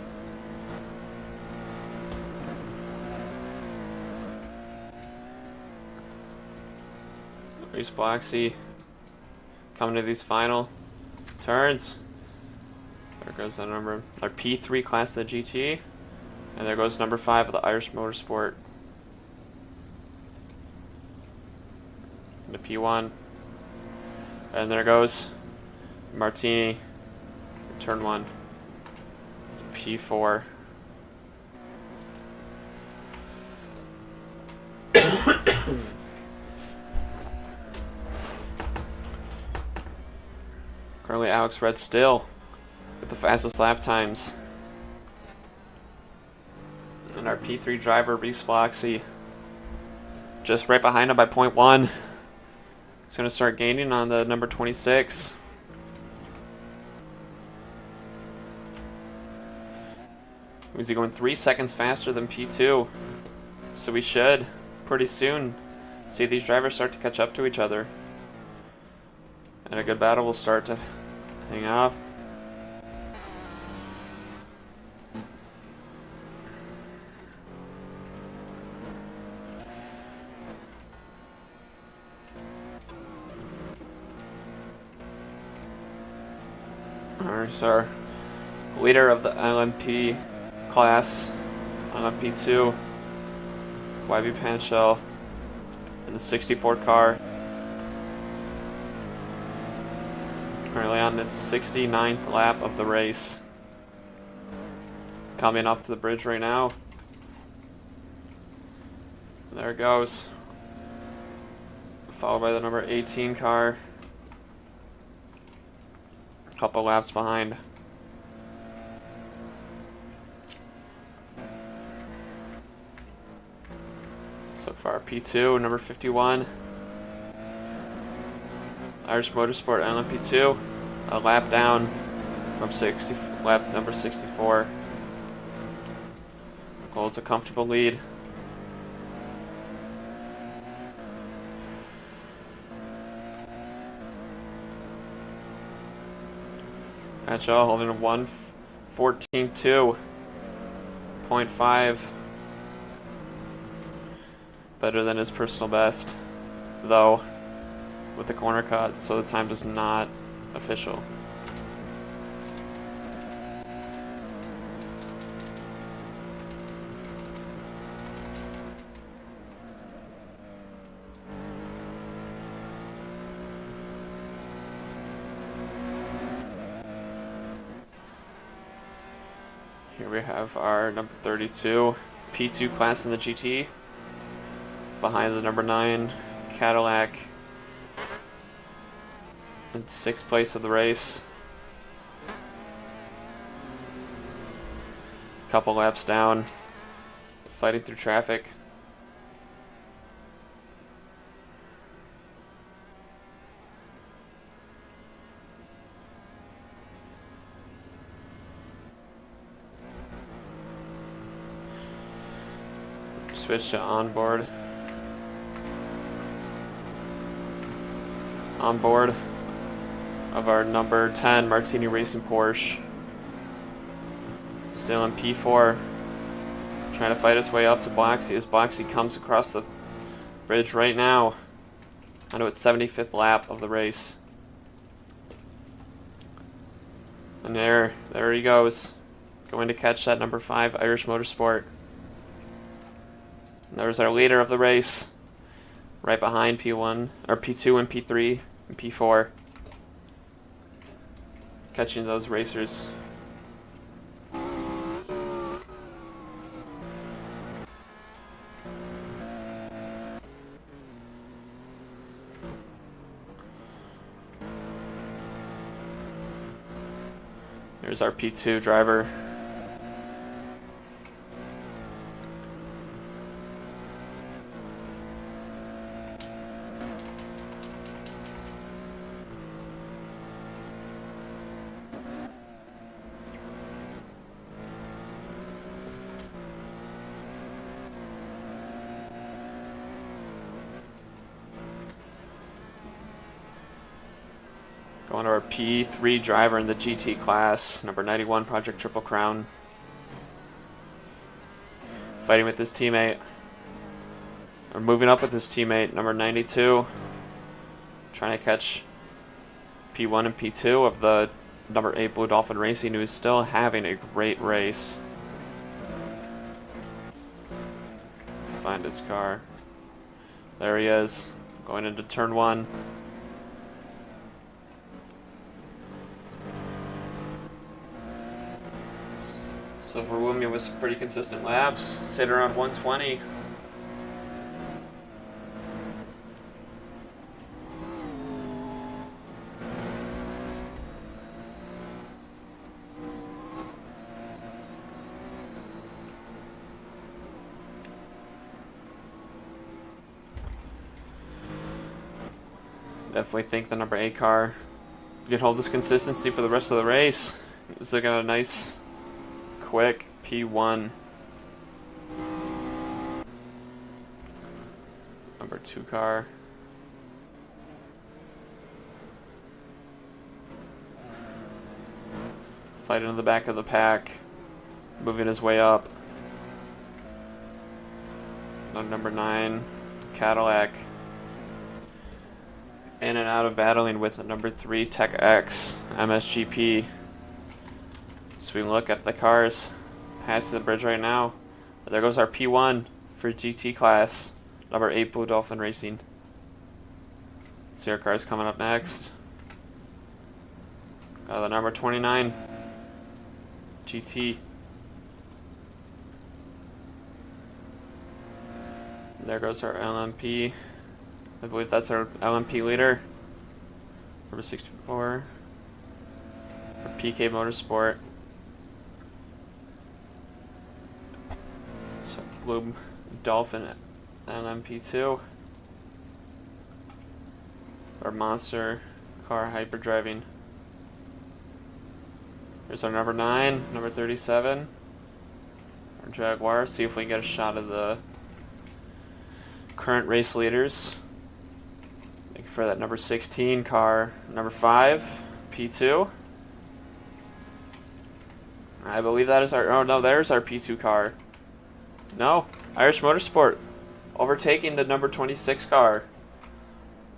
Reese Bloxy coming to these final turns. There goes the number, our P3 class of the GT. And there goes number 5 of the Irish Motorsport. The P1. And there goes Martini, turn 1. P4. Currently Alex Red still with the fastest lap times. And our P3 driver, Reese Bloxy, just right behind him by 0.1. He's going to start gaining on the number 26. He's going 3 seconds faster than P2. So we should, pretty soon, see these drivers start to catch up to each other. And a good battle will start to hang off. There's our leader of the LMP class, LMP2, YB Panchel, in the 64 car. Currently on its 69th lap of the race. Coming up to the bridge right now. There it goes. Followed by the number 18 car. Couple laps behind. So far, P2, number 51. Irish Motorsport LMP2, a lap down from lap number 64. Holds a comfortable lead. Patchell holding a 1:14.2. 0.5. Better than his personal best, though, with the corner cut, so the time is not official. Here we have our number 32 P2 class in the GT. Behind the number 9 Cadillac in 6th place of the race. Couple laps down, fighting through traffic. Switch to onboard. On board of our number 10 Martini Racing Porsche. Still in P4. Trying to fight its way up to Bloxy as Bloxy comes across the bridge right now. Onto its 75th lap of the race. And there he goes. Going to catch that number 5 Irish Motorsport. And there's our leader of the race. Right behind P1, or P2 and P3 and P4. catching those racers. Here's our P2 driver. Going to our P3 driver in the GT class, number 91, Project Triple Crown. Fighting with his teammate, or moving up with his teammate, number 92. Trying to catch P1 and P2 of the number 8 Blue Dolphin Racing, who is still having a great race. Find his car. There he is, going into turn 1. So for Wumi with some pretty consistent laps, sitting around 120. Definitely think the number 8 car can hold this consistency for the rest of the race. It's looking at a nice quick P1. Number 2 car. Fighting in the back of the pack. Moving his way up. Number 9 Cadillac. In and out of battling with the number 3 Tech X MSGP. So we look at the cars past the bridge right now. There goes our P1 for GT class, number 8 Blue Dolphin Racing. See our cars coming up next. The number 29 GT. There goes our LMP. I believe that's our LMP leader. Number 64. For PK Motorsport. So Blue Dolphin LMP2. Our monster car hyperdriving. Here's our number 9, number 37. Our Jaguar. See if we can get a shot of the current race leaders. Looking for that number 16 car, number 5, P2. I believe that is our, oh no, there's our P2 car. No, Irish Motorsport overtaking the number 26 car.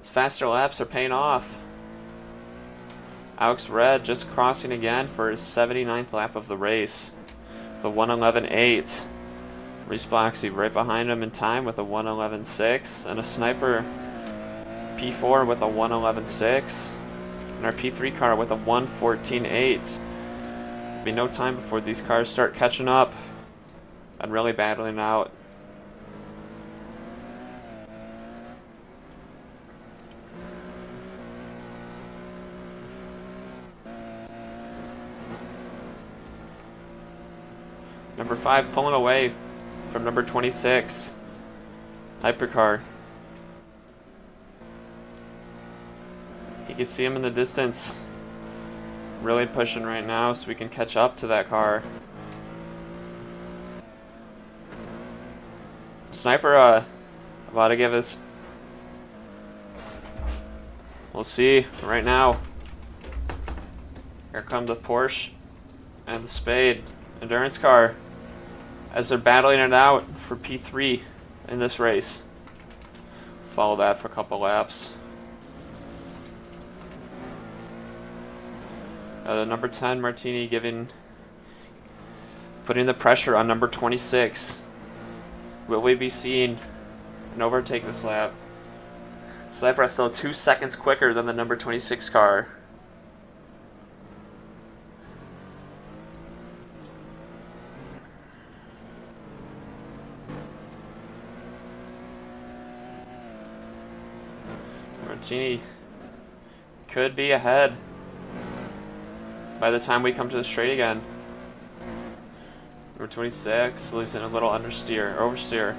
These faster laps are paying off. Alex Red just crossing again for his 79th lap of the race. The 1:11.8. Reese Bloxey right behind him in time with a 1:11.6. And a Sniper P4 with a 1:11.6. And our P3 car with a 1:14.8. There'll be no time before these cars start catching up and really battling out. Number 5 pulling away from number 26. Hypercar. You can see him in the distance. Really pushing right now so we can catch up to that car. Sniper about to give us... We'll see right now. Here come the Porsche and the Spade endurance car as they're battling it out for P3 in this race. Follow that for a couple laps. Number 10 Martini putting the pressure on number 26. Will we be seeing an overtake this lap? Sniper is still 2 seconds quicker than the number 26 car. Martini could be ahead by the time we come to the straight again. Number 26 losing a little oversteer.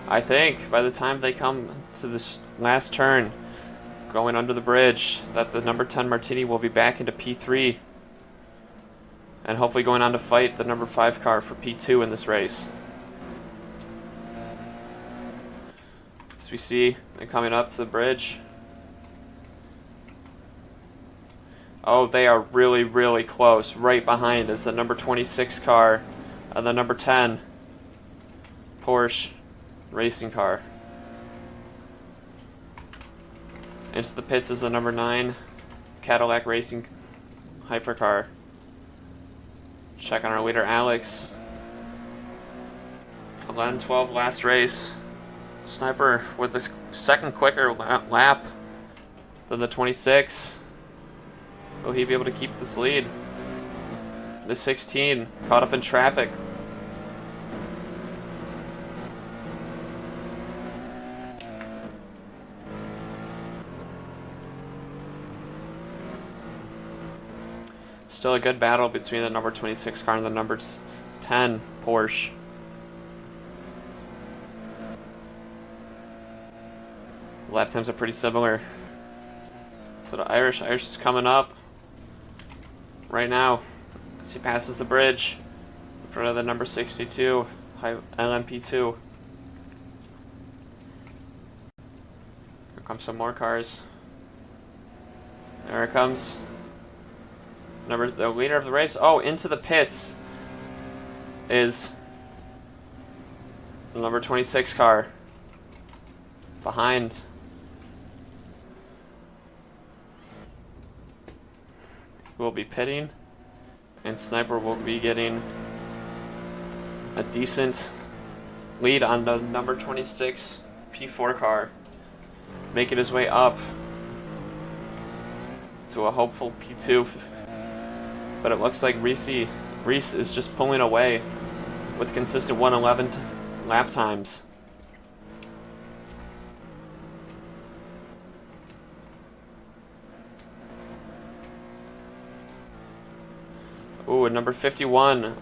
I think by the time they come to this last turn, going under the bridge, that the number 10 Martini will be back into P3. And hopefully going on to fight the number 5 car for P2 in this race. As we see, they're coming up to the bridge. Oh, they are really, really close. Right behind is the number 26 car and the number 10 Porsche racing car. Into the pits is the number 9 Cadillac racing hypercar. Check on our leader, Alex. 11-12 last race. Sniper with a second quicker lap than the 26. Will he be able to keep this lead? The 16 caught up in traffic. Still a good battle between the number 26 car and the number 10 Porsche. Lap times are pretty similar. So the Irish is coming up right now as he passes the bridge in front of the number 62 LMP2. Here comes some more cars. There it comes. The leader of the race. Oh, into the pits is the number 26 car behind. Will be pitting, and Sniper will be getting a decent lead on the number 26 P4 car, making his way up to a hopeful P2. But it looks like Reese is just pulling away with consistent 1:11 lap times. Ooh, and number 51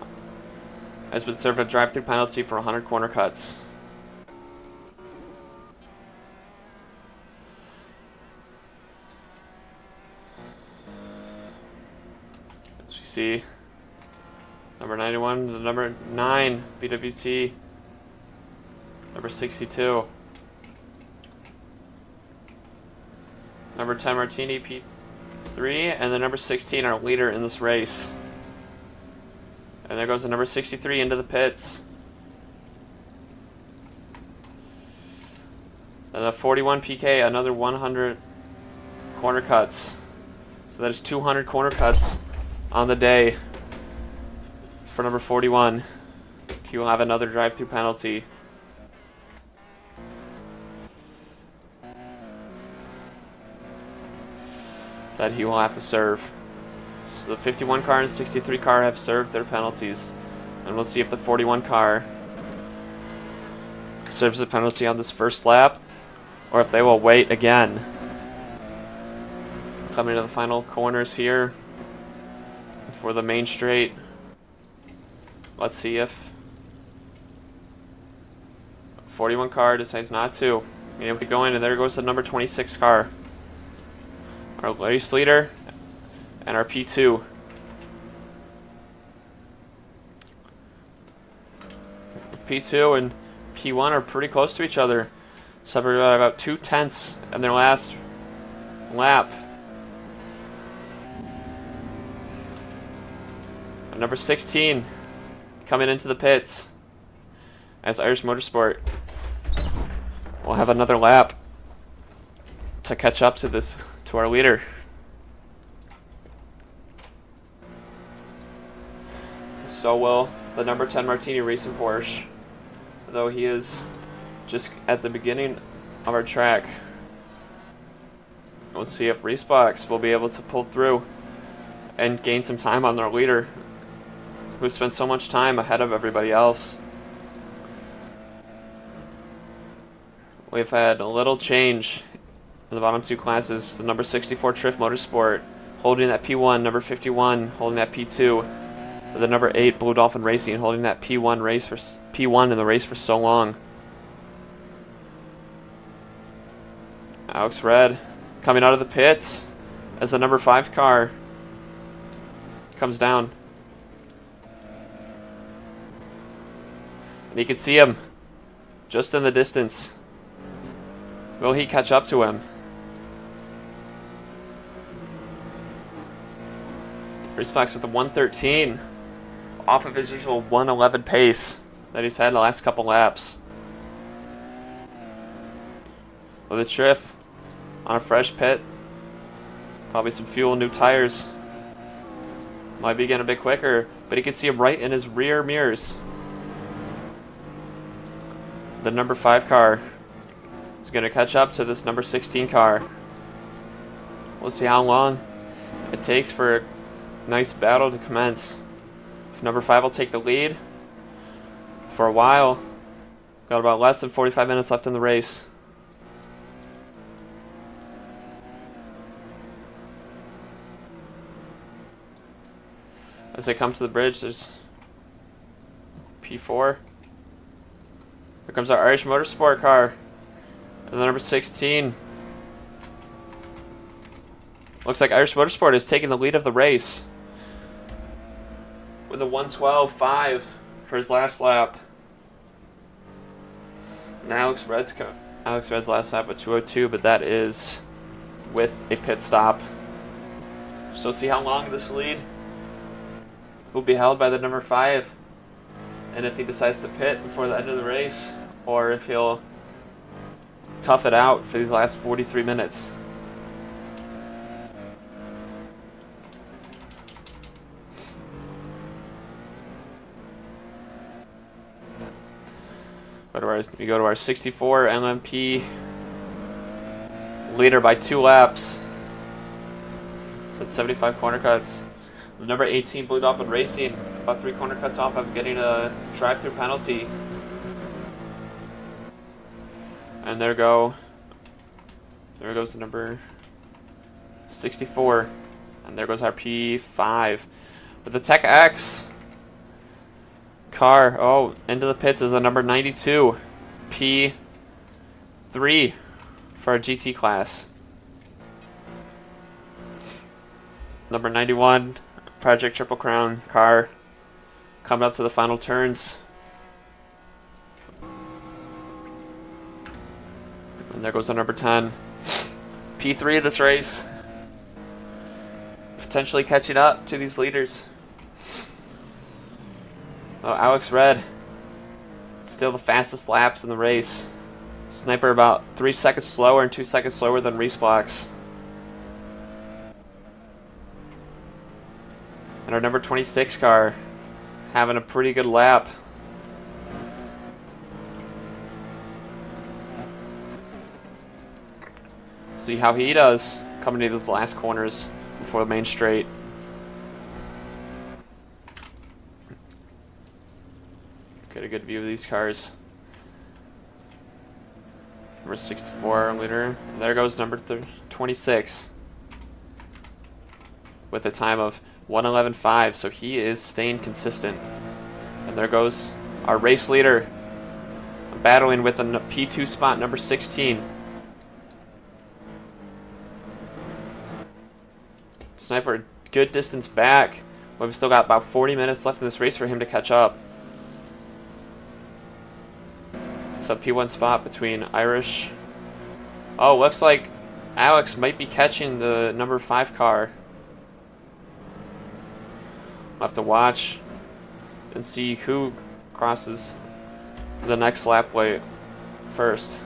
has been served a drive-through penalty for 100 corner cuts. As we see, number 91, the number 9 BWT, number 62, number 10 Martini P3, and the number 16 our leader in this race. And there goes the number 63 into the pits. And the 41 PK, another 100 corner cuts. So that is 200 corner cuts on the day for number 41. He will have another drive-through penalty. That he will have to serve. So the 51 car and 63 car have served their penalties. And we'll see if the 41 car serves a penalty on this first lap, or if they will wait again. Coming to the final corners here for the main straight. Let's see if 41 car decides not to. Able to go in, and there goes the number 26 car. Our race leader and our P2. P2 and P1 are pretty close to each other. Separated by about 2/10 in their last lap. And number 16 coming into the pits as Irish Motorsport will have another lap to catch up to our leader. So will the number 10 Martini Racing Porsche, though he is just at the beginning of our track. We'll see if RoSports will be able to pull through and gain some time on their leader, who spent so much time ahead of everybody else. we've had a little change in the bottom two classes. The number 64 Trift Motorsport holding that P1, number 51 holding that P2. The number 8 Blue Dolphin Racing holding that P1 in the race for so long. Alex Red coming out of the pits as the number 5 car comes down. And you can see him just in the distance. Will he catch up to him? Respacks with the 113 off of his usual 111 pace that he's had in the last couple laps. With a Triff on a fresh pit, probably some fuel, new tires. Might be getting a bit quicker, but he can see him right in his rear mirrors. The number 5 car is going to catch up to this number 16 car. We'll see how long it takes for a nice battle to commence. If number 5 will take the lead for a while, got about less than 45 minutes left in the race. As they come to the bridge, there's P4. Here comes our Irish Motorsport car. And the number 16. Looks like Irish Motorsport is taking the lead of the race with a 1:12.5 for his last lap. And Alex Red's last lap at 2:02, but that is with a pit stop. So see how long this lead will be held by the number 5, and if he decides to pit before the end of the race, or if he'll tough it out for these last 43 minutes. We go to our 64 LMP leader by 2 laps. So it's 75 corner cuts. The number 18 Blue Dolphin Racing about 3 corner cuts off of getting a drive-through penalty. And there goes the number 64. And there goes our P5. With the Tech X car, into the pits is the number 92 P3 for our GT class. Number 91 Project Triple Crown car coming up to the final turns. And there goes the number 10 P3 of this race, potentially catching up to these leaders. Alex Red, still the fastest laps in the race. Sniper about 3 seconds slower and 2 seconds slower than Reese Blocks. And our number 26 car having a pretty good lap. See how he does coming to those last corners before the main straight. Get a good view of these cars. Number 64 leader. And there goes number 26 with a time of 1:11.5, so he is staying consistent. And there goes our race leader battling with a P2 spot, number 16. Sniper a good distance back. We've still got about 40 minutes left in this race for him to catch up. So P1 spot between Irish. Oh, looks like Alex might be catching the number 5 car. We'll have to watch and see who crosses the next lap way first.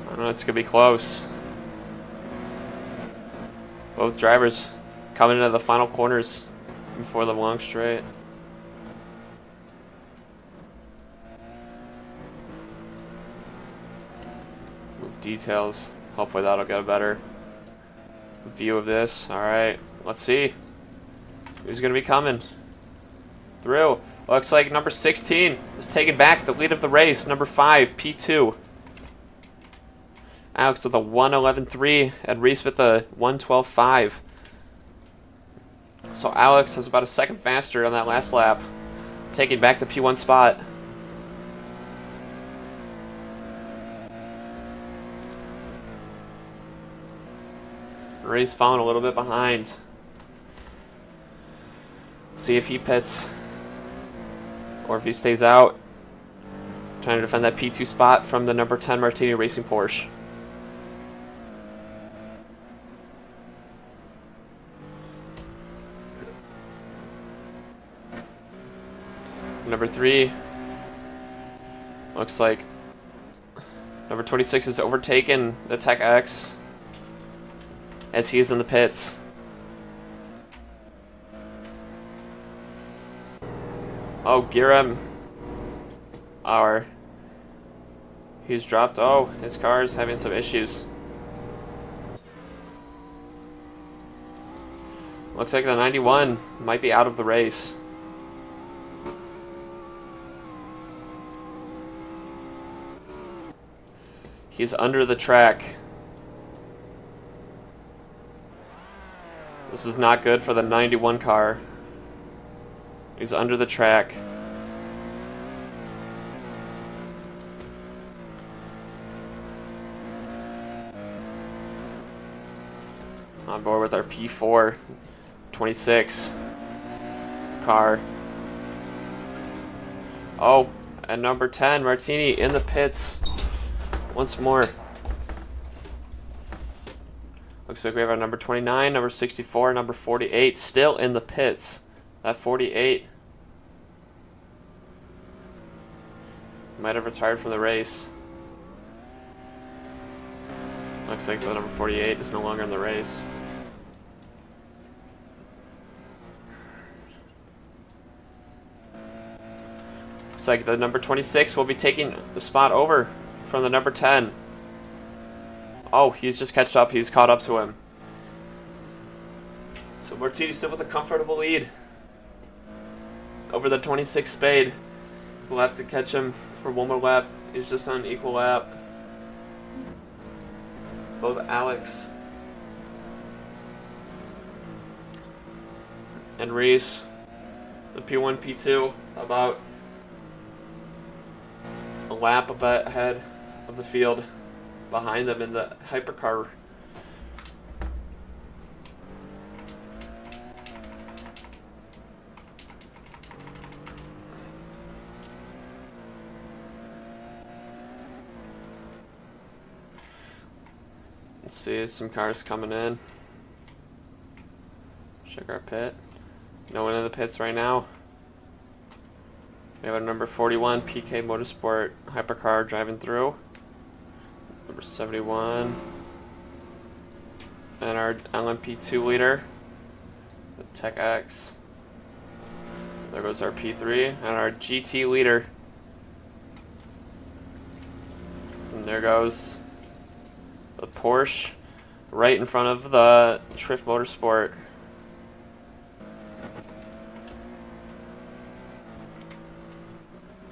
I don't know, it's gonna be close. Both drivers coming into the final corners before the long straight. Move details. Hopefully that'll get better. view of this. All right, let's see who's gonna be coming through. Looks like number 16 is taking back the lead of the race. Number 5, P2. Alex with a 1:11.3 and Reese with a 1:12.5. So Alex is about a second faster on that last lap, taking back the P1 spot. Reese falling a little bit behind. See if he pits or if he stays out. Trying to defend that P2 spot from the number 10 Martini Racing Porsche. Number 3 looks like number 26 has overtaken the Tech X as he is in the pits. Oh, Giram. He's dropped. Oh, his car is having some issues. Looks like the 91 might be out of the race. He's under the track. This is not good for the 91 car. He's under the track. On board with our P4 26 car. Oh, and number 10 Martini in the pits once more. Looks like we have our number 29, number 64, number 48 still in the pits. That 48 might have retired from the race. Looks like the number 48 is no longer in the race. Looks like the number 26 will be taking the spot over from the number 10. Oh, he's just catched up. He's caught up to him. So Martini still with a comfortable lead over the 26 Spade. We'll have to catch him for one more lap. He's just on an equal lap. Both Alex and Reese, the P1, P2, about a lap ahead of the field behind them in the hypercar. Let's see, some cars coming in. Check our pit. No one in the pits right now. We have our number 41 PK Motorsport hypercar driving through. Number 71. And our LMP2 leader, the Tech X. There goes our P3 and our GT leader. And there goes the Porsche right in front of the Trift Motorsport.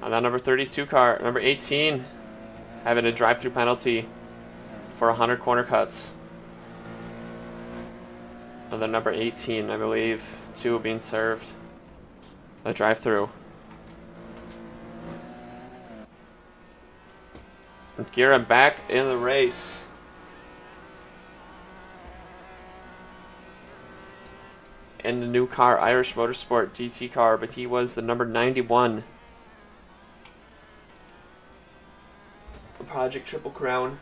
On that number 32 car, number 18, having a drive-through penalty for 100 corner cuts. And then number 18, I believe, 2 being served a drive-through. And Gira back in the race. In the new car, Irish Motorsport GT car, but he was the number 91. Project Triple Crown.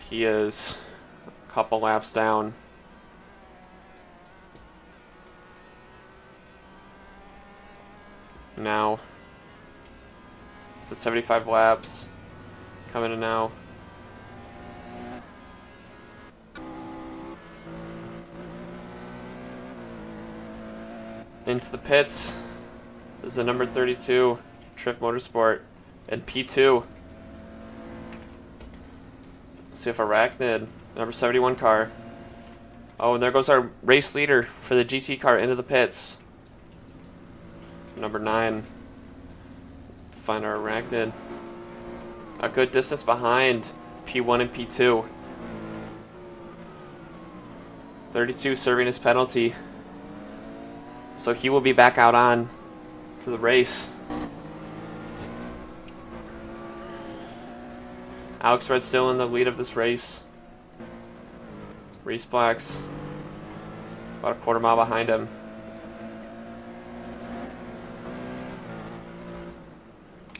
He is a couple laps down. Now, so 75 laps coming in now. Into the pits. This is the number 32 Trift Motorsport. And P2. See if Arachnid Number 71 car. Oh, and there goes our race leader for the GT car into the pits. Number 9. Find our Arachnid. A good distance behind P1 and P2. 32 serving his penalty. So he will be back out on to the race. Alex Red still in the lead of this race. Reese Black's about a quarter mile behind him.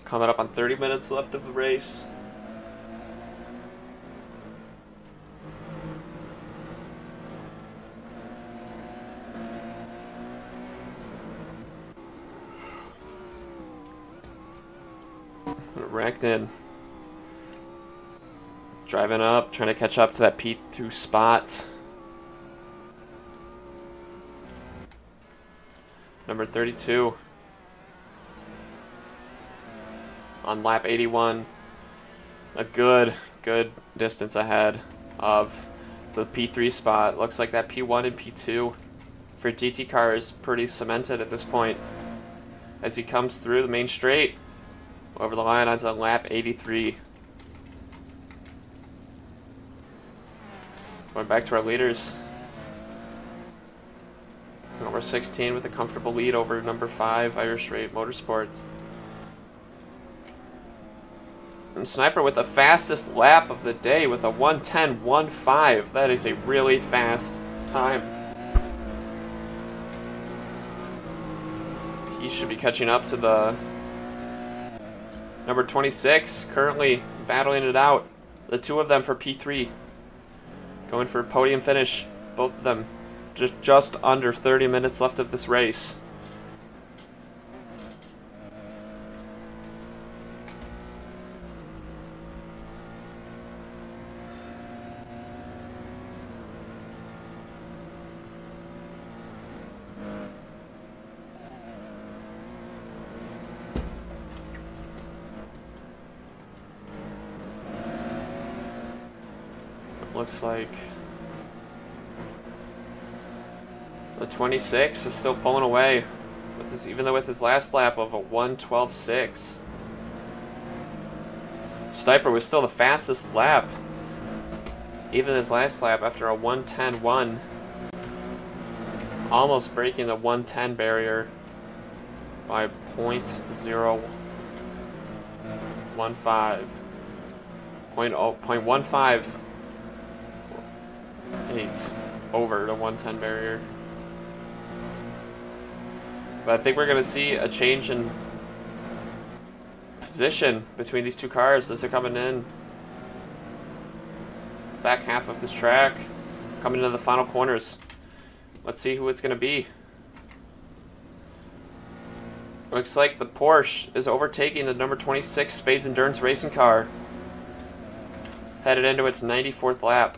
Coming up on 30 minutes left of the race. Arachnid driving up, trying to catch up to that P2 spot. Number 32 on lap 81. A good distance ahead of the P3 spot. Looks like that P1 and P2 for GT car is pretty cemented at this point as he comes through the main straight over the line onto lap 83. Going back to our leaders. Number 16 with a comfortable lead over number 5, Irish Raid Motorsports. And Sniper with the fastest lap of the day with a 1:10.15. That is a really fast time. He should be catching up to the number 26, currently battling it out. The two of them for P3. Going for a podium finish, both of them. Just under 30 minutes left of this race. Looks like the 26 is still pulling away, with his, even though with his last lap of a 1:12.6. Sniper was still the fastest lap, even his last lap after a 1:10.1, almost breaking the 1:10 barrier by 0.015. 0.15 over the 1:10 barrier. But I think we're going to see a change in position between these two cars as they're coming in the back half of this track, coming into the final corners. Let's see who it's going to be. Looks like the Porsche is overtaking the number 26 Spades Endurance Racing car, headed into its 94th lap.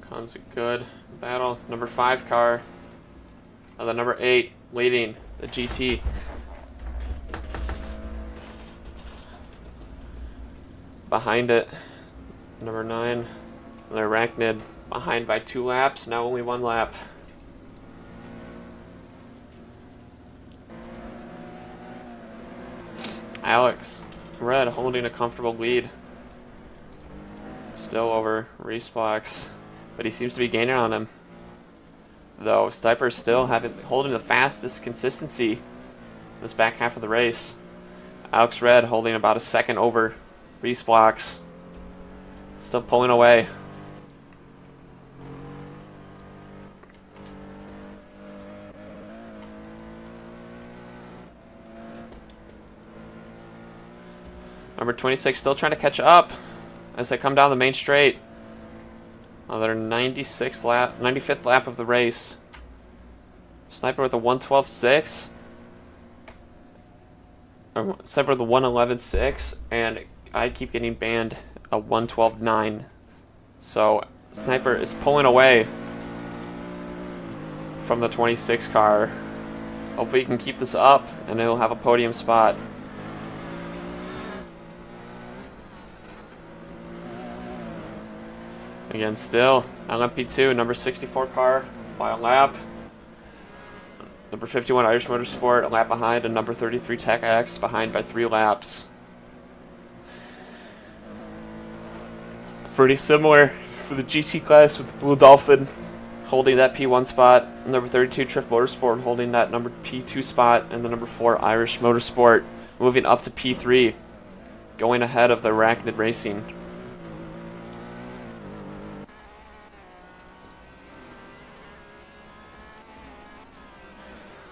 Comes a good battle. Number 5 car of the number 8 leading the GT. Behind it, number 9, the Arachnid, behind by 2 laps, now only 1 lap. Alex Red holding a comfortable lead. Still over Reese Blacks, but he seems to be gaining on him. Though Sniper still holding the fastest consistency this back half of the race. Alex Red holding about a second over Reese Blacks. Still pulling away. Number 26 still trying to catch up as they come down the main straight. On their 95th lap of the race. Sniper with a 1:12.6. Sniper with a 1:11.6, and I keep getting banned a 1:12.9. So Sniper is pulling away from the 26 car. Hopefully he can keep this up, and he'll have a podium spot. Again, still on lap P2, number 64 car by a lap. Number 51 Irish Motorsport a lap behind, and number 33 Tech X behind by 3 laps. Pretty similar for the GT class with the Blue Dolphin holding that P1 spot, number 32 Trift Motorsport holding that number P2 spot, and the number 4 Irish Motorsport moving up to P3, going ahead of the Arachnid Racing.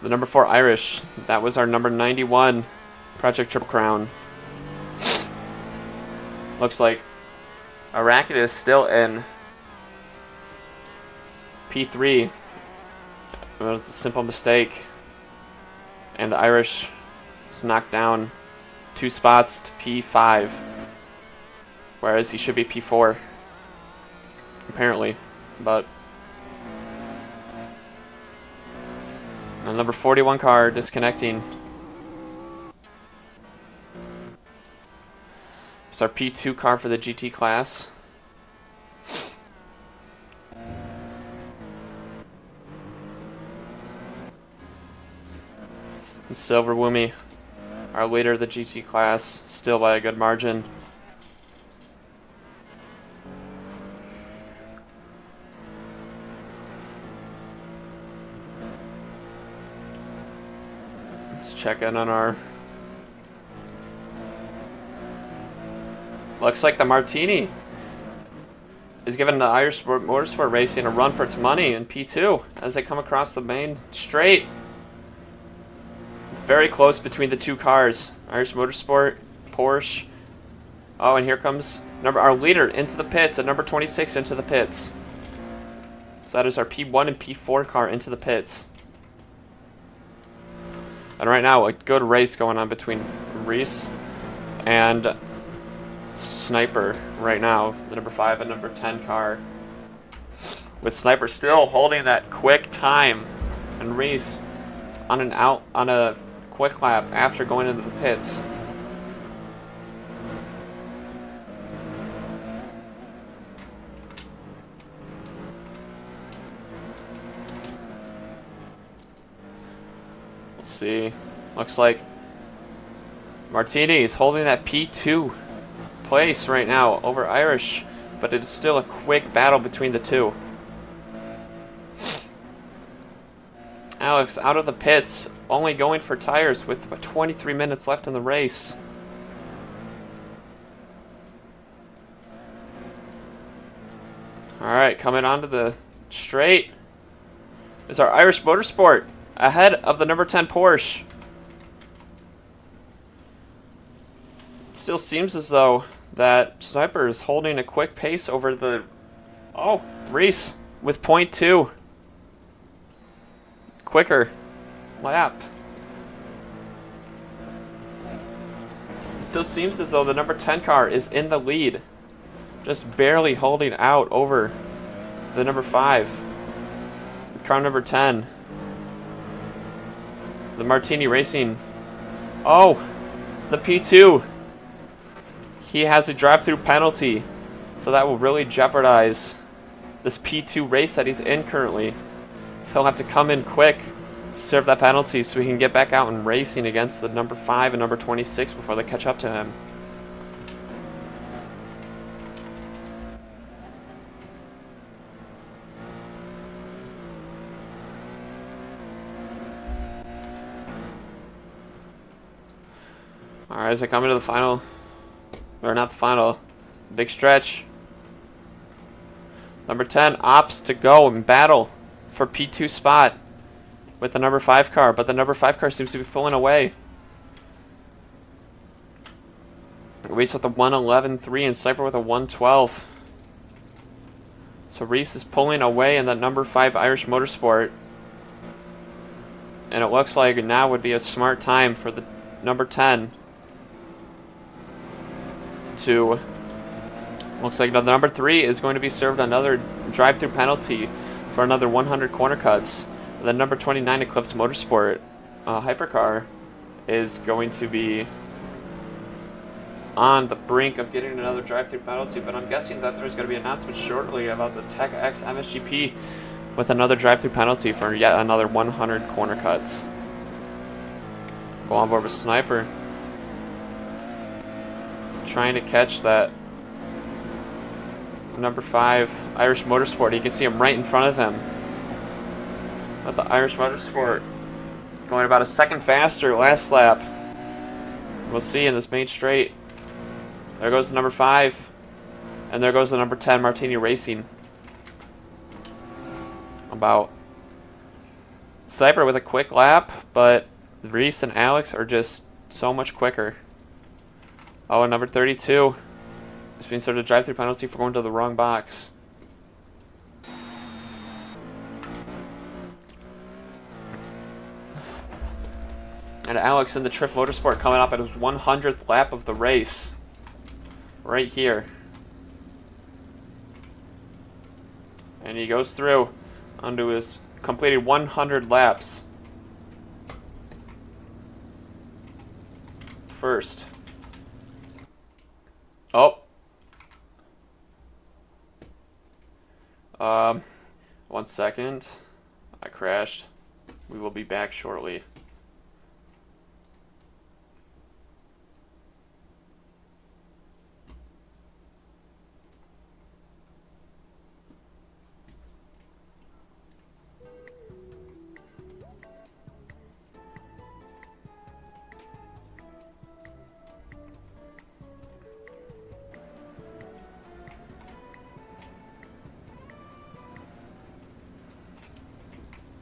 The number 4 Irish, that was our number 91 Project Triple Crown. Looks like Arachnid is still in P3. It was a simple mistake, and the Irish is knocked down 2 spots to P5, whereas he should be P4 apparently. But the number 41 car disconnecting. It's our P2 car for the GT class. And Silver Woomy, our leader of the GT class, still by a good margin. Let's check in on our... Looks like the Martini is giving the Irish Motorsport Racing a run for its money in P2 as they come across the main straight. It's very close between the 2 cars. Irish Motorsport, Porsche. Oh, and here comes our leader into the pits, at number 26 into the pits. So that is our P1 and P4 car into the pits. And right now, a good race going on between Reese and Sniper right now, the number 5 and number 10 car. With Sniper still holding that quick time, and Reese on a quick lap after going into the pits. Let's see. Looks like Martini is holding that P2 place right now over Irish, but it is still a quick battle between the 2. Alex out of the pits, only going for tires with about 23 minutes left in the race. Alright, coming onto the straight is our Irish Motorsport ahead of the number 10 Porsche. It still seems as though that Sniper is holding a quick pace over the... Oh, Reese with .2. Quicker lap. It still seems as though the number 10 car is in the lead, just barely holding out over the number 5 car, number 10, the Martini Racing. Oh, the P2, he has a drive-through penalty, so that will really jeopardize this P2 race that he's in currently. He'll have to come in quick to serve that penalty so he can get back out and racing against the number 5 and number 26 before they catch up to him. Alright, as I come into the final, or not the final, big stretch. Number 10 opts to go and battle for P2 spot with the number 5 car, but the number 5 car seems to be pulling away. Reese with a 1:11.3 and Sniper with a 1:12. So Reese is pulling away in the number 5 Irish Motorsport. And it looks like now would be a smart time for the number 10 to... Looks like the number 3 is going to be served another drive-through penalty for another 100 corner cuts. And then number 29 Eclipse Motorsport hypercar is going to be on the brink of getting another drive-through penalty, but I'm guessing that there's going to be an announcement shortly about the Tech X MSGP with another drive-through penalty for yet another 100 corner cuts. Go on board with Sniper, trying to catch that number 5 Irish Motorsport. You can see him right in front of him. But the Irish Motorsport going about a second faster last lap. We'll see in this main straight. There goes the number 5. And there goes the number 10 Martini Racing. About Cyber with a quick lap, but Reese and Alex are just so much quicker. Oh, and number 32 is being served a drive-through penalty for going to the wrong box. And Alex in the Trift Motorsport coming up at his 100th lap of the race. Right here. And he goes through onto his completed 100 laps. First. Oh. 1 second. I crashed. We will be back shortly.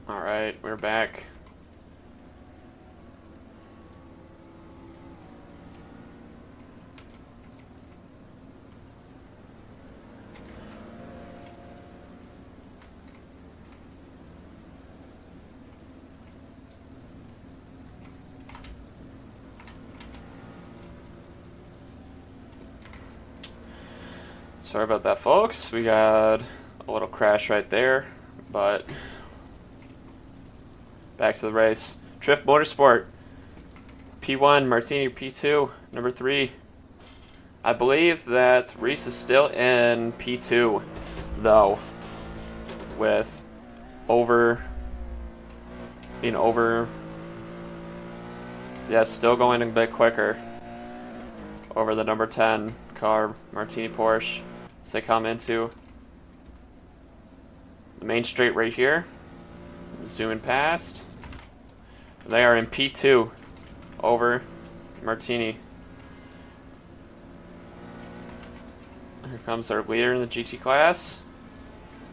Alright, we're back. Sorry about that, folks. We got a little crash right there, but back to the race. Trift Motorsport, P1, Martini P2, number 3. I believe that Reese is still in P2, though, with being over, yeah, still going a bit quicker over the number 10 car, Martini Porsche, as they come into the main straight right here. Zooming past. They are in P2 over Martini. Here comes our leader in the GT class.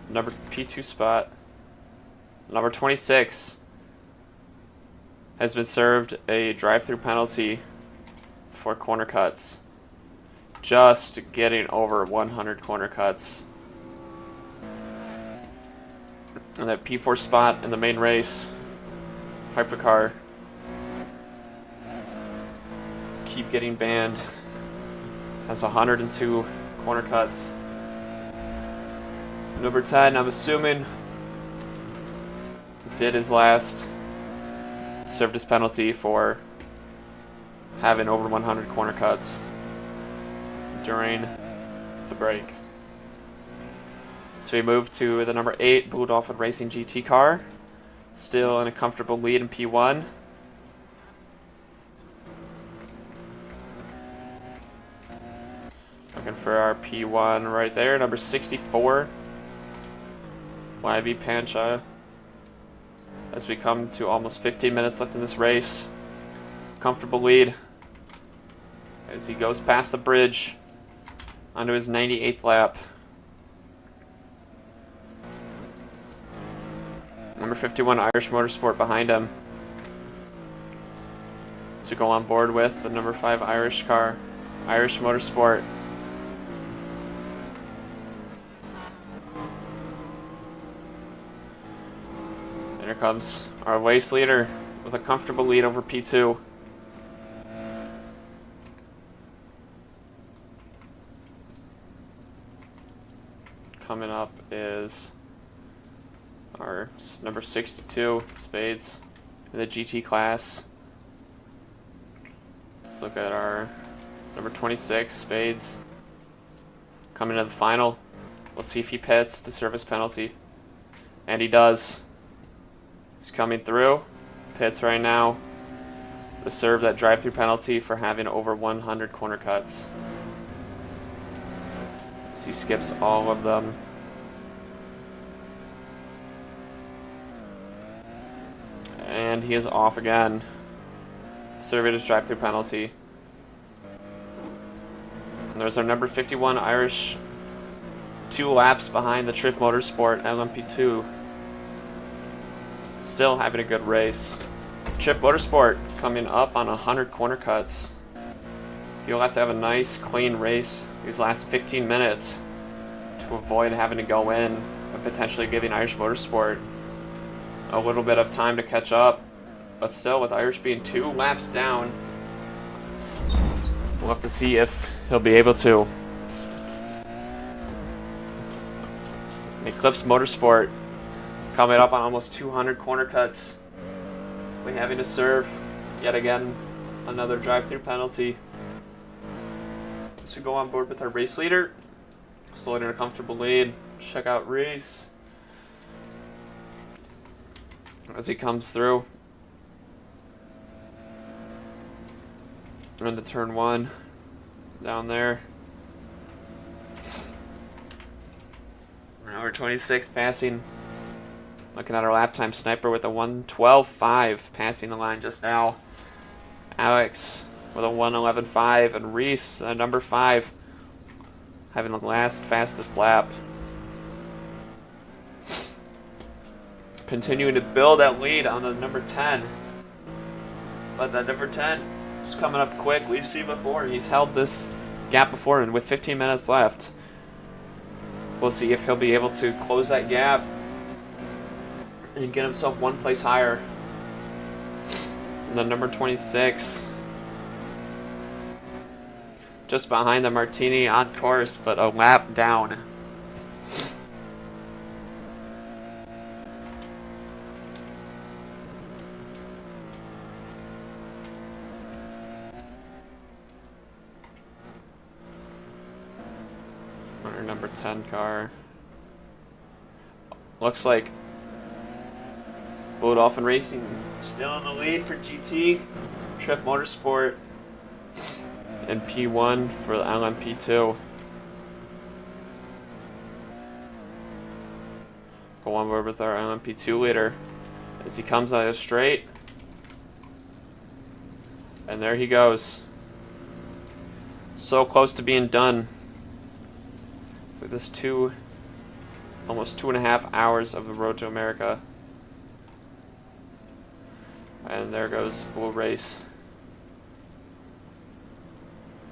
Number P2 spot. Number 26 has been served a drive-through penalty for corner cuts. Just getting over 100 corner cuts. And that P4 spot in the main race. Hypercar. Keep getting banned. Has 102 corner cuts. Number 10, I'm assuming, did his last. Served his penalty for having over 100 corner cuts during the break. So we move to the number 8 Blue Dolphin Racing GT car. Still in a comfortable lead in P1. Looking for our P1 right there, number 64. YB Pancha. As we come to almost 15 minutes left in this race. Comfortable lead as he goes past the bridge onto his 98th lap. Number 51 Irish Motorsport behind him. To go on board with the number 5 Irish car, Irish Motorsport. And here comes our race leader with a comfortable lead over P2. Coming up is our number 62 Spades in the GT class. Let's look at our number 26, Spades, coming to the final. We'll see if he pits to serve his penalty. And he does. He's coming through. Pits right now to serve that drive-through penalty for having over 100 corner cuts. So he skips all of them. And he is off again. Serving his drive-through penalty. And there's our number 51 Irish, 2 laps behind the Triff Motorsport LMP2. Still having a good race. Triff Motorsport coming up on 100 corner cuts. He'll have to have a nice, clean race these last 15 minutes to avoid having to go in and potentially giving Irish Motorsport a little bit of time to catch up. But still, with Irish being 2 laps down, we'll have to see if he'll be able to. Eclipse Motorsport coming up on almost 200 corner cuts. We're having to serve yet again another drive-through penalty. As we go on board with our race leader, slowly in a comfortable lead. Check out Reese as he comes through. Into turn 1 down there. Number 26 passing. Looking at our lap time sniper with a 1:12.5 passing the line just now. Alex with a 1:11.5 and Reese, number 5, having the last fastest lap. Continuing to build that lead on the number 10. But that number 10 is coming up quick. We've seen before. He's held this gap before, and with 15 minutes left, we'll see if he'll be able to close that gap and get himself 1 place higher. And the number 26, just behind the Martini on course, but a lap down. Our number 10 car. Looks like Blue Dolphin Racing still in the lead for GT, Triff Motorsport, and P1 for the LMP2. Go on board with our LMP2 leader as he comes out of straight. And there he goes. So close to being done with this almost 2.5 hours of the Road to America. And there goes Blue Race.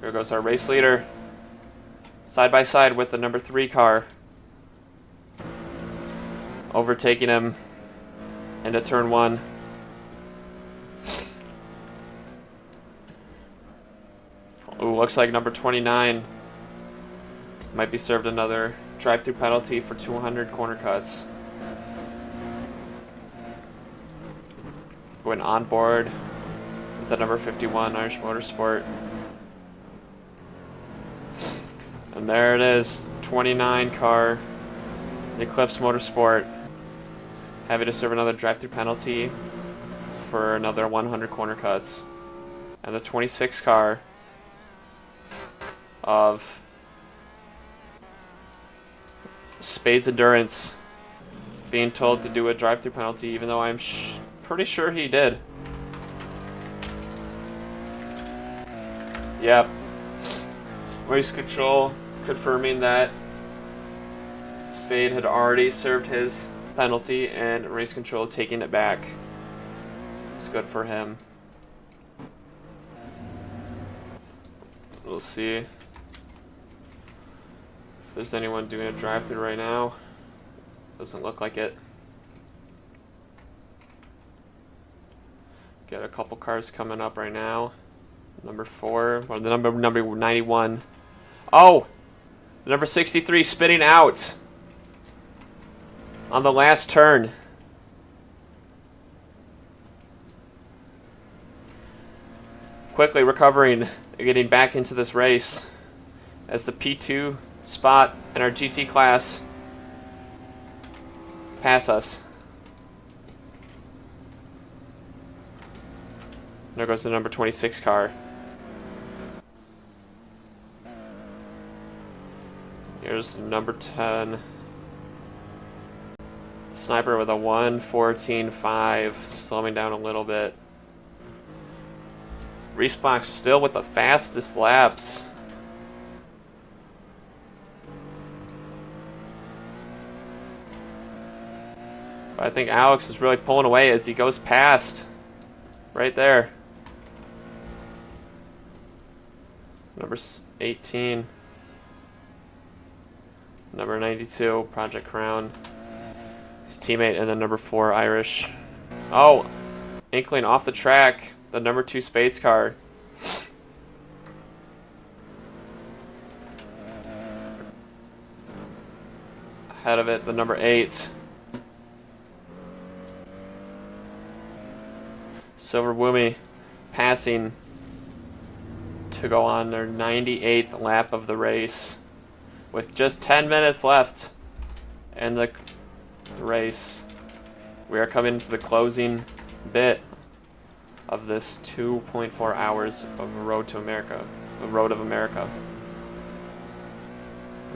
Here goes our race leader, side by side with the number 3 car, overtaking him into turn 1. Ooh, looks like number 29 might be served another drive-through penalty for 200 corner cuts. Going on board with the number 51 Irish Motorsport. And there it is, 29 car, the Eclipse Motorsport, having to serve another drive-through penalty for another 100 corner cuts. And the 26 car of Spades Endurance being told to do a drive-through penalty, even though I'm pretty sure he did. Yep. Race control confirming that Spade had already served his penalty and race control taking it back. It's good for him. We'll see if there's anyone doing a drive-through right now. Doesn't look like it. Got a couple cars coming up right now. Number 4, or the number 91. Oh! Number 63 spitting out on the last turn. quickly recovering and getting back into this race as the P2 spot in our GT class pass us. There goes the number 26 car. Here's number 10. Sniper with a 1:14.5, slowing down a little bit. RoSports still with the fastest laps. But I think Alex is really pulling away as he goes past. Right there. Number 18. Number 92, Project Crown. His teammate, and then number 4, Irish. Oh, Inkling off the track. The number 2 Spades car. Ahead of it, the number 8. Silver Woomy passing to go on their 98th lap of the race with just 10 minutes left in the race. We are coming to the closing bit of this 2.4 hours of Road to America, the Road of America.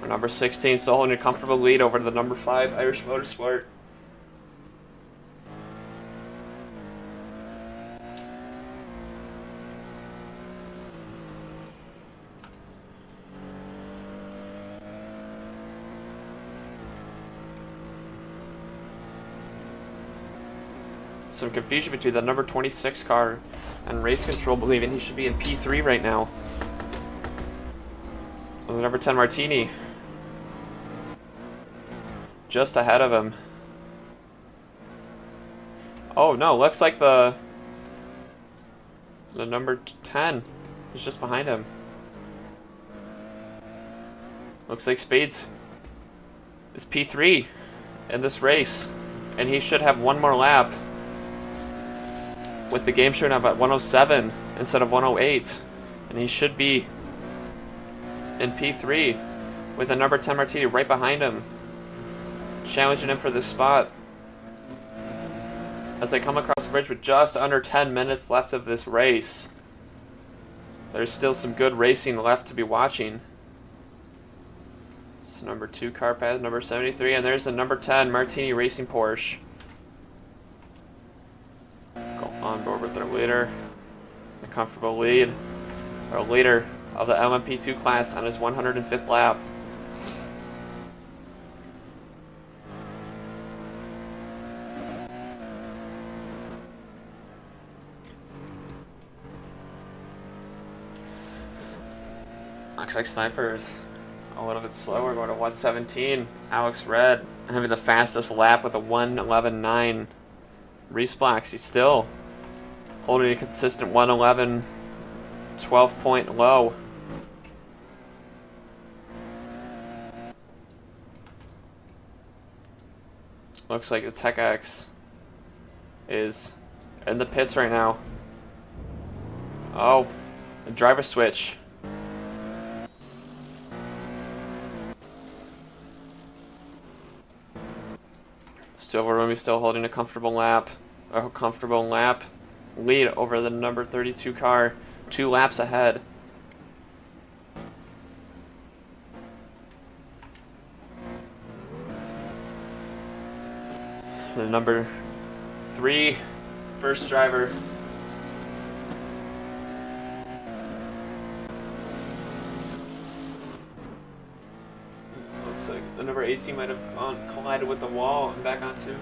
Number 16 still holding a comfortable lead over the number 5 Irish Motorsport. Some confusion between the number 26 car and Race Control, believing he should be in P3 right now. And the number 10 Martini just ahead of him. Oh no, looks like the number 10 is just behind him. Looks like Spades is P3 in this race, and he should have one more lap, with the game showing up at 107 instead of 108, and he should be in P3 with the number 10 Martini right behind him, challenging him for this spot as they come across the bridge with just under 10 minutes left of this race. There's still some good racing left to be watching. It's number 2 car pass, number 73, and there's the number 10 Martini Racing Porsche. On board with their leader, a comfortable lead, our leader of the LMP2 class on his 105th lap. Looks like Sniper's a little bit slower, going to 117. Alex Red having the fastest lap with a 1:11.9. RoSports, he's still holding a consistent 1:11, 12-point low. Looks like the Tech X is in the pits right now. Oh, a driver switch. Silver Rumi still holding a comfortable lap lead over the number 32 car, 2 laps ahead. The number 3 first driver. Looks like the number 18 might have collided with the wall and back onto.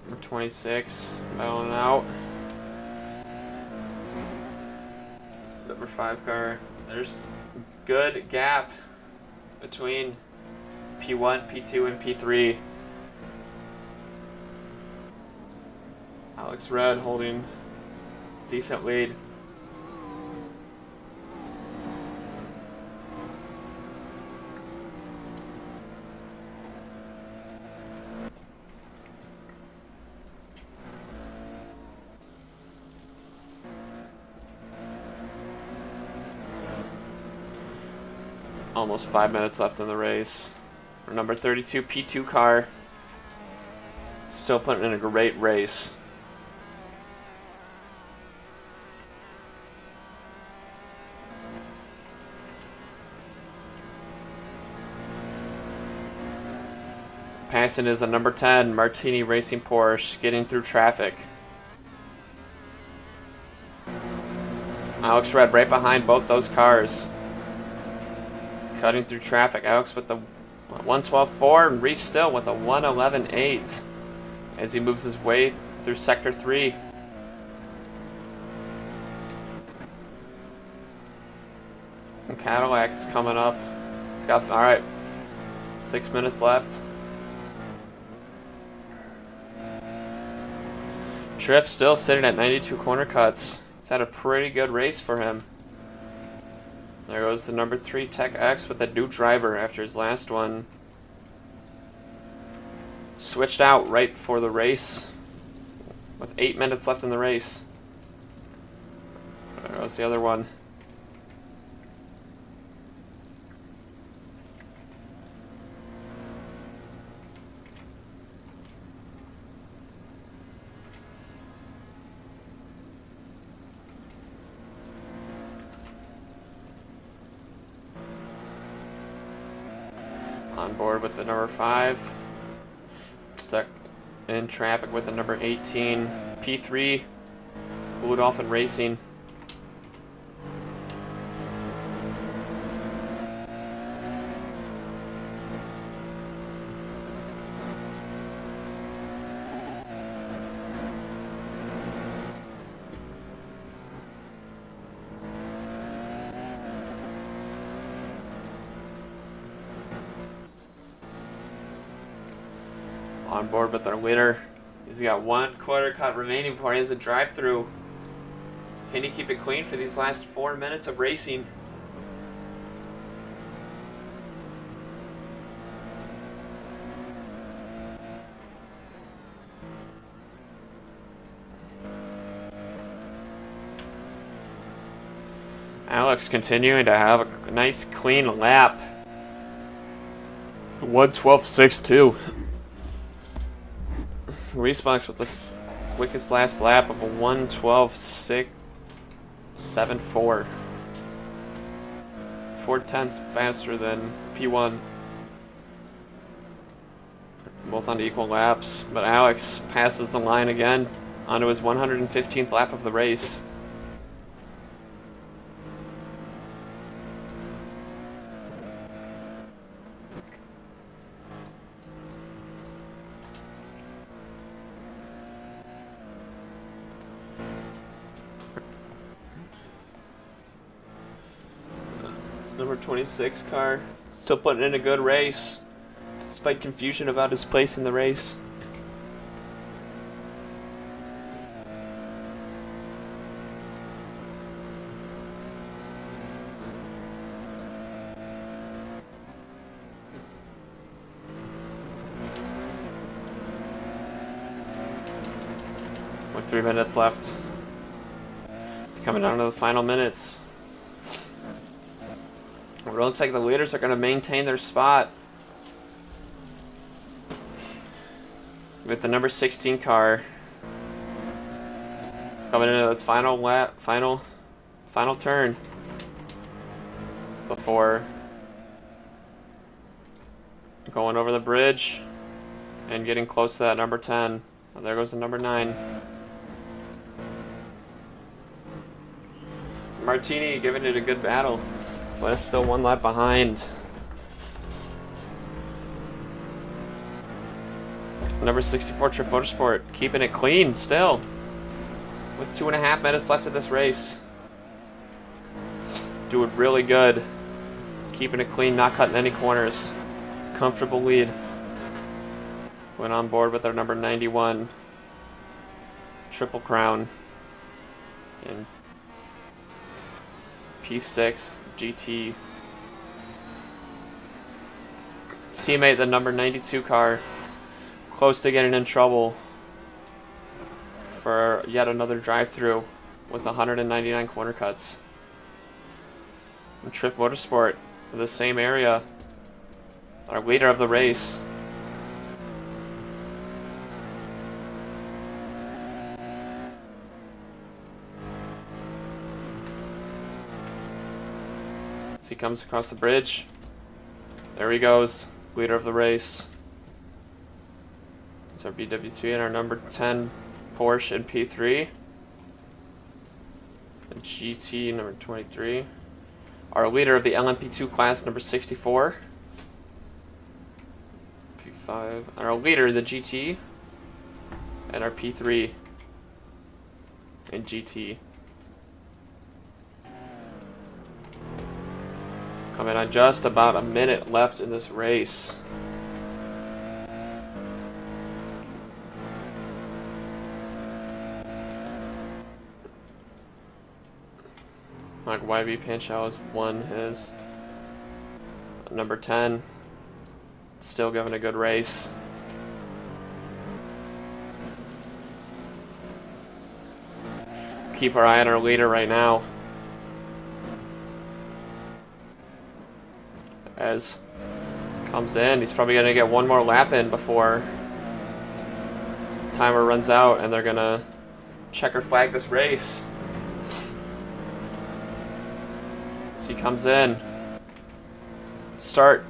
Number 26, battling out. Number 5 car. There's good gap between P1, P2, and P3. Alex Red holding decent lead. Almost 5 minutes left in the race. Our number 32 P2 car. Still putting in a great race. Passing is a number 10 Martini Racing Porsche, getting through traffic. Alex Red right behind both those cars. Cutting through traffic. Alex with the 112.4 and Reese still with a 111.8 as he moves his way through Sector 3. And Cadillac is coming up. It's got, alright, 6 minutes left. Triff still sitting at 92 corner cuts. He's had a pretty good race for him. There goes the number 3 Tech X with a new driver after his last one. Switched out right before the race with 8 minutes left in the race. There goes the other one. On board with the number 5. Stuck in traffic with the number 18 P3 Blue Dolphin Racing. On board with our winner. He's got 1 quarter cut remaining before he has a drive-through. Can he keep it clean for these last 4 minutes of racing? Alex continuing to have a nice clean lap. 1:12.62. Response with the quickest last lap of a 1:12.674. 4/10 faster than P1. Both on equal laps, but Alex passes the line again onto his 115th lap of the race. Number 26 car, still putting in a good race, despite confusion about his place in the race. With 3 minutes left, coming down to the final minutes. It looks like the leaders are going to maintain their spot with the number 16 car coming into its final lap, final turn before going over the bridge and getting close to that number 10. Oh, there goes the number 9. Martini giving it a good battle, but it's still 1 lap behind. Number 64 Trip Motorsport keeping it clean still, with 2.5 minutes left of this race. Doing really good, keeping it clean, not cutting any corners. Comfortable lead. Went on board with our number 91 Triple Crown in P6 GT. His teammate, the number 92 car, close to getting in trouble for yet another drive-through with 199 corner cuts. And Trip Motorsport the same area. Our leader of the race. As he comes across the bridge. There he goes. Leader of the race. It's our BW3 and our number 10 Porsche in P3. And GT number 23. Our leader of the LMP2 class number 64. P5. And our leader, the GT. And our P3 in GT. Coming on just about a minute left in this race. Like YB Panchal has won his. Number 10. Still giving a good race. Keep our eye on our leader right now. As comes in, he's probably gonna get one more lap in before timer runs out, and they're gonna checker flag this race. As he comes in, start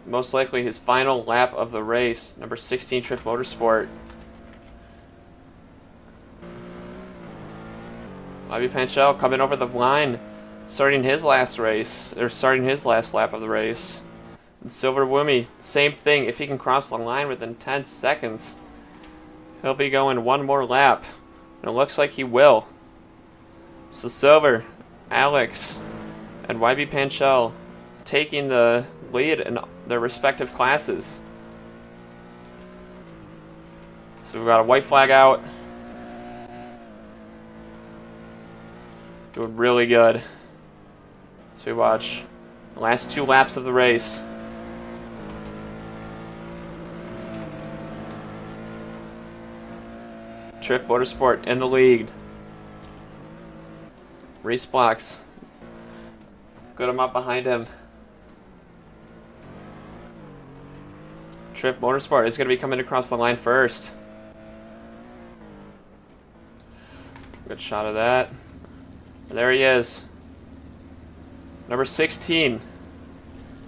most likely his final lap of the race. Number 16, Triff Motorsport. Bobby Panchal coming over the line. Starting his last race, or starting his last lap of the race. And Silver Woomy, same thing. If he can cross the line within 10 seconds, he'll be going one more lap. And it looks like he will. So Silver, Alex, and YB Panchal taking the lead in their respective classes. So we've got a white flag out. Doing really good. So we watch the last 2 laps of the race. Triff Motorsport in the lead. Race blocks. Good amount behind him. Triff Motorsport is going to be coming across the line first. Good shot of that. And there he is. Number 16,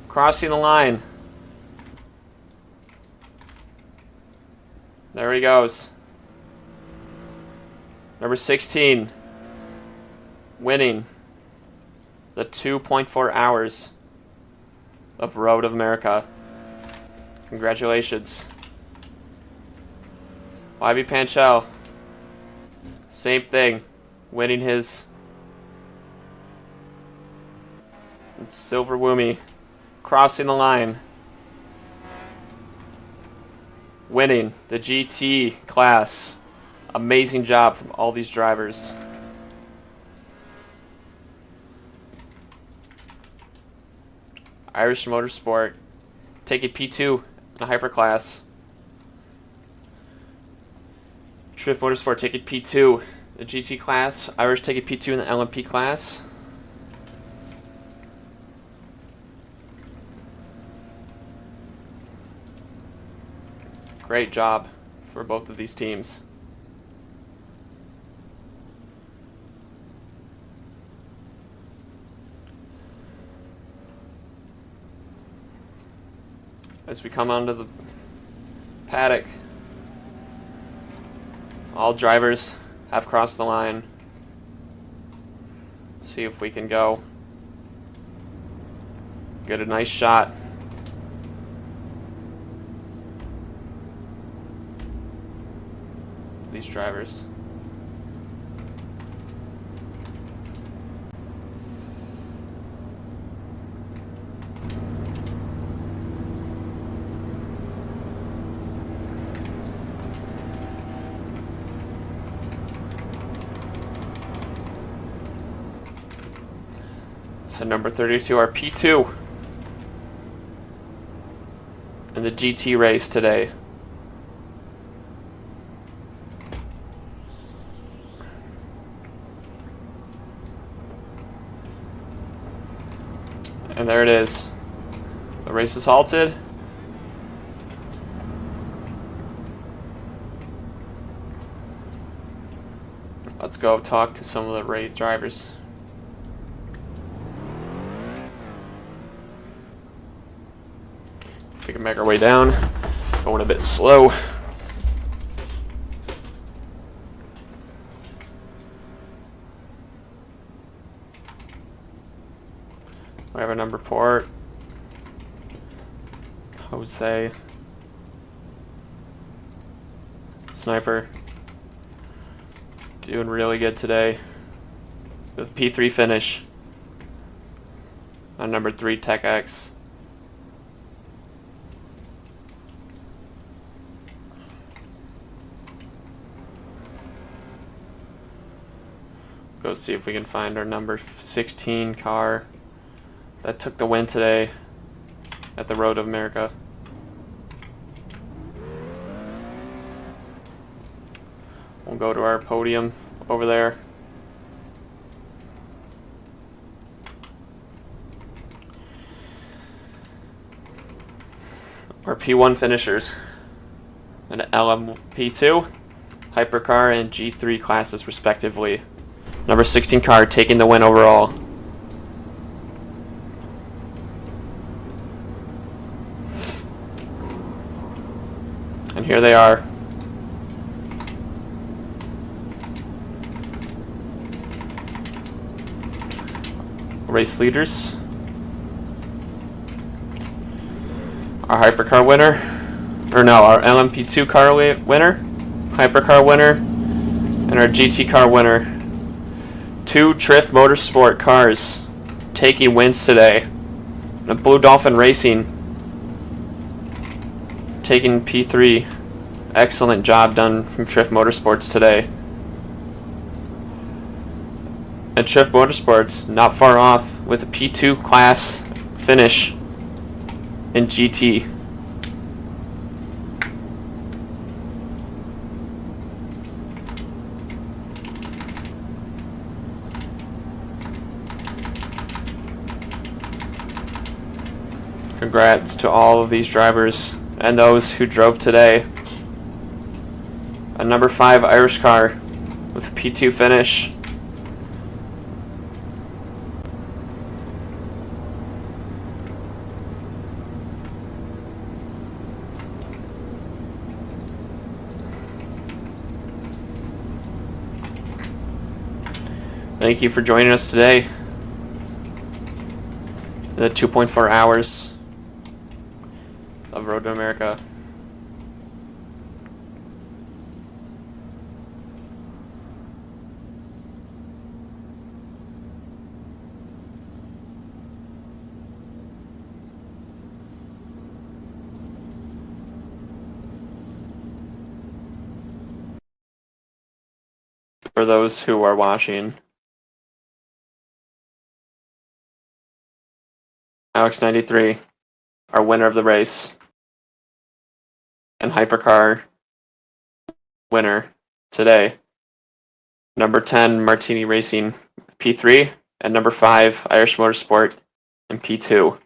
crossing the line. There he goes. Number 16, winning the 2.4 hours of Road of America. Congratulations. YB Panchal, same thing, winning his. And Silver Woomy crossing the line, winning the GT class. Amazing job from all these drivers. Irish Motorsport taking P2 in the hyperclass. Triff Motorsport taking P2 the GT class. Irish taking P2 in the LMP class. Great job for both of these teams. As we come onto the paddock, all drivers have crossed the line. See if we can go get a nice shot. These drivers. So number 32, our P2 in the GT race today. And there it is. The race is halted. Let's go talk to some of the race drivers. We can make our way down. Going a bit slow. We have a number 4. Jose. Sniper. Doing really good today. With P3 finish. On number 3 Tech X. Go see if we can find our number 16 car that took the win today at the Road of America. We'll go to our podium over there. Our P1 finishers. An LMP2, Hypercar, and G3 classes respectively. Number 16 car taking the win overall. And here they are. Race leaders. Our Hypercar winner. Or no, our LMP2 car winner. Hypercar winner. And our GT car winner. 2 Trift Motorsport cars taking wins today. And Blue Dolphin Racing taking P3. Excellent job done from Trift Motorsports today. And Trift Motorsports not far off with a P2 class finish in GT. Congrats to all of these drivers and those who drove today. A number 5 Irish car with a P2 finish. Thank you for joining us today. The 2.4 hours of Road to America. For those who are watching, Alex 93, our winner of the race, and Hypercar winner today. Number 10 Martini Racing P3, and number 5 Irish Motorsport in P2.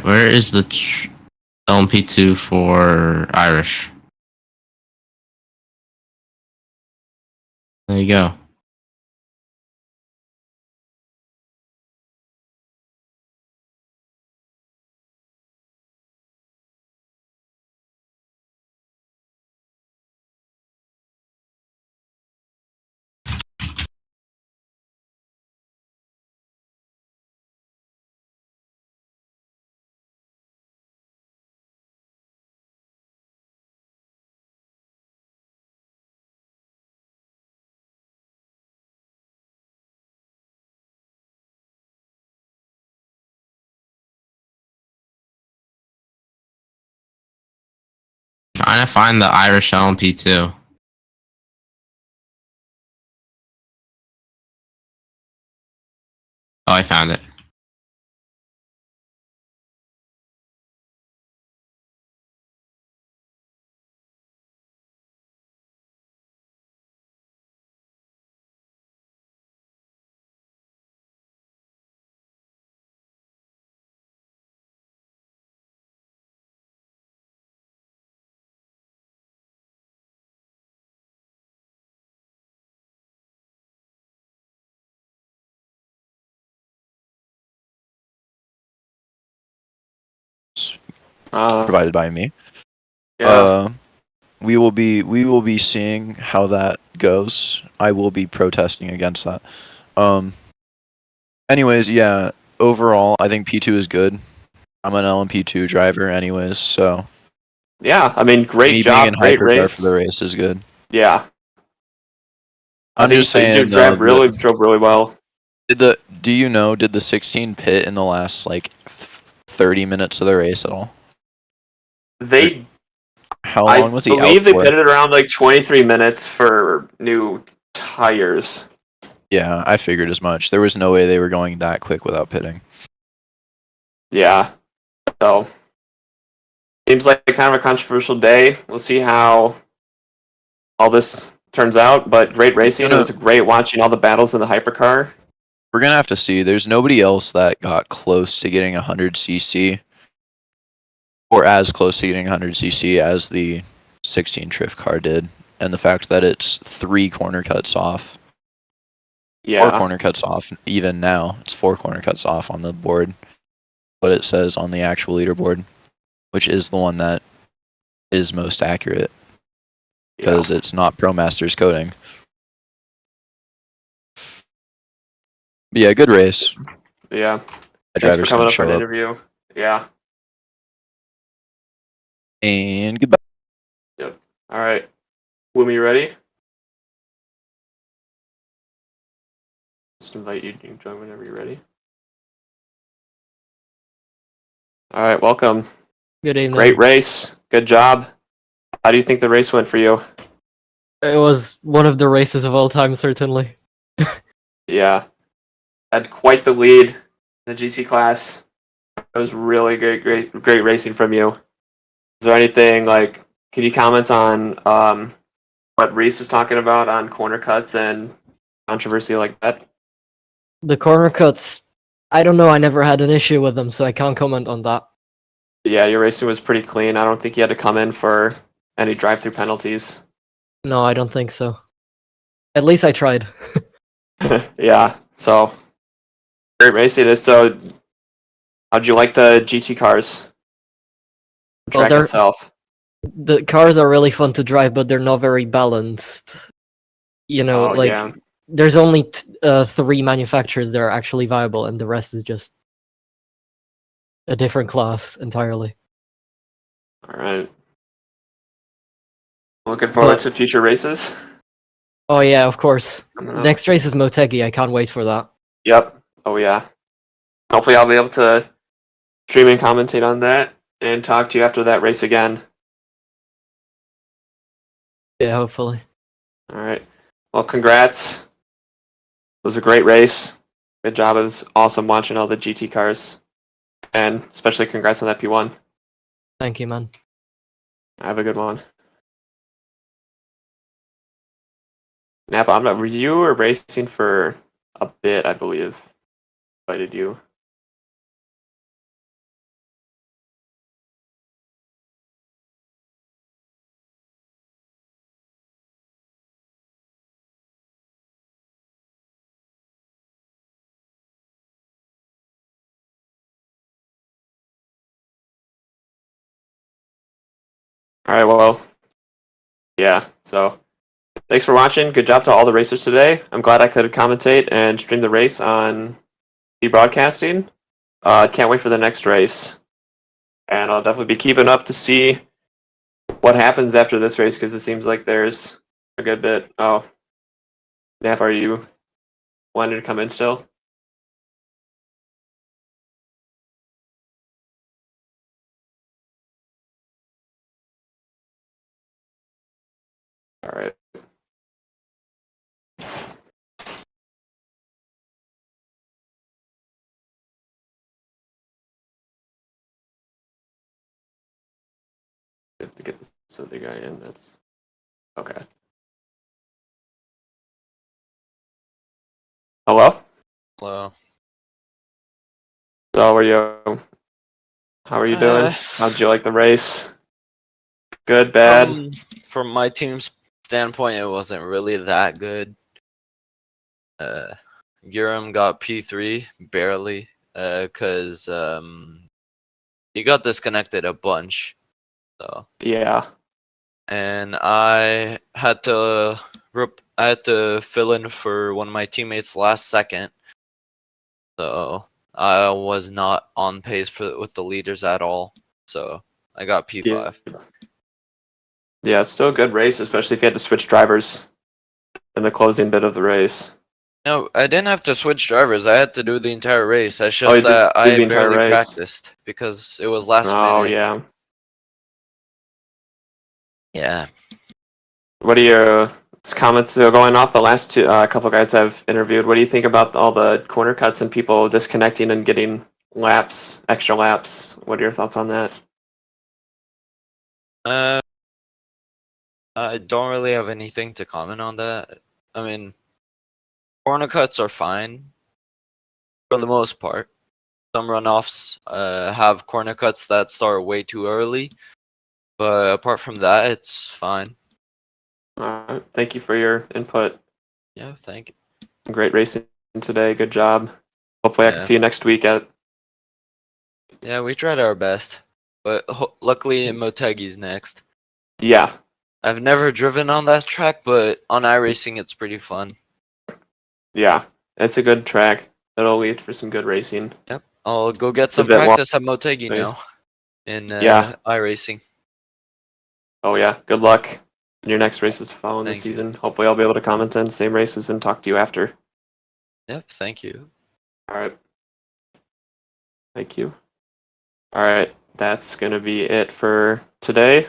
Alright, where is the LMP2 for Irish? There you go. Trying to find the Irish LMP2. Oh, I found it. Provided by me. Yeah. We will be seeing how that goes. I will be protesting against that. Anyways, yeah. Overall, I think P2 is good. I'm an LMP2 driver, anyways, so Yeah, I mean, great me job, being in great hypercar race. for the race is good. Yeah. I'm just saying you though, drove really well. do you know, did the 16 pit in the last like 30 minutes of the race at all? They, How I long was he out believe they for? pitted around like 23 minutes for new tires. Yeah, I figured as much. There was no way they were going that quick without pitting. Yeah. So, seems like kind of a controversial day. We'll see how all this turns out, but great racing. It was great watching all the battles in the hypercar. We're gonna have to see. There's nobody else that got close to getting 100cc, or as close to getting 100cc as the 16 Trift car did, and the fact that it's 3 corner cuts off. Yeah. 4 corner cuts off. Even now, it's 4 corner cuts off on the board. What it says on the actual leaderboard, which is the one that is most accurate because it's not ProMaster's coding. But yeah, good race. Yeah. The Thanks for driver's coming gonna up for show an up. interview. Yeah. And goodbye. Yep. All right. Wumi, you ready? Just invite you. You can join whenever you're ready. All right. Welcome. Good evening. Great race. Good job. How do you think the race went for you? It was one of the races of all time, certainly. Yeah. Had quite the lead in the GT class. It was really great racing from you. Is there anything like? Can you comment on what Reese was talking about on corner cuts and controversy like that? The corner cuts, I don't know. I never had an issue with them, so I can't comment on that. Yeah, your racing was pretty clean. I don't think you had to come in for any drive-through penalties. No, I don't think so. At least I tried. Yeah. So great racing it is. So how'd you like the GT cars? The Well, track itself. The cars are really fun to drive, but they're not very balanced. You know, Oh, like yeah. there's only 3 manufacturers that are actually viable, and the rest is just a different class entirely. All right. Looking forward to future races. Oh yeah, of course. Coming up. Next race is Motegi. I can't wait for that. Yep. Oh yeah. Hopefully I'll be able to stream and commentate on that and talk to you after that race again. Yeah, hopefully. All right. Well, congrats. It was a great race. Good job. It was awesome watching all the GT cars. And especially congrats on that P1. Thank you, man. Have a good one. Napa, I'm not. Were you were racing for a bit, I believe. Invited you. All right, well, yeah, so thanks for watching. Good job to all the racers today. I'm glad I could commentate and stream the race on the broadcasting. Can't wait for the next race. And I'll definitely be keeping up to see what happens after this race because it seems like there's a good bit. Oh, Nav, are you wanting to come in still? All right. Have to get this other guy in. That's okay. Hello? Hello. So, how are you doing? How'd you like the race? Good, bad? From my team's standpoint, it wasn't really that good. Gurum got P3 barely, cause he got disconnected a bunch. So Yeah. and I had to fill in for one of my teammates last second. So I was not on pace with the leaders at all. So I got P5. Yeah, still a good race, especially if you had to switch drivers in the closing bit of the race. No, I didn't have to switch drivers. I had to do the entire race. It's Oh, you just did that do I the entire barely race? practiced because it was last Oh, minute. yeah. Yeah. What are your comments going off the last two couple guys I've interviewed? What do you think about all the corner cuts and people disconnecting and getting extra laps? What are your thoughts on that? I don't really have anything to comment on that. I mean, corner cuts are fine for the most part. Some runoffs have corner cuts that start way too early, but apart from that, it's fine. All right. Thank you for your input. Yeah, thank you. Great racing today. Good job. Hopefully, I can see you next week at. Yeah, we tried our best, but luckily Motegi's next. Yeah. I've never driven on that track, but on iRacing it's pretty fun. Yeah, it's a good track. It'll lead for some good racing. Yep. I'll go get It's a some bit long. practice at Motegi now in Yeah. iRacing. Oh yeah. Good luck in your next races following Thank this season. Hopefully, I'll be able to comment on same races and talk to you after. Yep, thank you. All right. Thank you. All right, that's gonna be it for today.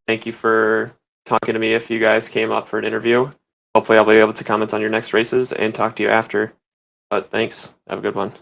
Thank you for talking to me. If you guys came up for an interview, hopefully I'll be able to comment on your next races and talk to you after. But thanks. Have a good one.